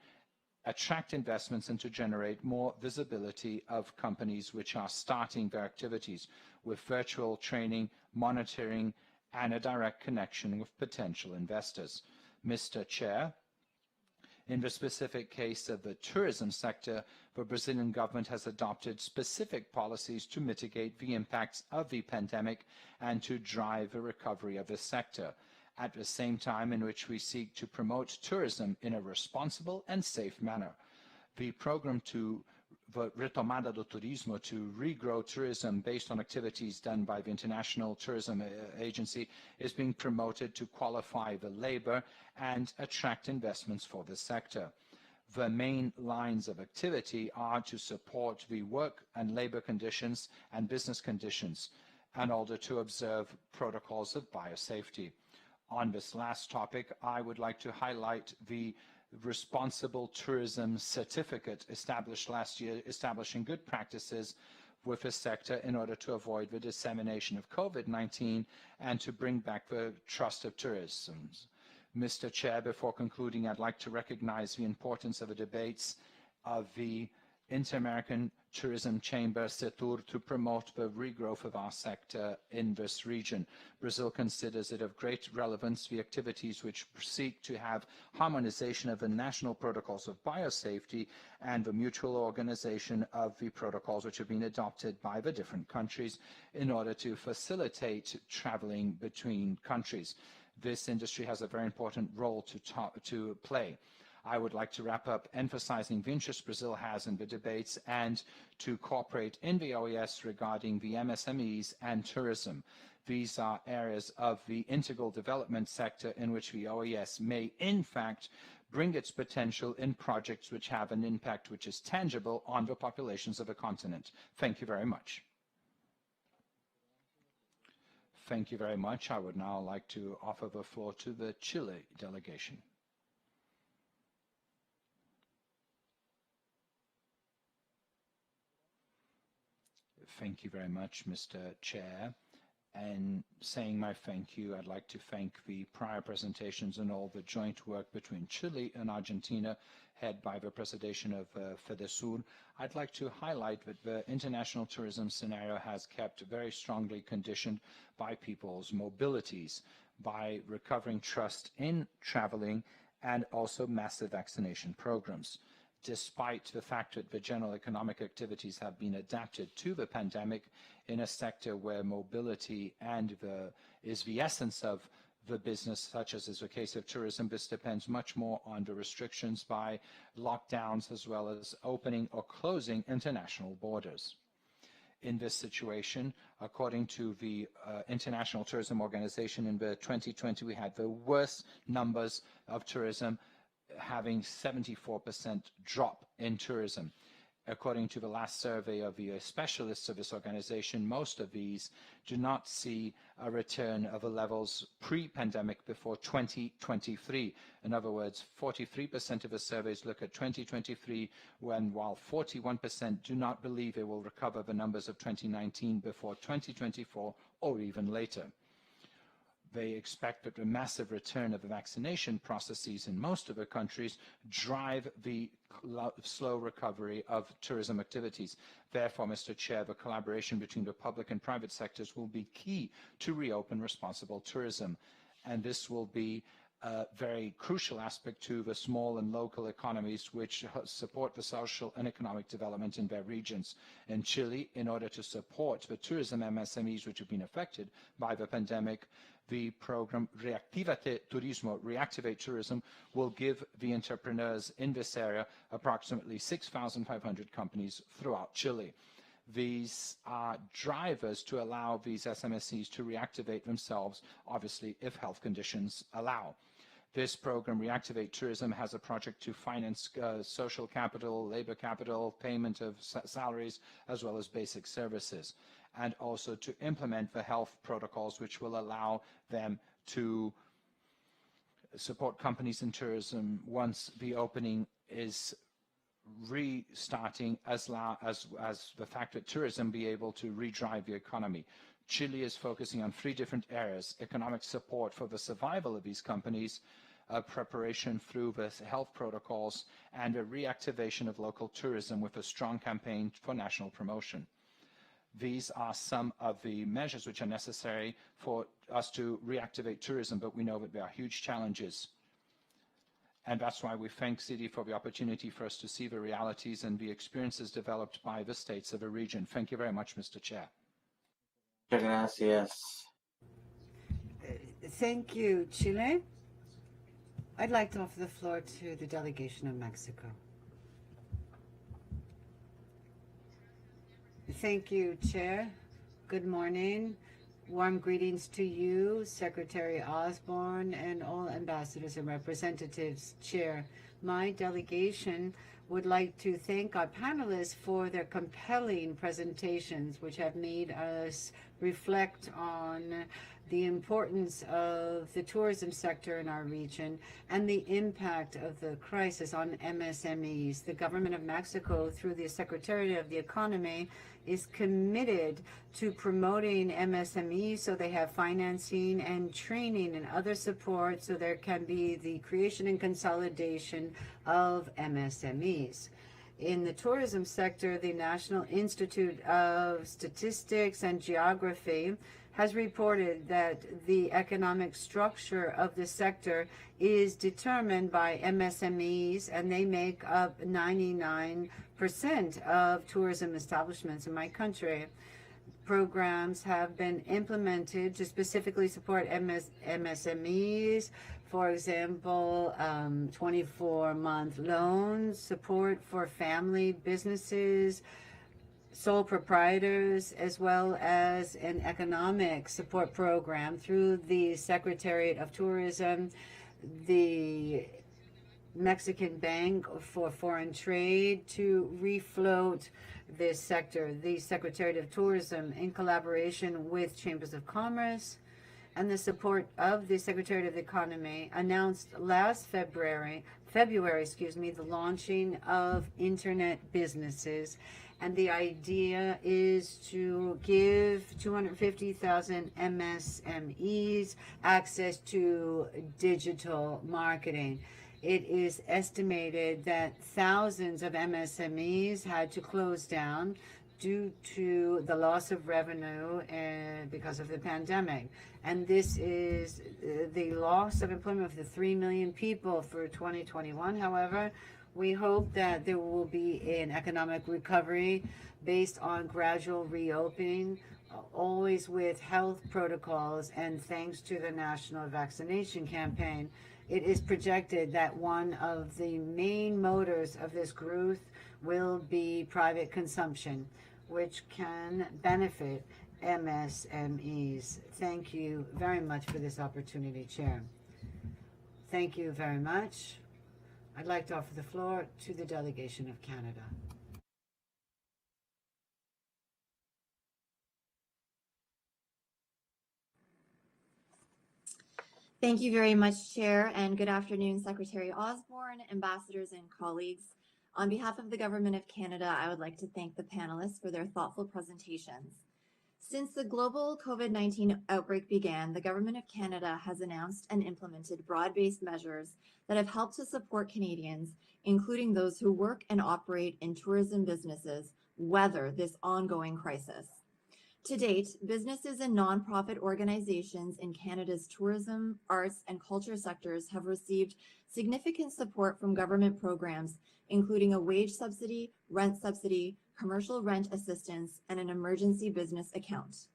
attract investments, and to generate more visibility of companies which are starting their activities with virtual training, monitoring, and a direct connection with potential investors. Mr. Chair, in the specific case of the tourism sector, the Brazilian government has adopted specific policies to mitigate the impacts of the pandemic and to drive the recovery of the sector, at the same time in which we seek to promote tourism in a responsible and safe manner. The program to the Retomada do Turismo, to regrow tourism based on activities done by the International Tourism Agency, is being promoted to qualify the labor and attract investments for the sector. The main lines of activity are to support the work and labor conditions and business conditions in order to observe protocols of biosafety. On this last topic, I would like to highlight the Responsible Tourism Certificate established last year, establishing good practices with the sector in order to avoid the dissemination of COVID-19 and to bring back the trust of tourism. Mr. Chair, before concluding, I'd like to recognize the importance of the debates of the Inter-American Tourism Chamber, CETUR, to promote the regrowth of our sector in this region. Brazil considers it of great relevance the activities which seek to have harmonization of the national protocols of biosafety and the mutual organization of the protocols which have been adopted by the different countries in order to facilitate traveling between countries. This industry has a very important role to play. I would like to wrap up emphasizing the interest Brazil has in the debates and to cooperate in the OAS regarding the MSMEs and tourism. These are areas of the integral development sector in which the OAS may, in fact, bring its potential in projects which have an impact which is tangible on the populations of the continent. Thank you very much. Thank you very much. I would now like to offer the floor to the Chile delegation. Thank you very much, Mr. Chair. And saying my thank you, I'd like to thank the prior presentations and all the joint work between Chile and Argentina, headed by the presentation of FEDESUR. I'd like to highlight that the international tourism scenario has kept very strongly conditioned by people's mobilities, by recovering trust in traveling, and also massive vaccination programs. Despite the fact that the general economic activities have been adapted to the pandemic in a sector where mobility is the essence of the business, such as is the case of tourism, this depends much more on the restrictions by lockdowns as well as opening or closing international borders. In this situation, according to the International Tourism Organization, in the 2020 we had the worst numbers of tourism, having 74% drop in tourism. According to the last survey of the specialists of this organization, most of these do not see a return of the levels pre-pandemic before 2023. In other words, 43% of the surveys look at 2023, while 41% do not believe it will recover the numbers of 2019 before 2024 or even later. They expect that the massive return of the vaccination processes in most of the countries drive the slow recovery of tourism activities. Therefore, Mr. Chair, the collaboration between the public and private sectors will be key to reopen responsible tourism. And this will be a very crucial aspect to the small and local economies which support the social and economic development in their regions. In Chile, in order to support the tourism MSMEs which have been affected by the pandemic, the program Reactivate Turismo, Reactivate Tourism, will give the entrepreneurs in this area approximately 6,500 companies throughout Chile. These are drivers to allow these SMSEs to reactivate themselves, obviously, if health conditions allow. This program, Reactivate Tourism, has a project to finance social capital, labor capital, payment of salaries, as well as basic services, and also to implement the health protocols which will allow them to support companies in tourism once the opening is restarting, as the fact that tourism be able to redrive the economy. Chile is focusing on 3 different areas: economic support for the survival of these companies, preparation through the health protocols, and a reactivation of local tourism with a strong campaign for national promotion. These are some of the measures which are necessary for us to reactivate tourism, but we know that there are huge challenges. And that's why we thank Citi for the opportunity for us to see the realities and the experiences developed by the states of the region. Thank you very much, Mr. Chair. Muchas gracias. Thank you, Chile. I'd like to offer the floor to the delegation of Mexico. Thank you, Chair. Good morning. Warm greetings to you, Secretary Osborne, and all ambassadors and representatives. Chair, my delegation would like to thank our panelists for their compelling presentations, which have made us reflect on the importance of the tourism sector in our region and the impact of the crisis on MSMEs. The government of Mexico, through the Secretariat of the Economy, is committed to promoting MSMEs so they have financing and training and other support so there can be the creation and consolidation of MSMEs. In the tourism sector, the National Institute of Statistics and Geography has reported that the economic structure of the sector is determined by MSMEs, and they make up 99% of tourism establishments in my country. Programs have been implemented to specifically support MSMEs. For example, 24-month loans, support for family businesses, sole proprietors, as well as an economic support program through the Secretariat of Tourism, the Mexican Bank for Foreign Trade to refloat this sector. The Secretariat of Tourism, in collaboration with Chambers of Commerce and the support of the Secretariat of the Economy, announced last February, the launching of internet businesses. And the idea is to give 250,000 MSMEs access to digital marketing. It is estimated that thousands of MSMEs had to close down due to the loss of revenue because of the pandemic. And this is the loss of employment of the 3 million people for 2021. However, we hope that there will be an economic recovery based on gradual reopening, always with health protocols and thanks to the national vaccination campaign. It is projected that one of the main motors of this growth will be private consumption, which can benefit MSMEs. Thank you very much for this opportunity, Chair. Thank you very much. I'd like to offer the floor to the delegation of Canada. Thank you very much, Chair, and good afternoon, Secretary Osborne, ambassadors, and colleagues. On behalf of the Government of Canada, I would like to thank the panelists for their thoughtful presentations. Since the global COVID-19 outbreak began, the Government of Canada has announced and implemented broad-based measures that have helped to support Canadians, including those who work and operate in tourism businesses, weather this ongoing crisis. To date, businesses and nonprofit organizations in Canada's tourism, arts, and culture sectors have received significant support from government programs, including a wage subsidy, rent subsidy, commercial rent assistance, and an emergency business account.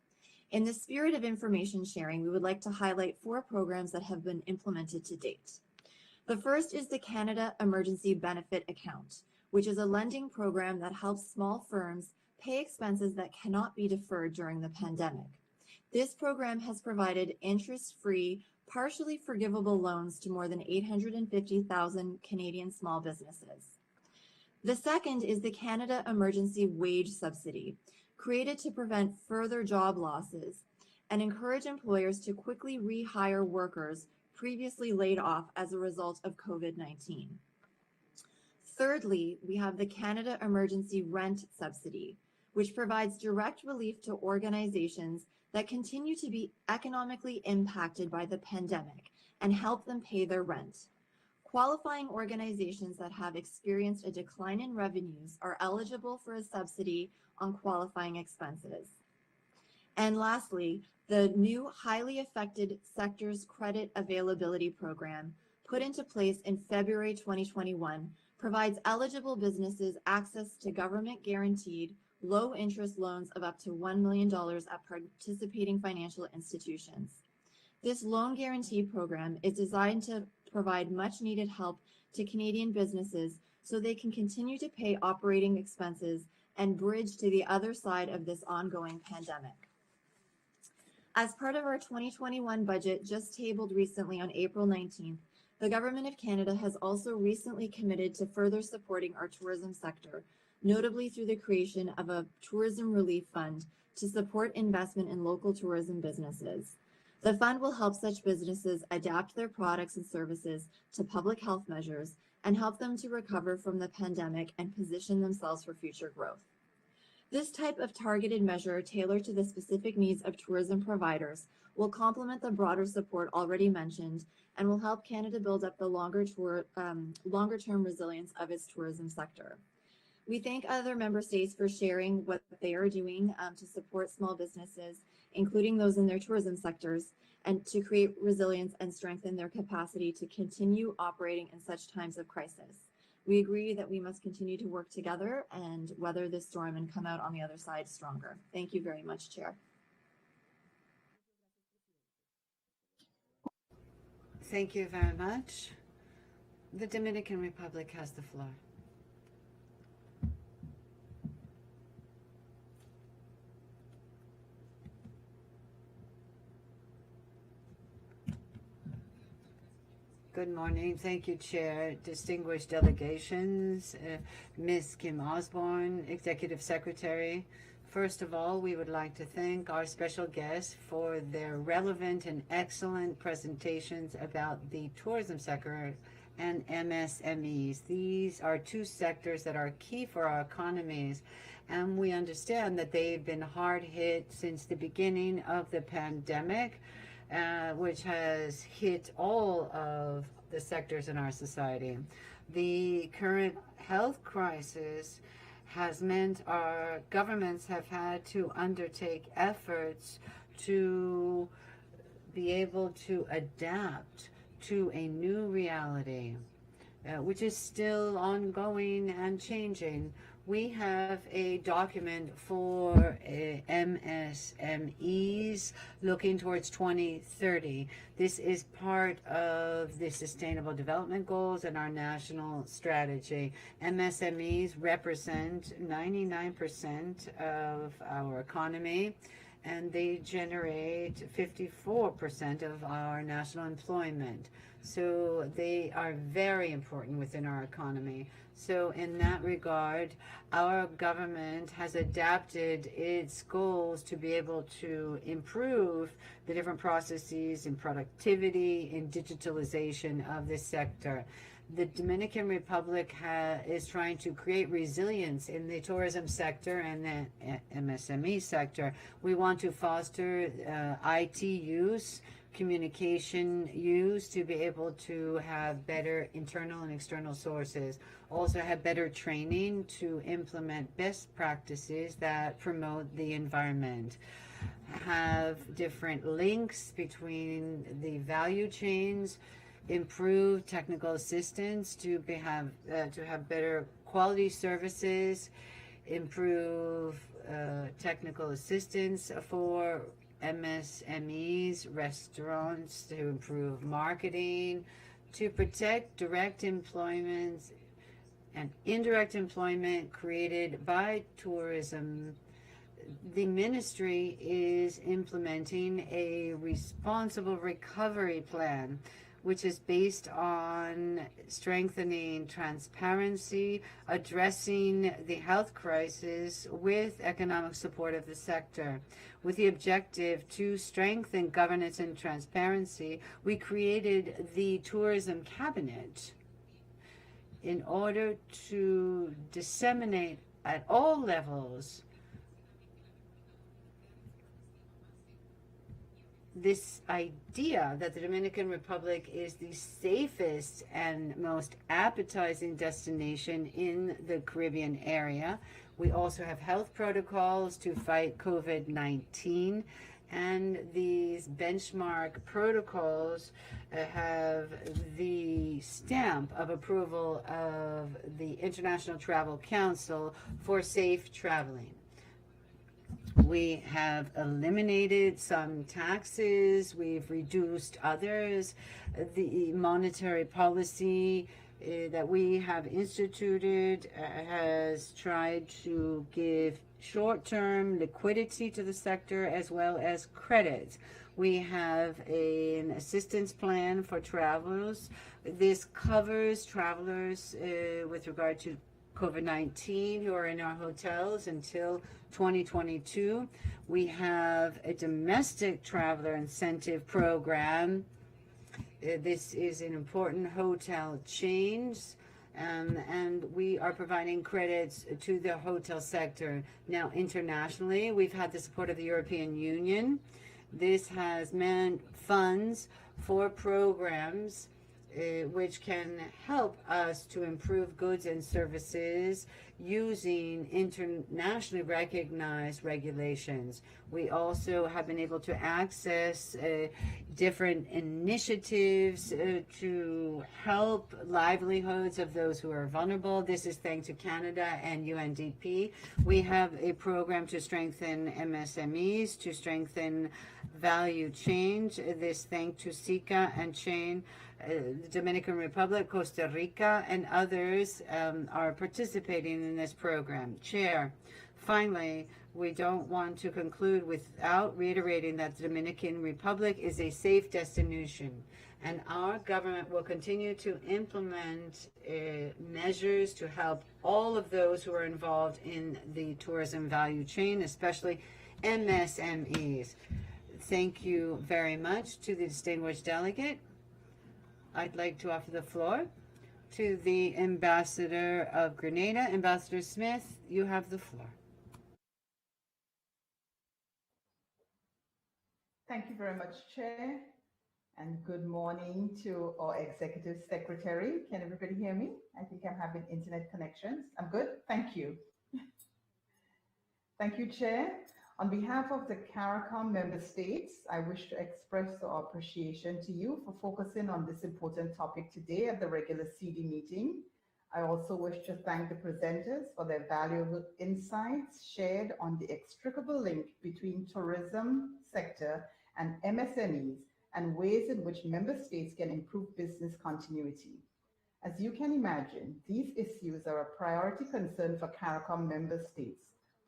In the spirit of information sharing, we would like to highlight 4 programs that have been implemented to date. The first is the Canada Emergency Benefit Account, which is a lending program that helps small firms pay expenses that cannot be deferred during the pandemic. This program has provided interest-free, partially forgivable loans to more than 850,000 Canadian small businesses. The second is the Canada Emergency Wage Subsidy, created to prevent further job losses and encourage employers to quickly rehire workers previously laid off as a result of COVID-19. Thirdly, we have the Canada Emergency Rent Subsidy, which provides direct relief to organizations that continue to be economically impacted by the pandemic and help them pay their rent. Qualifying organizations that have experienced a decline in revenues are eligible for a subsidy on qualifying expenses. And lastly, the new Highly Affected Sectors Credit Availability Program, put into place in February 2021, provides eligible businesses access to government-guaranteed, low-interest loans of up to $1 million at participating financial institutions. This loan guarantee program is designed to provide much-needed help to Canadian businesses so they can continue to pay operating expenses and bridge to the other side of this ongoing pandemic. As part of our 2021 budget, just tabled recently on April 19th, the Government of Canada has also recently committed to further supporting our tourism sector, notably through the creation of a tourism relief fund to support investment in local tourism businesses. The fund will help such businesses adapt their products and services to public health measures and help them to recover from the pandemic and position themselves for future growth. This type of targeted measure tailored to the specific needs of tourism providers will complement the broader support already mentioned and will help Canada build up the longer-term resilience of its tourism sector. We thank other member states for sharing what they are doing to support small businesses, including those in their tourism sectors, and to create resilience and strengthen their capacity to continue operating in such times of crisis. We agree that we must continue to work together and weather this storm and come out on the other side stronger. Thank you very much, Chair. Thank you very much. The Dominican Republic has the floor. Good morning. Thank you, Chair. Distinguished delegations, Ms. Kim Osborne, Executive Secretary. First of all, we would like to thank our special guests for their relevant and excellent presentations about the tourism sector and MSMEs. These are 2 sectors that are key for our economies, and we understand that they've been hard hit since the beginning of the pandemic, which has hit all of the sectors in our society. The current health crisis has meant our governments have had to undertake efforts to be able to adapt to a new reality, which is still ongoing and changing. We have a document for MSMEs looking towards 2030. This is part of the Sustainable Development Goals and our national strategy. MSMEs represent 99% of our economy, and they generate 54% of our national employment. So they are very important within our economy. So in that regard, our government has adapted its goals to be able to improve the different processes in productivity, in digitalization of this sector. The Dominican Republic is trying to create resilience in the tourism sector and the MSME sector. We want to foster IT use, communication use, to be able to have better internal and external sources. Also have better training to implement best practices that promote the environment. Have different links between the value chains, improve technical assistance to have better quality services, improve technical assistance for MSMEs, restaurants, to improve marketing, to protect direct employment and indirect employment created by tourism. The ministry is implementing a responsible recovery plan, which is based on strengthening transparency, addressing the health crisis with economic support of the sector. With the objective to strengthen governance and transparency, we created the Tourism Cabinet in order to disseminate at all levels this idea that the Dominican Republic is the safest and most appetizing destination in the Caribbean area. We also have health protocols to fight COVID-19, and these benchmark protocols have the stamp of approval of the International Travel Council for safe traveling. We have eliminated some taxes, we've reduced others. The monetary policy that we have instituted has tried to give short-term liquidity to the sector as well as credit. We have an assistance plan for travelers. This covers travelers with regard to COVID-19 who are in our hotels until 2022. We have a domestic traveler incentive program. This is an important hotel chains, and we are providing credits to the hotel sector. Now, internationally, we've had the support of the European Union. This has meant funds for programs which can help us to improve goods and services using internationally recognized regulations. We also have been able to access different initiatives to help livelihoods of those who are vulnerable. This is thanks to Canada and UNDP. We have a program to strengthen MSMEs, to strengthen value change. This thanks to SICA and Chain. The Dominican Republic, Costa Rica, and others are participating in this program. Chair, finally, we don't want to conclude without reiterating that the Dominican Republic is a safe destination, and our government will continue to implement measures to help all of those who are involved in the tourism value chain, especially MSMEs. Thank you very much to the distinguished delegate. I'd like to offer the floor to the Ambassador of Grenada. Ambassador Smith, you have the floor. Thank you very much, Chair, and good morning to our Executive Secretary. Can everybody hear me? I think I'm having internet connections. I'm good? Thank you. Thank you, Chair. On behalf of the CARICOM member states, I wish to express our appreciation to you for focusing on this important topic today at the regular CD meeting. I also wish to thank the presenters for their valuable insights shared on the inextricable link between tourism sector and MSMEs and ways in which member states can improve business continuity. As you can imagine, these issues are a priority concern for CARICOM member states,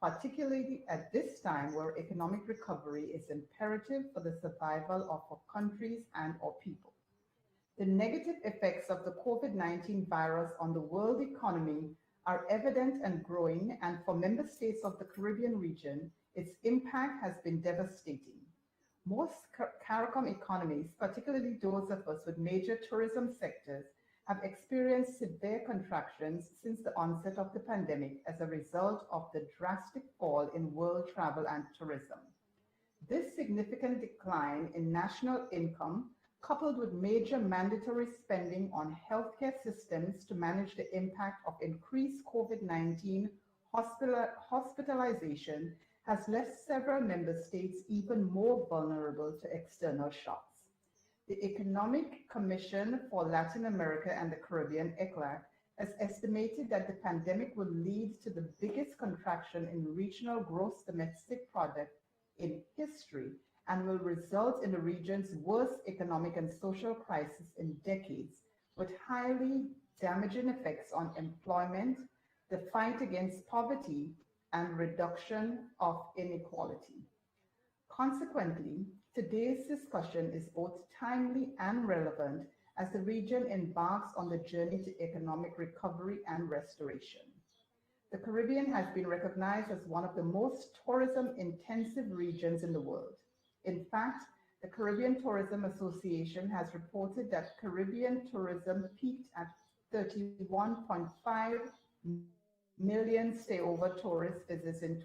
particularly at this time where economic recovery is imperative for the survival of our countries and our people. The negative effects of the COVID-19 virus on the world economy are evident and growing, and for member states of the Caribbean region, its impact has been devastating. Most CARICOM economies, particularly those of us with major tourism sectors, have experienced severe contractions since the onset of the pandemic as a result of the drastic fall in world travel and tourism. This significant decline in national income, coupled with major mandatory spending on healthcare systems to manage the impact of increased COVID-19 hospitalization, has left several member states even more vulnerable to external shocks. The Economic Commission for Latin America and the Caribbean, ECLAC, has estimated that the pandemic will lead to the biggest contraction in regional gross domestic product in history and will result in the region's worst economic and social crisis in decades, with highly damaging effects on employment, the fight against poverty, and reduction of inequality. Consequently, today's discussion is both timely and relevant as the region embarks on the journey to economic recovery and restoration. The Caribbean has been recognized as one of the most tourism-intensive regions in the world. In fact, the Caribbean Tourism Association has reported that Caribbean tourism peaked at 31.5 million stayover tourist visits in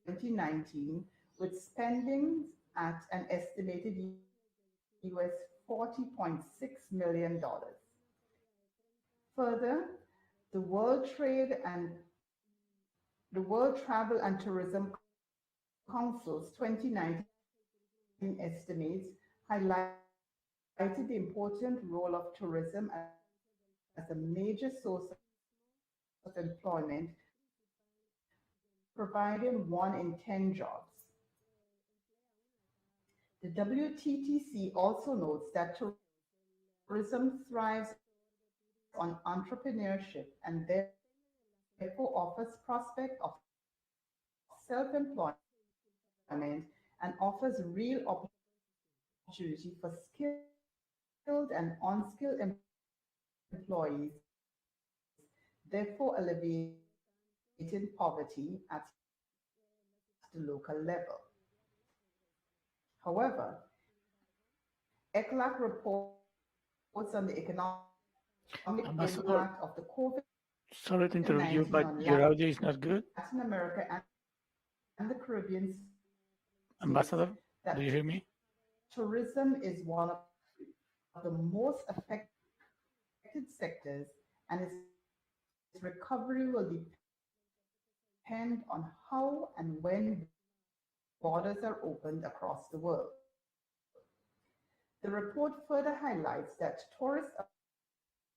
2019, with spending at an estimated US $40.6 million. Further, the World Travel and Tourism Council's 2019 estimates highlighted the important role of tourism as a major source of employment, providing 1 in 10 jobs. The WTTC also notes that tourism thrives on entrepreneurship and therefore offers prospect of self-employment and offers real opportunity for skilled and unskilled employees, therefore alleviating poverty at the local level. However, ECLAC reports on the economic impact of the COVID-19 Sorry to interrupt you, but your audio is not good. Latin America and the Caribbean. Ambassador, do you hear me? Tourism is one of the most affected sectors, and its recovery will depend on how and when borders are opened across the world. The report further highlights that tourist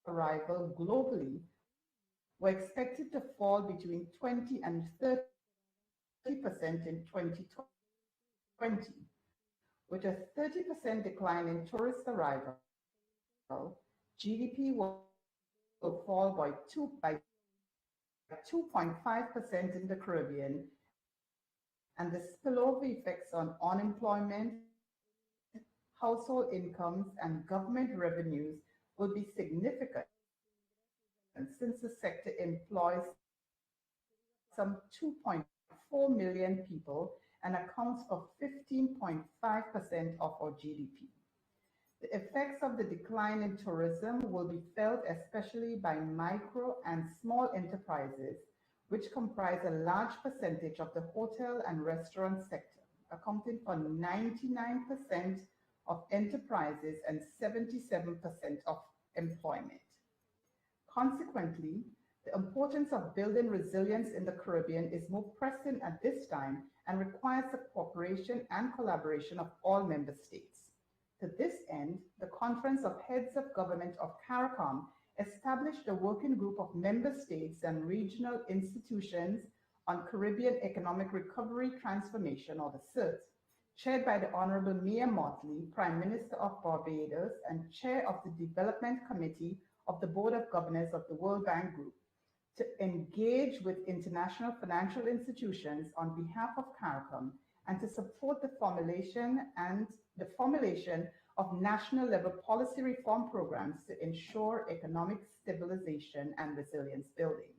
arrival globally were expected to fall between 20 and 30% in 2020. With a 30% decline in tourist arrival, GDP will fall by 2.5% in the Caribbean, and the spillover effects on unemployment, household incomes, and government revenues will be significant, since the sector employs some 2.4 million people and accounts for 15.5% of our GDP. The effects of the decline in tourism will be felt especially by micro and small enterprises, which comprise a large percentage of the hotel and restaurant sector, accounting for 99% of enterprises and 77% of employment. Consequently, the importance of building resilience in the Caribbean is more pressing at this time and requires the cooperation and collaboration of all member states. To this end, the Conference of Heads of Government of CARICOM established a working group of member states and regional institutions on Caribbean Economic Recovery Transformation, or the CERT, chaired by the Honorable Mia Mottley, Prime Minister of Barbados and Chair of the Development Committee of the Board of Governors of the World Bank Group, to engage with international financial institutions on behalf of CARICOM and to support the formulation of national level policy reform programs to ensure economic stabilization and resilience building.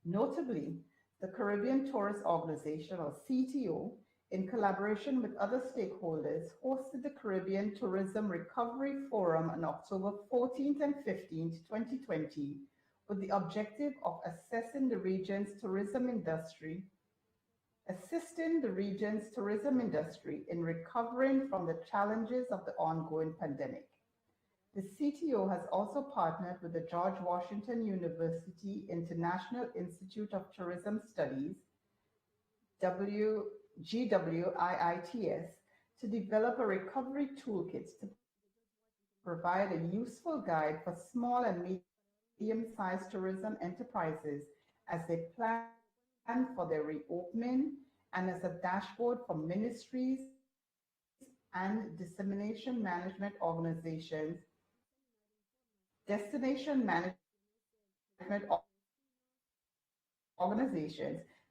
Notably, the Caribbean Tourist Organization, or CTO, in collaboration with other stakeholders, hosted the Caribbean Tourism Recovery Forum on October 14th and 15th, 2020, with the objective of assisting the region's tourism industry in recovering from the challenges of the ongoing pandemic. The CTO has also partnered with the George Washington University International Institute of Tourism Studies, GWIITS, to develop a recovery toolkit to provide a useful guide for small and medium-sized tourism enterprises as they plan for their reopening, and as a dashboard for ministries and destination management organizations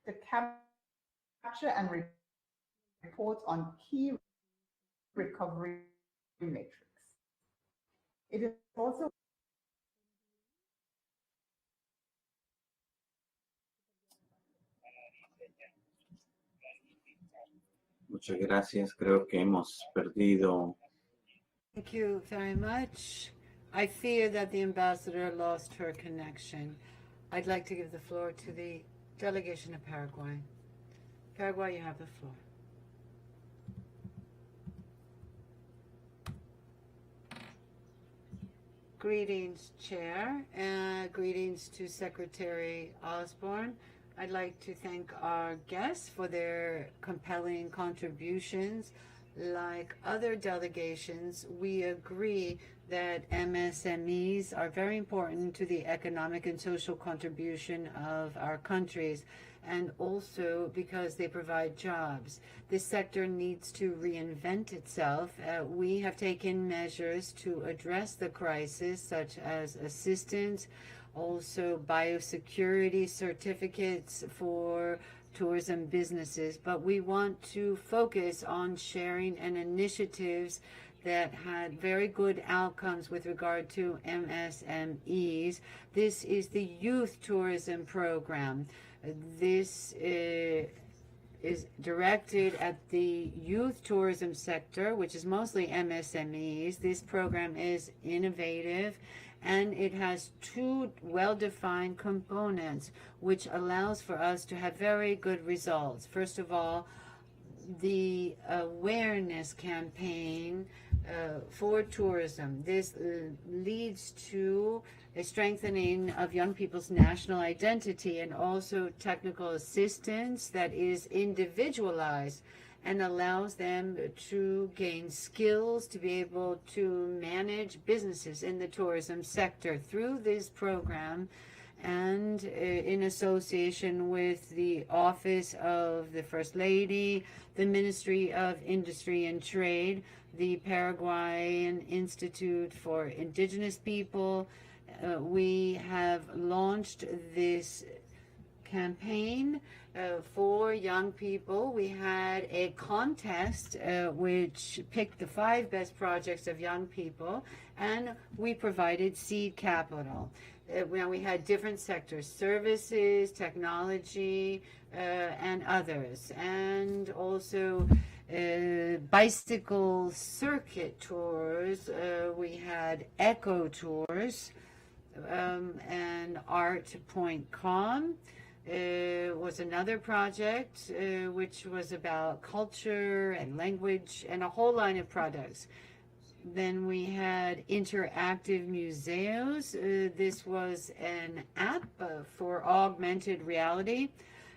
to capture and report on key recovery metrics. It is also Muchas gracias. Creo que hemos perdido. Thank you very much. I fear that the ambassador lost her connection. I'd like to give the floor to the delegation of Paraguay. Paraguay, you have the floor. Greetings, Chair, and greetings to Secretary Osborne. I'd like to thank our guests for their compelling contributions. Like other delegations, we agree that MSMEs are very important to the economic and social contribution of our countries, and also because they provide jobs. This sector needs to reinvent itself. We have taken measures to address the crisis, such as assistance, also biosecurity certificates for tourism businesses, but we want to focus on sharing and initiatives that had very good outcomes with regard to MSMEs. This is the Youth Tourism Program. This is directed at the youth tourism sector, which is mostly MSMEs. This program is innovative, and it has two well-defined components, which allows for us to have very good results. First of all, the awareness campaign for tourism. This leads to a strengthening of young people's national identity, and also technical assistance that is individualized and allows them to gain skills to be able to manage businesses in the tourism sector. Through this program, and in association with the Office of the First Lady, the Ministry of Industry and Trade, the Paraguayan Institute for Indigenous People, we have launched this campaign for young people. We had a contest which picked the 5 best projects of young people, and we provided seed capital. We had different sectors: services, technology, and others, and also bicycle circuit tours. We had eco tours, and Art.com was another project which was about culture and language and a whole line of products. Then we had interactive museums. This was an app for augmented reality.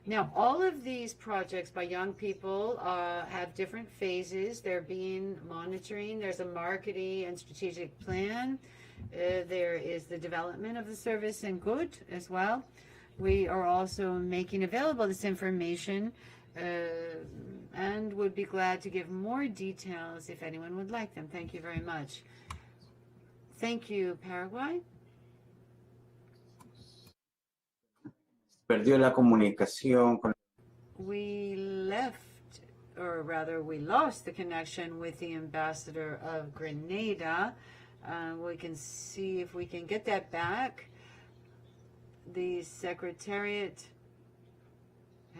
Now, all of these projects by young people have different phases. They're being monitoring. There's a marketing and strategic plan. There is the development of the service and good as well. We are also making available this information and would be glad to give more details if anyone would like them. Thank you very much. Thank you, Paraguay. perdió la comunicación con. We left, or rather we lost the connection with the ambassador of Grenada. We can see if we can get that back. The Secretariat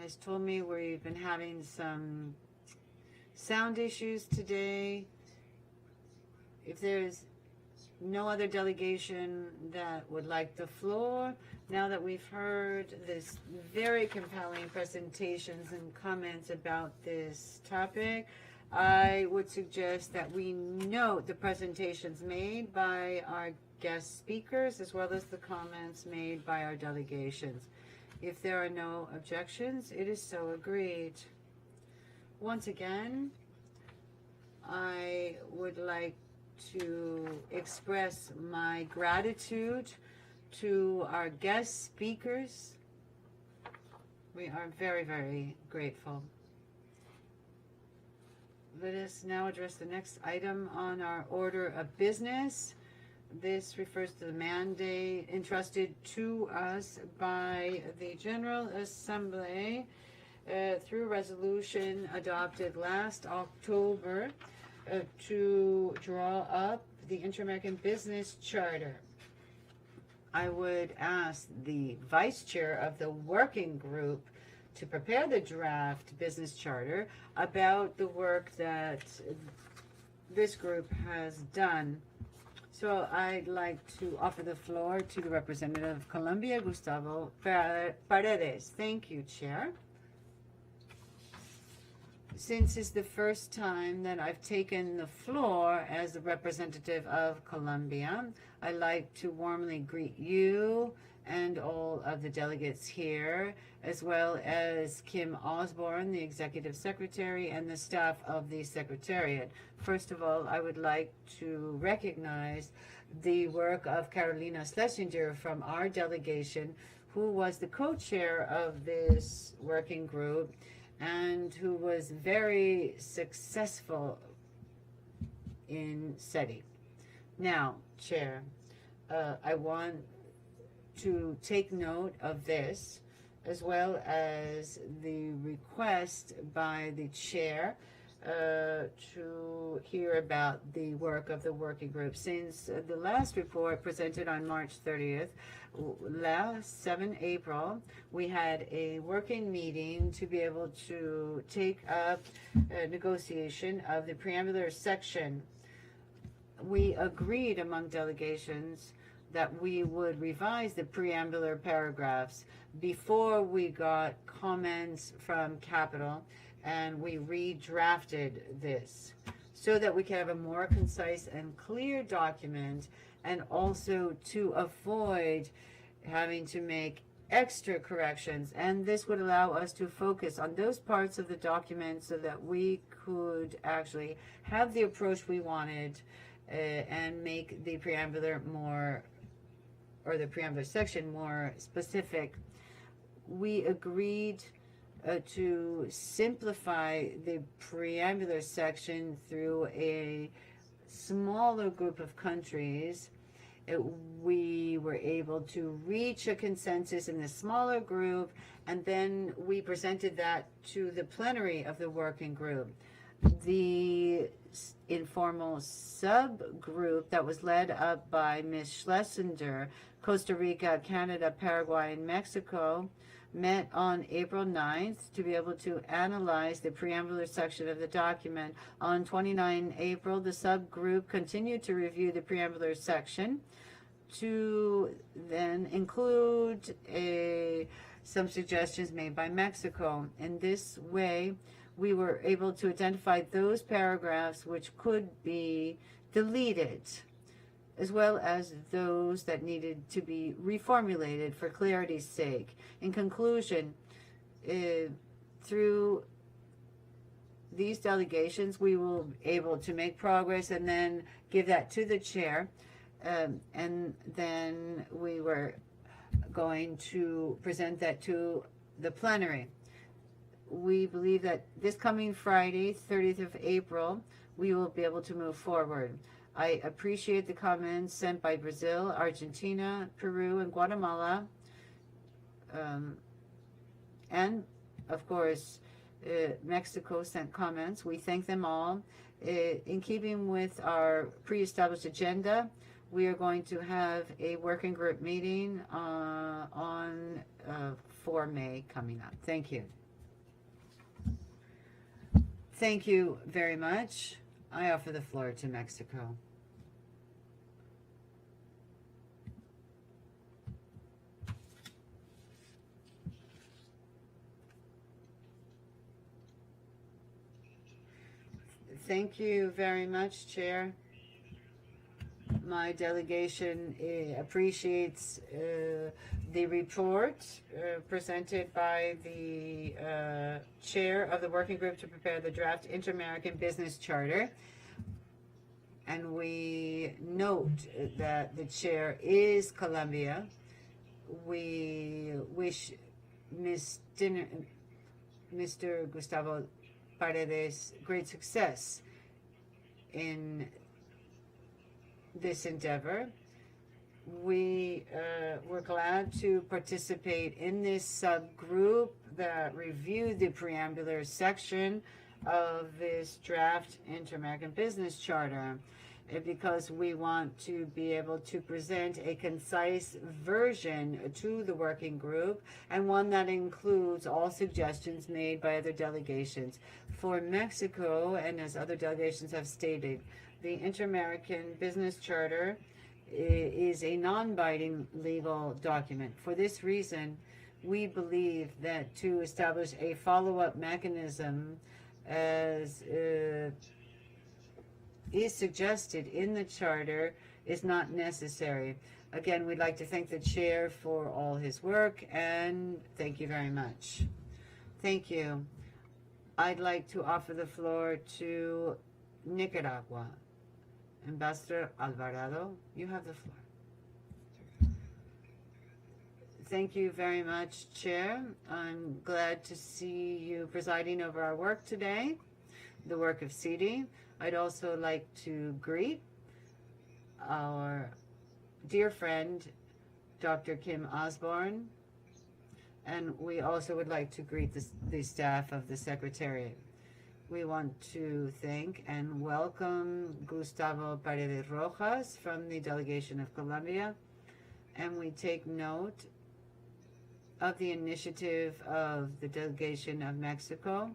has told me we've been having some sound issues today. If there's no other delegation that would like the floor, now that we've heard this very compelling presentations and comments about this topic, I would suggest that we note the presentations made by our guest speakers as well as the comments made by our delegations. If there are no objections, it is so agreed. Once again, I would like to express my gratitude to our guest speakers. We are very, very grateful. Let us now address the next item on our order of business. This refers to the mandate entrusted to us by the General Assembly through resolution adopted last October to draw up the Inter-American Business Charter. I would ask the Vice Chair of the Working Group to prepare the draft business charter about the work that this group has done. So I'd like to offer the floor to the representative of Colombia, Gustavo Paredes. Thank you, Chair. Since it's the first time that I've taken the floor as the representative of Colombia, I'd like to warmly greet you and all of the delegates here, as well as Kim Osborne, the Executive Secretary, and the staff of the Secretariat. First of all, I would like to recognize the work of Carolina Schlesinger from our delegation, who was the co-chair of this working group and who was very successful in SETI. Now, Chair, I want to take note of this, as well as the request by the Chair to hear about the work of the working group. Since the last report presented on March 30th, last 7 April, we had a working meeting to be able to take up a negotiation of the preambular section. We agreed among delegations that we would revise the preambular paragraphs before we got comments from Capital, and we redrafted this so that we could have a more concise and clear document, and also to avoid having to make extra corrections. And this would allow us to focus on those parts of the document so that we could actually have the approach we wanted and make the preambular more, or the preambular section more specific. We agreed to simplify the preambular section through a smaller group of countries. We were able to reach a consensus in the smaller group, and then we presented that to the plenary of the working group. The informal subgroup that was led up by Ms. Schlesinger, Costa Rica, Canada, Paraguay, and Mexico, met on April 9th to be able to analyze the preambular section of the document. On 29 April, the subgroup continued to review the preambular section to then include some suggestions made by Mexico. In this way, we were able to identify those paragraphs which could be deleted, as well as those that needed to be reformulated for clarity's sake. In conclusion, through these delegations, we will be able to make progress and then give that to the chair. And then we were going to present that to the plenary. We believe that this coming Friday, 30th of April, we will be able to move forward. I appreciate the comments sent by Brazil, Argentina, Peru, and Guatemala And, of course, Mexico sent comments. We thank them all. In keeping with our pre-established agenda, we are going to have a working group meeting for May coming up. Thank you. Thank you very much. I offer the floor to Mexico. Thank you very much, Chair. My delegation appreciates the report presented by the chair of the working group to prepare the draft Inter-American Business Charter. And we note that the chair is Colombia. We wish Mr. Gustavo Paredes great success in this endeavor. We were glad to participate in this subgroup that reviewed the preambular section of this draft Inter-American Business Charter, because we want to be able to present a concise version to the working group, and one that includes all suggestions made by other delegations. For Mexico, and as other delegations have stated, the Inter-American Business Charter is a non-binding legal document. For this reason, we believe that to establish a follow-up mechanism as is suggested in the charter is not necessary. Again, we'd like to thank the chair for all his work, and thank you very much. Thank you. I'd like to offer the floor to Nicaragua. Ambassador Alvarado, you have the floor. Thank you very much, Chair. I'm glad to see you presiding over our work today, the work of CD. I'd also like to greet our dear friend, Dr. Kim Osborne, and we also would like to greet the staff of the Secretariat. We want to thank and welcome Gustavo Paredes Rojas from the delegation of Colombia, and we take note of the initiative of the delegation of Mexico.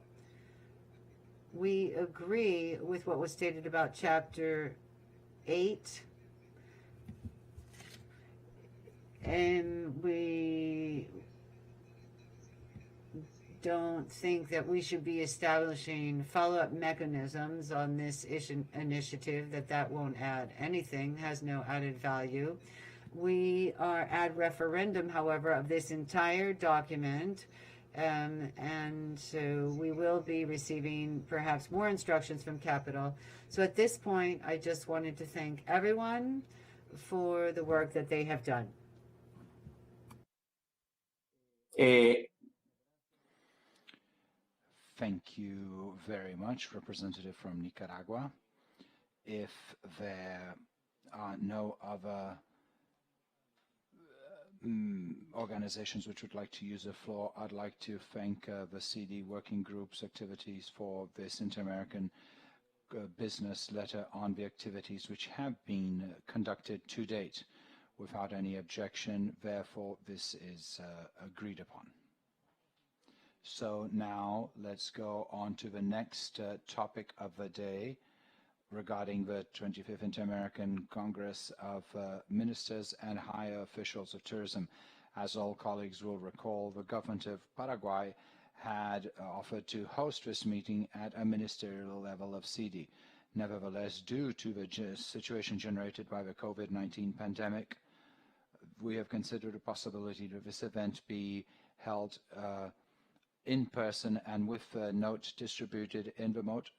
We agree with what was stated about Chapter 8, and we don't think that we should be establishing follow-up mechanisms on this initiative, that won't add anything, has no added value. We are ad referendum, however, of this entire document, and so we will be receiving perhaps more instructions from Capitol. So at this point, I just wanted to thank everyone for the work that they have done. Thank you very much, Representative from Nicaragua. If there are no other organizations which would like to use the floor, I'd like to thank the CD working group's activities for this Inter-American business letter on the activities which have been conducted to date without any objection. Therefore, this is agreed upon. So now let's go on to the next topic of the day regarding the 25th Inter-American Congress of Ministers and Higher Officials of Tourism. As all colleagues will recall, the government of Paraguay had offered to host this meeting at a ministerial level of CD. Nevertheless, due to the situation generated by the COVID-19 pandemic, we have considered a possibility that this event be held in person, and with a note distributed in the note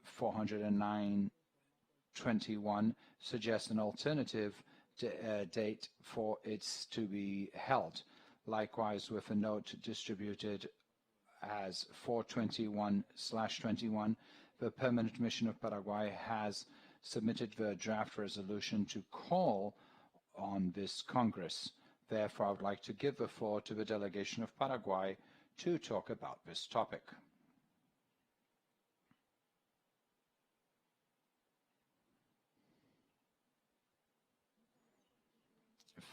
409/21 suggests an alternative date for it to be held. Likewise, with a note distributed as 421/21, the Permanent Mission of Paraguay has submitted the draft resolution to call on this Congress. Therefore, I would like to give the floor to the delegation of Paraguay to talk about this topic.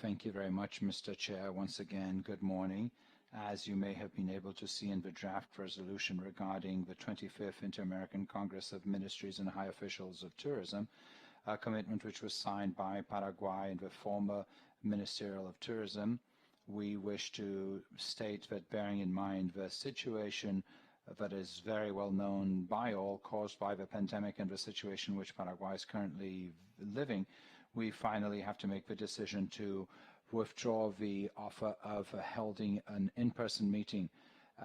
Thank you very much, Mr. Chair. Once again, good morning. As you may have been able to see in the draft resolution regarding the 25th Inter-American Congress of Ministries and High Officials of Tourism, a commitment which was signed by Paraguay and the former Ministerial of Tourism, we wish to state that bearing in mind the situation that is very well known by all, caused by the pandemic and the situation which Paraguay is currently living, we finally have to make the decision to withdraw the offer of holding an in-person meeting.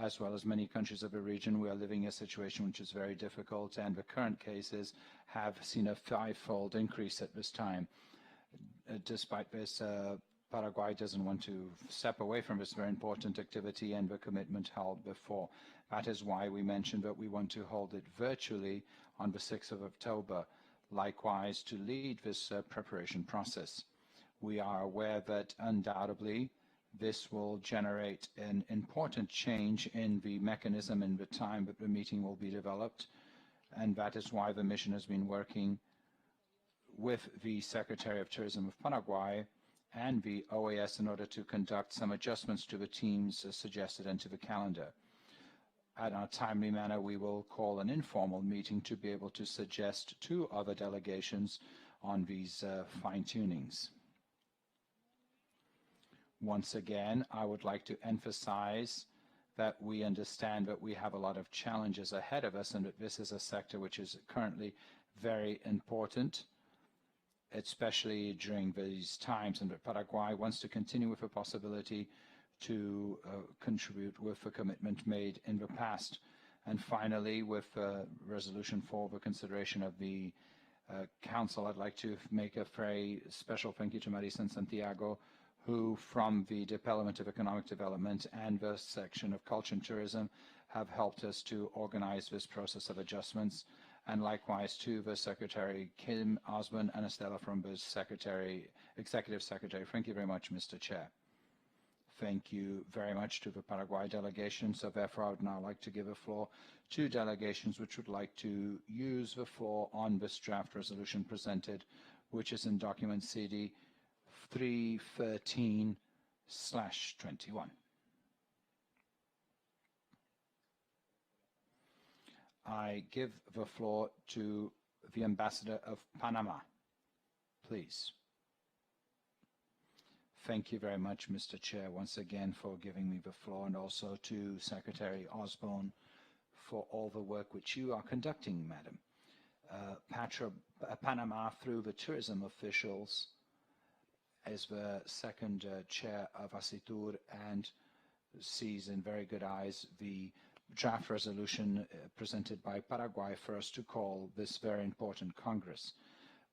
As well as many countries of the region, we are living a situation which is very difficult, and the current cases have seen a five-fold increase at this time. Despite this, Paraguay doesn't want to step away from this very important activity and the commitment held before. That is why we mentioned that we want to hold it virtually on the 6th of October, likewise to lead this preparation process. We are aware that undoubtedly this will generate an important change in the mechanism and the time that the meeting will be developed, and that is why the mission has been working with the Secretary of Tourism of Paraguay and the OAS in order to conduct some adjustments to the teams suggested and to the calendar. At a timely manner, we will call an informal meeting to be able to suggest to other delegations on these fine-tunings. Once again, I would like to emphasize that we understand that we have a lot of challenges ahead of us and that this is a sector which is currently very important, especially during these times, and that Paraguay wants to continue with the possibility to contribute with the commitment made in the past. And finally, with resolution for the consideration of the Council, I'd like to make a very special thank you to Marisa and Santiago, who from the Department of Economic Development and the section of Culture and Tourism have helped us to organize this process of adjustments, and likewise to the Secretary Kim Osborne and Estela from the Executive Secretary. Thank you very much, Mr. Chair. Thank you very much to the Paraguay delegation. So therefore, I would now like to give the floor to delegations which would like to use the floor on this draft resolution presented, which is in document CD 313/21. I give the floor to the Ambassador of Panama, please. Thank you very much, Mr. Chair, once again for giving me the floor, and also to Secretary Osborne for all the work which you are conducting, Madam. Panama, through the tourism officials, is the second chair of ASITUR and sees in very good eyes the draft resolution presented by Paraguay for us to call this very important Congress.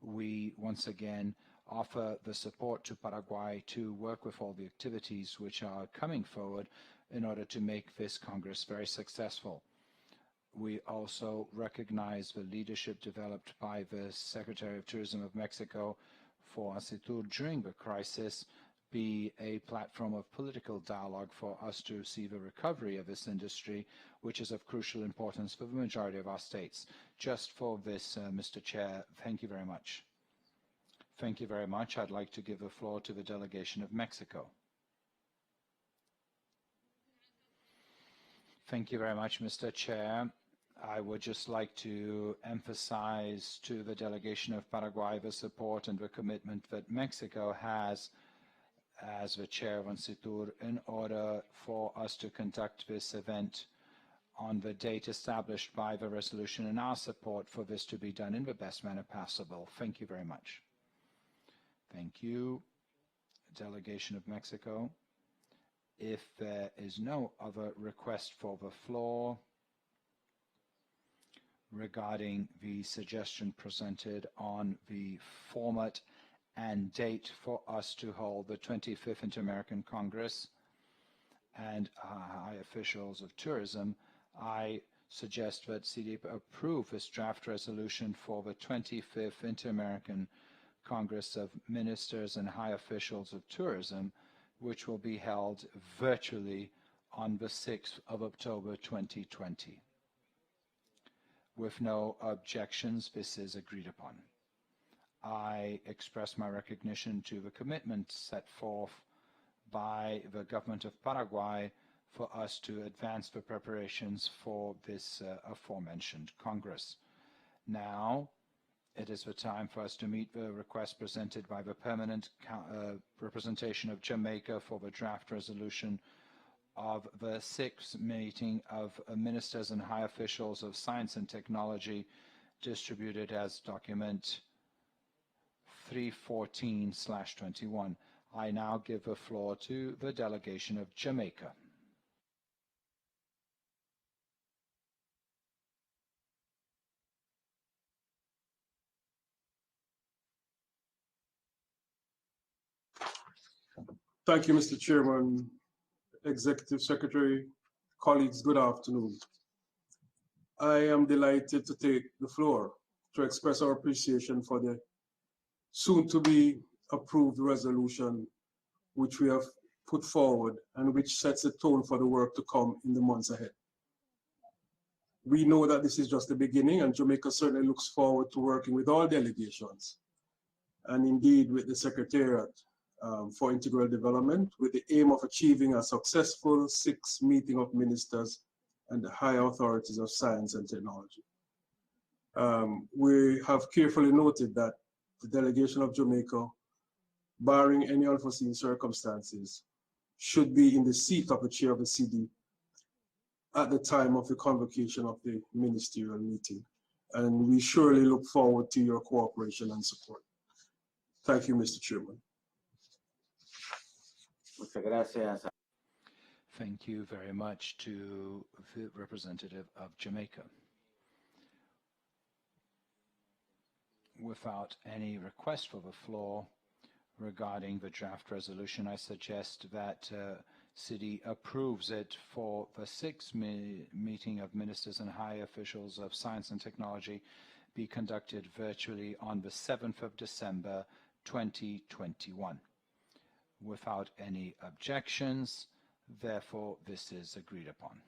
We once again offer the support to Paraguay to work with all the activities which are coming forward in order to make this Congress very successful. We also recognize the leadership developed by the Secretary of Tourism of Mexico for ASITUR during the crisis be a platform of political dialogue for us to see the recovery of this industry, which is of crucial importance for the majority of our states. Just for this, Mr. Chair, thank you very much. Thank you very much. I'd like to give the floor to the delegation of Mexico. Thank you very much, Mr. Chair. I would just like to emphasize to the delegation of Paraguay the support and the commitment that Mexico has as the chair of ASITUR in order for us to conduct this event on the date established by the resolution, and our support for this to be done in the best manner possible. Thank you very much. Thank you, delegation of Mexico. If there is no other request for the floor regarding the suggestion presented on the format and date for us to hold the 25th Inter-American Congress and high officials of tourism, I suggest that CD approve this draft resolution for the 25th Inter-American Congress of Ministers and High Officials of Tourism, which will be held virtually on the 6th of October 2020. With no objections, this is agreed upon. I express my recognition to the commitment set forth by the government of Paraguay for us to advance the preparations for this aforementioned Congress. Now, it is the time for us to meet the request presented by the permanent representation of Jamaica for the draft resolution of the 6th meeting of ministers and high officials of science and technology, distributed as document 314/21. I now give the floor to the delegation of Jamaica. Thank you, Mr. Chairman, Executive Secretary, colleagues, good afternoon. I am delighted to take the floor to express our appreciation for the soon-to-be approved resolution which we have put forward and which sets the tone for the work to come in the months ahead. We know that this is just the beginning, and Jamaica certainly looks forward to working with all delegations and indeed with the Secretariat for Integral Development, with the aim of achieving a successful 6th meeting of ministers and the high authorities of science and technology. We have carefully noted that the delegation of Jamaica, barring any unforeseen circumstances, should be in the seat of the chair of the CD at the time of the convocation of the ministerial meeting. And we surely look forward to your cooperation and support. Thank you, Mr. Chairman. Thank you very much to the representative of Jamaica. Without any request for the floor regarding the draft resolution, I suggest that City approves it for the 6th meeting of ministers and high officials of science and technology be conducted virtually on the 7th of December 2021. Without any objections, therefore, this is agreed upon.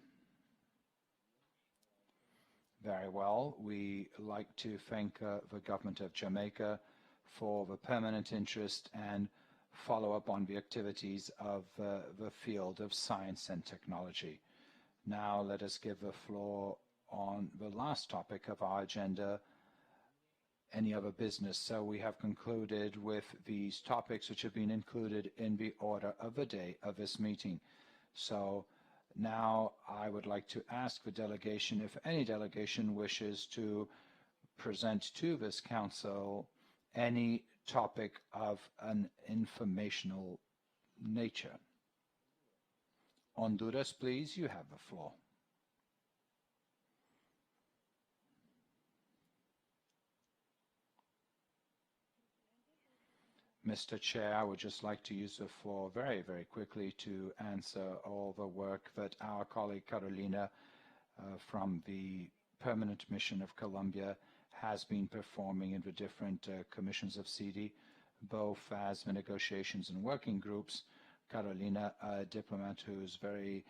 Very well. We like to thank the government of Jamaica for the permanent interest and follow-up on the activities of the field of science and technology. Now let us give the floor on the last topic of our agenda, any other business. So we have concluded with these topics which have been included in the order of the day of this meeting. So now I would like to ask the delegation if any delegation wishes to present to this council any topic of an informational nature. Honduras, please, you have the floor. Mr. Chair, I would just like to use the floor very, very quickly to answer all the work that our colleague Carolina from the Permanent Mission of Colombia has been performing in the different commissions of CD, both as the negotiations and working groups. Carolina, a diplomat who's very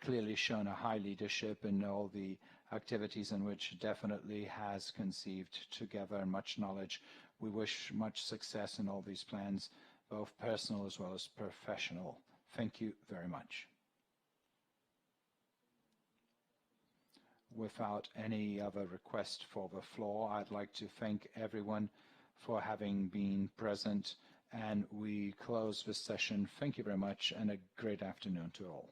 clearly shown a high leadership in all the activities in which definitely has conceived together much knowledge. We wish much success in all these plans, both personal as well as professional. Thank you very much. Without any other request for the floor, I'd like to thank everyone for having been present, and we close this session. Thank you very much, and a great afternoon to all.